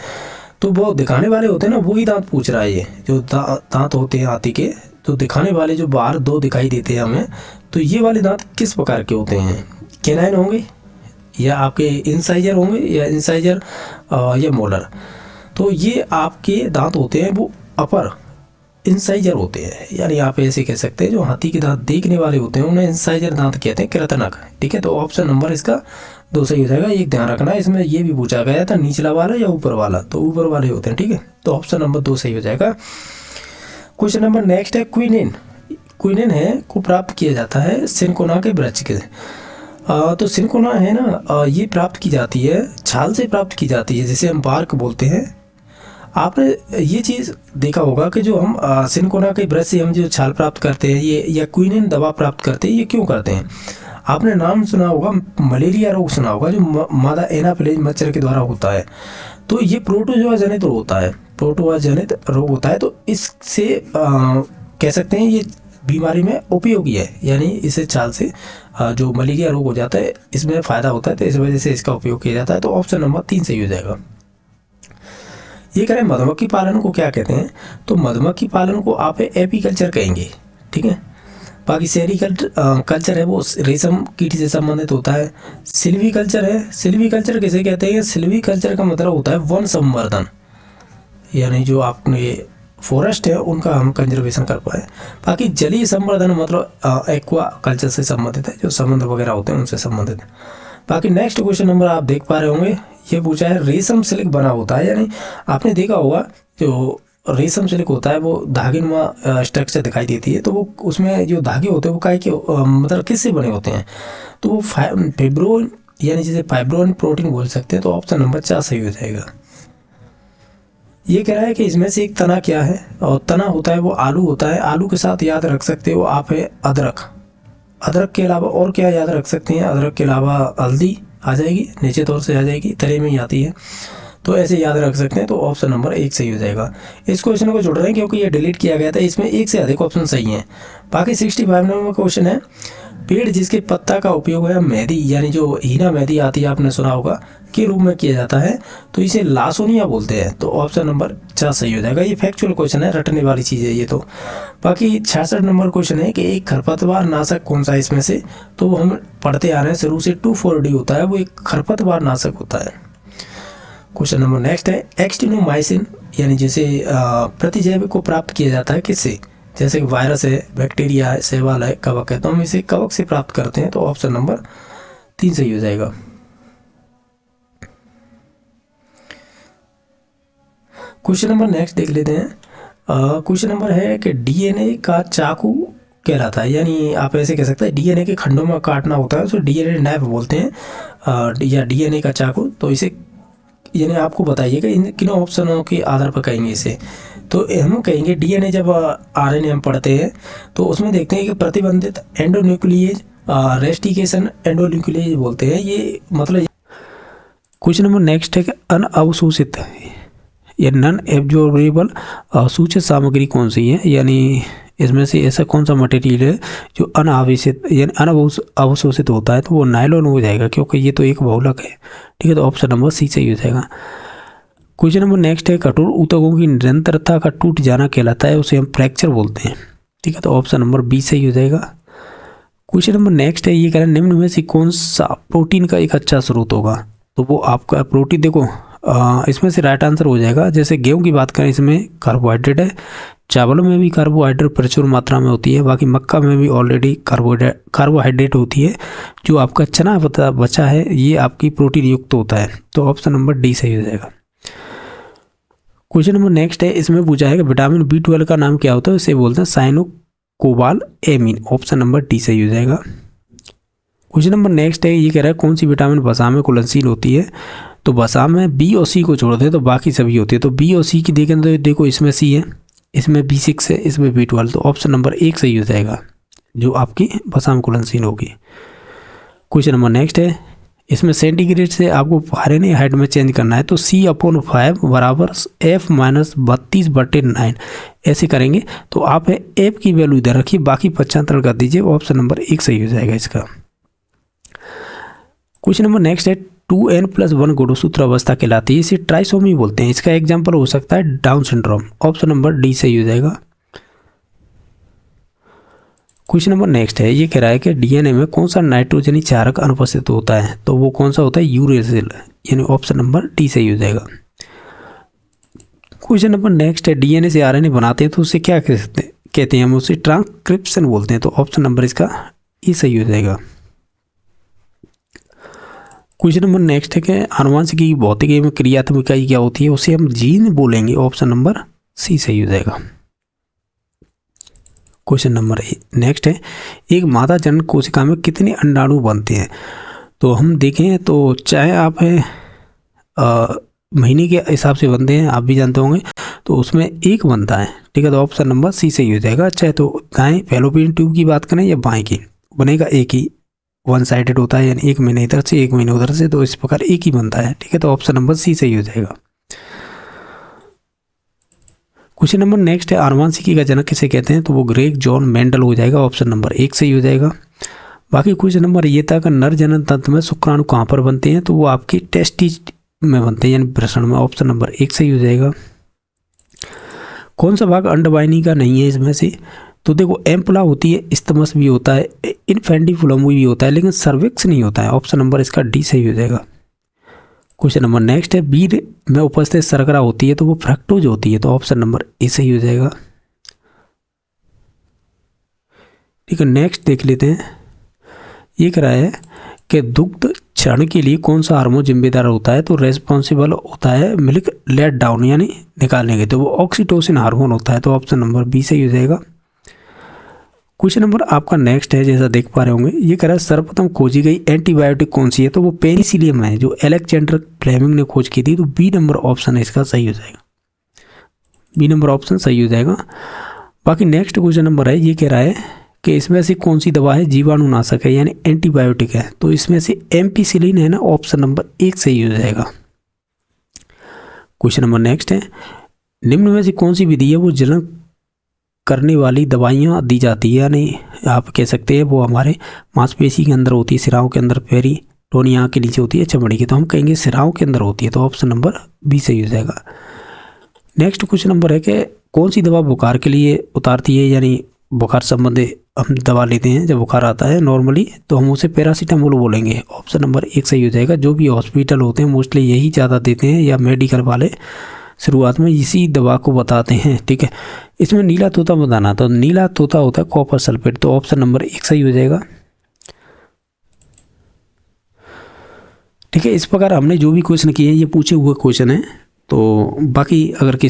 A: तो वो दिखाने वाले होते हैं ना, वही दांत पूछ रहा है। ये जो दांत होते हैं हाथी के, तो दिखाने वाले जो बाहर 2 दिखाई देते हैं हमें, तो ये वाले दांत किस प्रकार के होते हैं। कैनाइन होंगे, या आपके इंसाइजर होंगे, या इंसाइजर या मोलर। तो ये आपके दांत होते हैं वो अपर इंसाइजर होते हैं, यानी आप ऐसे कह सकते हैं जो हाथी के दांत देखने वाले होते हैं उन्हें इंसाइजर दांत कहते हैं, कृतनक, ठीक है। तो ऑप्शन नंबर इसका 2 सही हो जाएगा। एक ध्यान रखना, इसमें ये भी पूछा गया था निचला वाला या ऊपर वाला, तो ऊपर वाले होते हैं, ठीक है। तो ऑप्शन नंबर 2 सही हो जाएगा। क्वेश्चन नंबर नेक्स्ट है क्विनिन। क्विनिन है को प्राप्त किया जाता है सिनकोना के वृक्ष के। तो सिनकोना है ना, ये प्राप्त की जाती है छाल से प्राप्त की जाती है, जिसे हम बार्क बोलते हैं। आपने ये चीज़ देखा होगा कि जो हम सिनकोना के ब्रश से हम जो छाल प्राप्त करते हैं ये, या क्विनिन दवा प्राप्त करते हैं, ये क्यों करते हैं। आपने नाम सुना होगा, मलेरिया रोग सुना होगा, जो मादा एनाफिलीज मच्छर के द्वारा होता है। तो ये प्रोटोजोआ जनित रोग होता है, प्रोटोजोआ जनित रोग होता है। तो इससे कह सकते हैं ये बीमारी में उपयोगी है, यानी इसे छाल से जो मलेरिया रोग हो जाता है इसमें फ़ायदा होता है, तो इस वजह से इसका उपयोग किया जाता है। तो ऑप्शन नंबर 3 सही हो जाएगा। ये करें मधुमक्खी पालन को क्या कहते हैं। तो मधुमक्खी पालन को आप एपीकल्चर कहेंगे, ठीक है। बाकी सेरीकल्चर है वो रेशम कीट से संबंधित होता है। सिल्वीकल्चर है, सिल्वीकल्चर किसे कहते हैं। सिल्वीकल्चर का मतलब होता है वन संवर्धन, यानी जो आपने फॉरेस्ट है उनका हम कंजर्वेशन कर पाए। बाकी जलीय संवर्धन मतलब एक्वा कल्चर से संबंधित है, जो समुद्र वगैरह होते हैं उनसे संबंधित है। बाकी नेक्स्ट क्वेश्चन नंबर आप देख पा रहे होंगे, ये पूछा है रेशम सिल्क बना होता है, यानी आपने देखा होगा जो रेशम सिल्क होता है वो धागेनुमा स्ट्रक्चर दिखाई देती है। तो वो उसमें जो धागे होते हैं वो काय के मतलब किससे बने होते हैं। तो वो फाइब्रोइन, यानी जिसे फाइब्रोइन प्रोटीन बोल सकते हैं। तो ऑप्शन नंबर 4 सही हो जाएगा। ये कह रहा है कि इसमें से एक तना क्या है, और तना होता है वो आलू होता है। आलू के साथ याद रख सकते हो आप है अदरक। अदरक के अलावा और क्या याद रख सकते हैं। अदरक के अलावा हल्दी आ जाएगी, नीचे तौर से आ जाएगी, तले में ही आती है, तो ऐसे याद रख सकते हैं। तो ऑप्शन नंबर 1 सही हो जाएगा। इस क्वेश्चन को जोड़ रहे हैं क्योंकि ये डिलीट किया गया था, इसमें एक से अधिक ऑप्शन सही हैं। बाकी 65 नंबर क्वेश्चन है, पेड़ जिसके पत्ता का उपयोग है मेहंदी, यानी जो हीना मेहंदी आती है आपने सुना होगा, के रूप में किया जाता है, तो इसे लासोनिया बोलते हैं। तो ऑप्शन नंबर 4 सही हो जाएगा। ये फैक्चुअल क्वेश्चन है, रटने वाली चीज़ है ये तो। बाकी 66 नंबर क्वेश्चन है कि एक खरपतवार नाशक कौन सा है इसमें से। तो वो हम पढ़ते आ रहे हैं शुरू से, 2,4-D होता है, वो एक खरपतवार नाशक होता है। क्वेश्चन नंबर नेक्स्ट है एक्टिनोमाइसिन, यानी जिसे प्रतिजैविक को प्राप्त किया जाता है किससे। जैसे कि वायरस है, बैक्टीरिया है, शैवाल है, कवक है, तो हम इसे कवक से प्राप्त करते हैं। तो ऑप्शन नंबर 3 सही हो जाएगा। क्वेश्चन नंबर नेक्स्ट देख लेते हैं। क्वेश्चन नंबर है कि डीएनए का चाकू कहलाता है, यानी आप ऐसे कह सकते हैं डीएनए के खंडों में काटना होता है, तो डीएनए नाइफ बोलते हैं, या डीएनए का चाकू। तो इसे यानी आपको बताइएगा इन किन ऑप्शनों के आधार पर कहेंगे इसे। तो हम कहेंगे डीएनए, जब आरएनए हम पढ़ते हैं तो उसमें देखते हैं कि प्रतिबंधित एंडोन्यूक्लियेज, रेस्टिकेशन एंडोन्यूक्लियेज बोलते हैं, ये मतलब। क्वेश्चन नंबर नेक्स्ट है कि अनअवशोषित या नॉन एब्जॉर्बेबल सूचित सामग्री कौन सी है, यानी इसमें से ऐसा कौन सा मटेरियल है जो अनावश्यक यानी अनअवशोषित होता है। तो वो नायलॉन हो जाएगा, क्योंकि ये तो एक बहुलक है, ठीक है। तो ऑप्शन नंबर सी सही हो जाएगा। क्वेश्चन नंबर नेक्स्ट है कठोर ऊतकों की निरंतरता का टूट जाना कहलाता है, उसे हम फ्रैक्चर बोलते हैं, ठीक है। तो ऑप्शन नंबर बी सही हो जाएगा। क्वेश्चन नंबर नेक्स्ट है, ये कह रहे हैं निम्न में से कौन सा प्रोटीन का एक अच्छा स्रोत होगा। तो वो आपका प्रोटीन देखो इसमें से राइट आंसर हो जाएगा। जैसे गेहूं की बात करें, इसमें कार्बोहाइड्रेट है, चावलों में भी कार्बोहाइड्रेट प्रचुर मात्रा में होती है, बाकी मक्का में भी ऑलरेडी कार्बोहाइड्रेट होती है। जो आपका चना बचा है ये आपकी प्रोटीन युक्त होता है। तो ऑप्शन नंबर डी सही हो जाएगा। क्वेश्चन नंबर नेक्स्ट है, इसमें पूछा है कि विटामिन B12 का नाम क्या होता है, इसे बोलते हैं साइनोकोबाल एमीन। ऑप्शन नंबर डी सही हो जाएगा। क्वेश्चन नंबर नेक्स्ट है, ये कह रहा है कौन सी विटामिन वसा में घुलनशील होती है। तो वसा में बी और सी को छोड़ दे तो बाकी सभी होती है। तो बी और सी की देखें तो देखो इसमें सी है, इसमें B6 है, इसमें B12, तो ऑप्शन नंबर 1 सही हो जाएगा जो आपकी वसा में घुलनशील होगी। क्वेश्चन नंबर नेक्स्ट है, इसमें सेंटीग्रेड से आपको फ़ारेनहाइट में चेंज करना है। तो C/5 बराबर F - 32/9 ऐसे करेंगे। तो आप F की वैल्यू इधर रखिए, बाकी 75 कर दीजिए, ऑप्शन नंबर 1 सही हो जाएगा इसका। क्वेश्चन नंबर नेक्स्ट है, 2n+1 गुणसूत्र अवस्था कहलाती है, इसे ट्राइसोमी बोलते हैं। इसका एग्जाम्पल हो सकता है down syndrome, option number D सही हो जाएगा। क्वेश्चन नंबर नेक्स्ट है, ये कह रहा है कि डीएनए में कौन सा नाइट्रोजनी चारक अनुपस्थित होता है। तो वो कौन सा होता है, यूरेसिल, यानी ऑप्शन नंबर डी सही हो जाएगा। क्वेश्चन नंबर नेक्स्ट है, डीएनए से आरएनए बनाते हैं तो उसे क्या कहते हैं, हम उसे ट्रांसक्रिप्शन बोलते हैं। तो ऑप्शन नंबर इसका ई सही हो जाएगा। क्वेश्चन नंबर नेक्स्ट है कि आनुवंशिकी की भौतिकी में क्रियात्मक इकाई क्या होती है, उसे हम जीन बोलेंगे, ऑप्शन नंबर सी सही हो जाएगा। क्वेश्चन नंबर नेक्स्ट है, एक मादा जनन कोशिका में कितने अंडाणु बनते हैं। तो हम देखें तो चाहे आप महीने के हिसाब से बनते हैं, आप भी जानते होंगे, तो उसमें एक बनता है, ठीक है। तो ऑप्शन नंबर सी सही हो जाएगा। चाहे तो दाएं फैलोपियन ट्यूब की बात करें या बाएं की, बनेगा एक ही, वन साइडेड होता है, यानी एक महीने इधर से एक महीने उधर से, तो इस प्रकार एक ही बनता है, ठीक है। तो ऑप्शन नंबर सी सही हो जाएगा। क्वेश्चन नंबर नेक्स्ट है, आनुवंशिकी का जनक किसे कहते हैं। तो वो ग्रेग जॉन मेंडल हो जाएगा, ऑप्शन नंबर 1 सही हो जाएगा। बाकी क्वेश्चन नंबर ये था कि नर जनन तंत्र में शुक्राणु कहाँ पर बनते हैं। तो वो आपकी टेस्टिस में बनते हैं, यानी वृषण में, ऑप्शन नंबर 1 सही हो जाएगा। कौन सा भाग अंडवाहिनी का नहीं है इसमें से। तो देखो एम्पुला होती है, इस्तमस भी होता है, इन्फेंडिबुलम भी होता है, लेकिन सर्विक्स नहीं होता है, ऑप्शन नंबर इसका डी सही हो जाएगा। क्वेश्चन नंबर नेक्स्ट है, बीज में उपस्थित शर्करा होती है तो वो फ्रक्टोज होती है। तो ऑप्शन नंबर ए सही हो जाएगा। ठीक है, नेक्स्ट देख लेते हैं। ये कह रहा है कि दुग्ध क्षरण के लिए कौन सा हार्मोन जिम्मेदार होता है। तो रेस्पॉन्सिबल होता है मिल्क लेट डाउन, यानी निकालने के, तो वो ऑक्सीटोसिन हार्मोन होता है। तो ऑप्शन नंबर बी सही हो जाएगा। क्वेश्चन नंबर आपका नेक्स्ट है, जैसा देख पा रहे होंगे, ये कह रहा है सर्वप्रथम खोजी गई एंटीबायोटिक कौन सी है। तो वो पेनिसिलियम है, जो अलेक्जेंडर फ्लेमिंग ने खोज की थी। तो बी नंबर ऑप्शन है इसका सही हो जाएगा, बी नंबर ऑप्शन सही हो जाएगा। बाकी नेक्स्ट क्वेश्चन नंबर है, ये कह रहा है कि इसमें से कौन सी दवा है जीवाणुनाशक है, यानी एंटीबायोटिक है। तो इसमें से एम्पिसिलिन है ना, ऑप्शन नंबर 1 सही हो जाएगा। क्वेश्चन नंबर नेक्स्ट है, निम्न में से कौन सी विधि है वो जलन करने वाली दवाइयाँ दी जाती है, यानी आप कह सकते हैं वो हमारे मांसपेशी के अंदर होती है, सिराओं के अंदर, पेरिटोनिया के नीचे होती है, चमड़ी की, तो हम कहेंगे सिराओं के अंदर होती है। तो ऑप्शन नंबर बी सही हो जाएगा। नेक्स्ट क्वेश्चन नंबर है कि कौन सी दवा बुखार के लिए उतारती है, यानी बुखार संबंधी हम दवा लेते हैं जब बुखार आता है नॉर्मली, तो हम उसे पैरासीटामोल बोलेंगे, ऑप्शन नंबर 1 सही हो जाएगा। जो भी हॉस्पिटल होते हैं मोस्टली यही ज़्यादा देते हैं, या मेडिकल वाले शुरुआत में इसी दवा को बताते हैं, ठीक है। इसमें नीला तोता बताना, तो नीला तोता होता है कॉपर सल्फेट। तो ऑप्शन नंबर 1 सही हो जाएगा, ठीक है। इस प्रकार हमने जो भी क्वेश्चन किए हैं ये पूछे हुए क्वेश्चन हैं। तो बाकी अगर किसी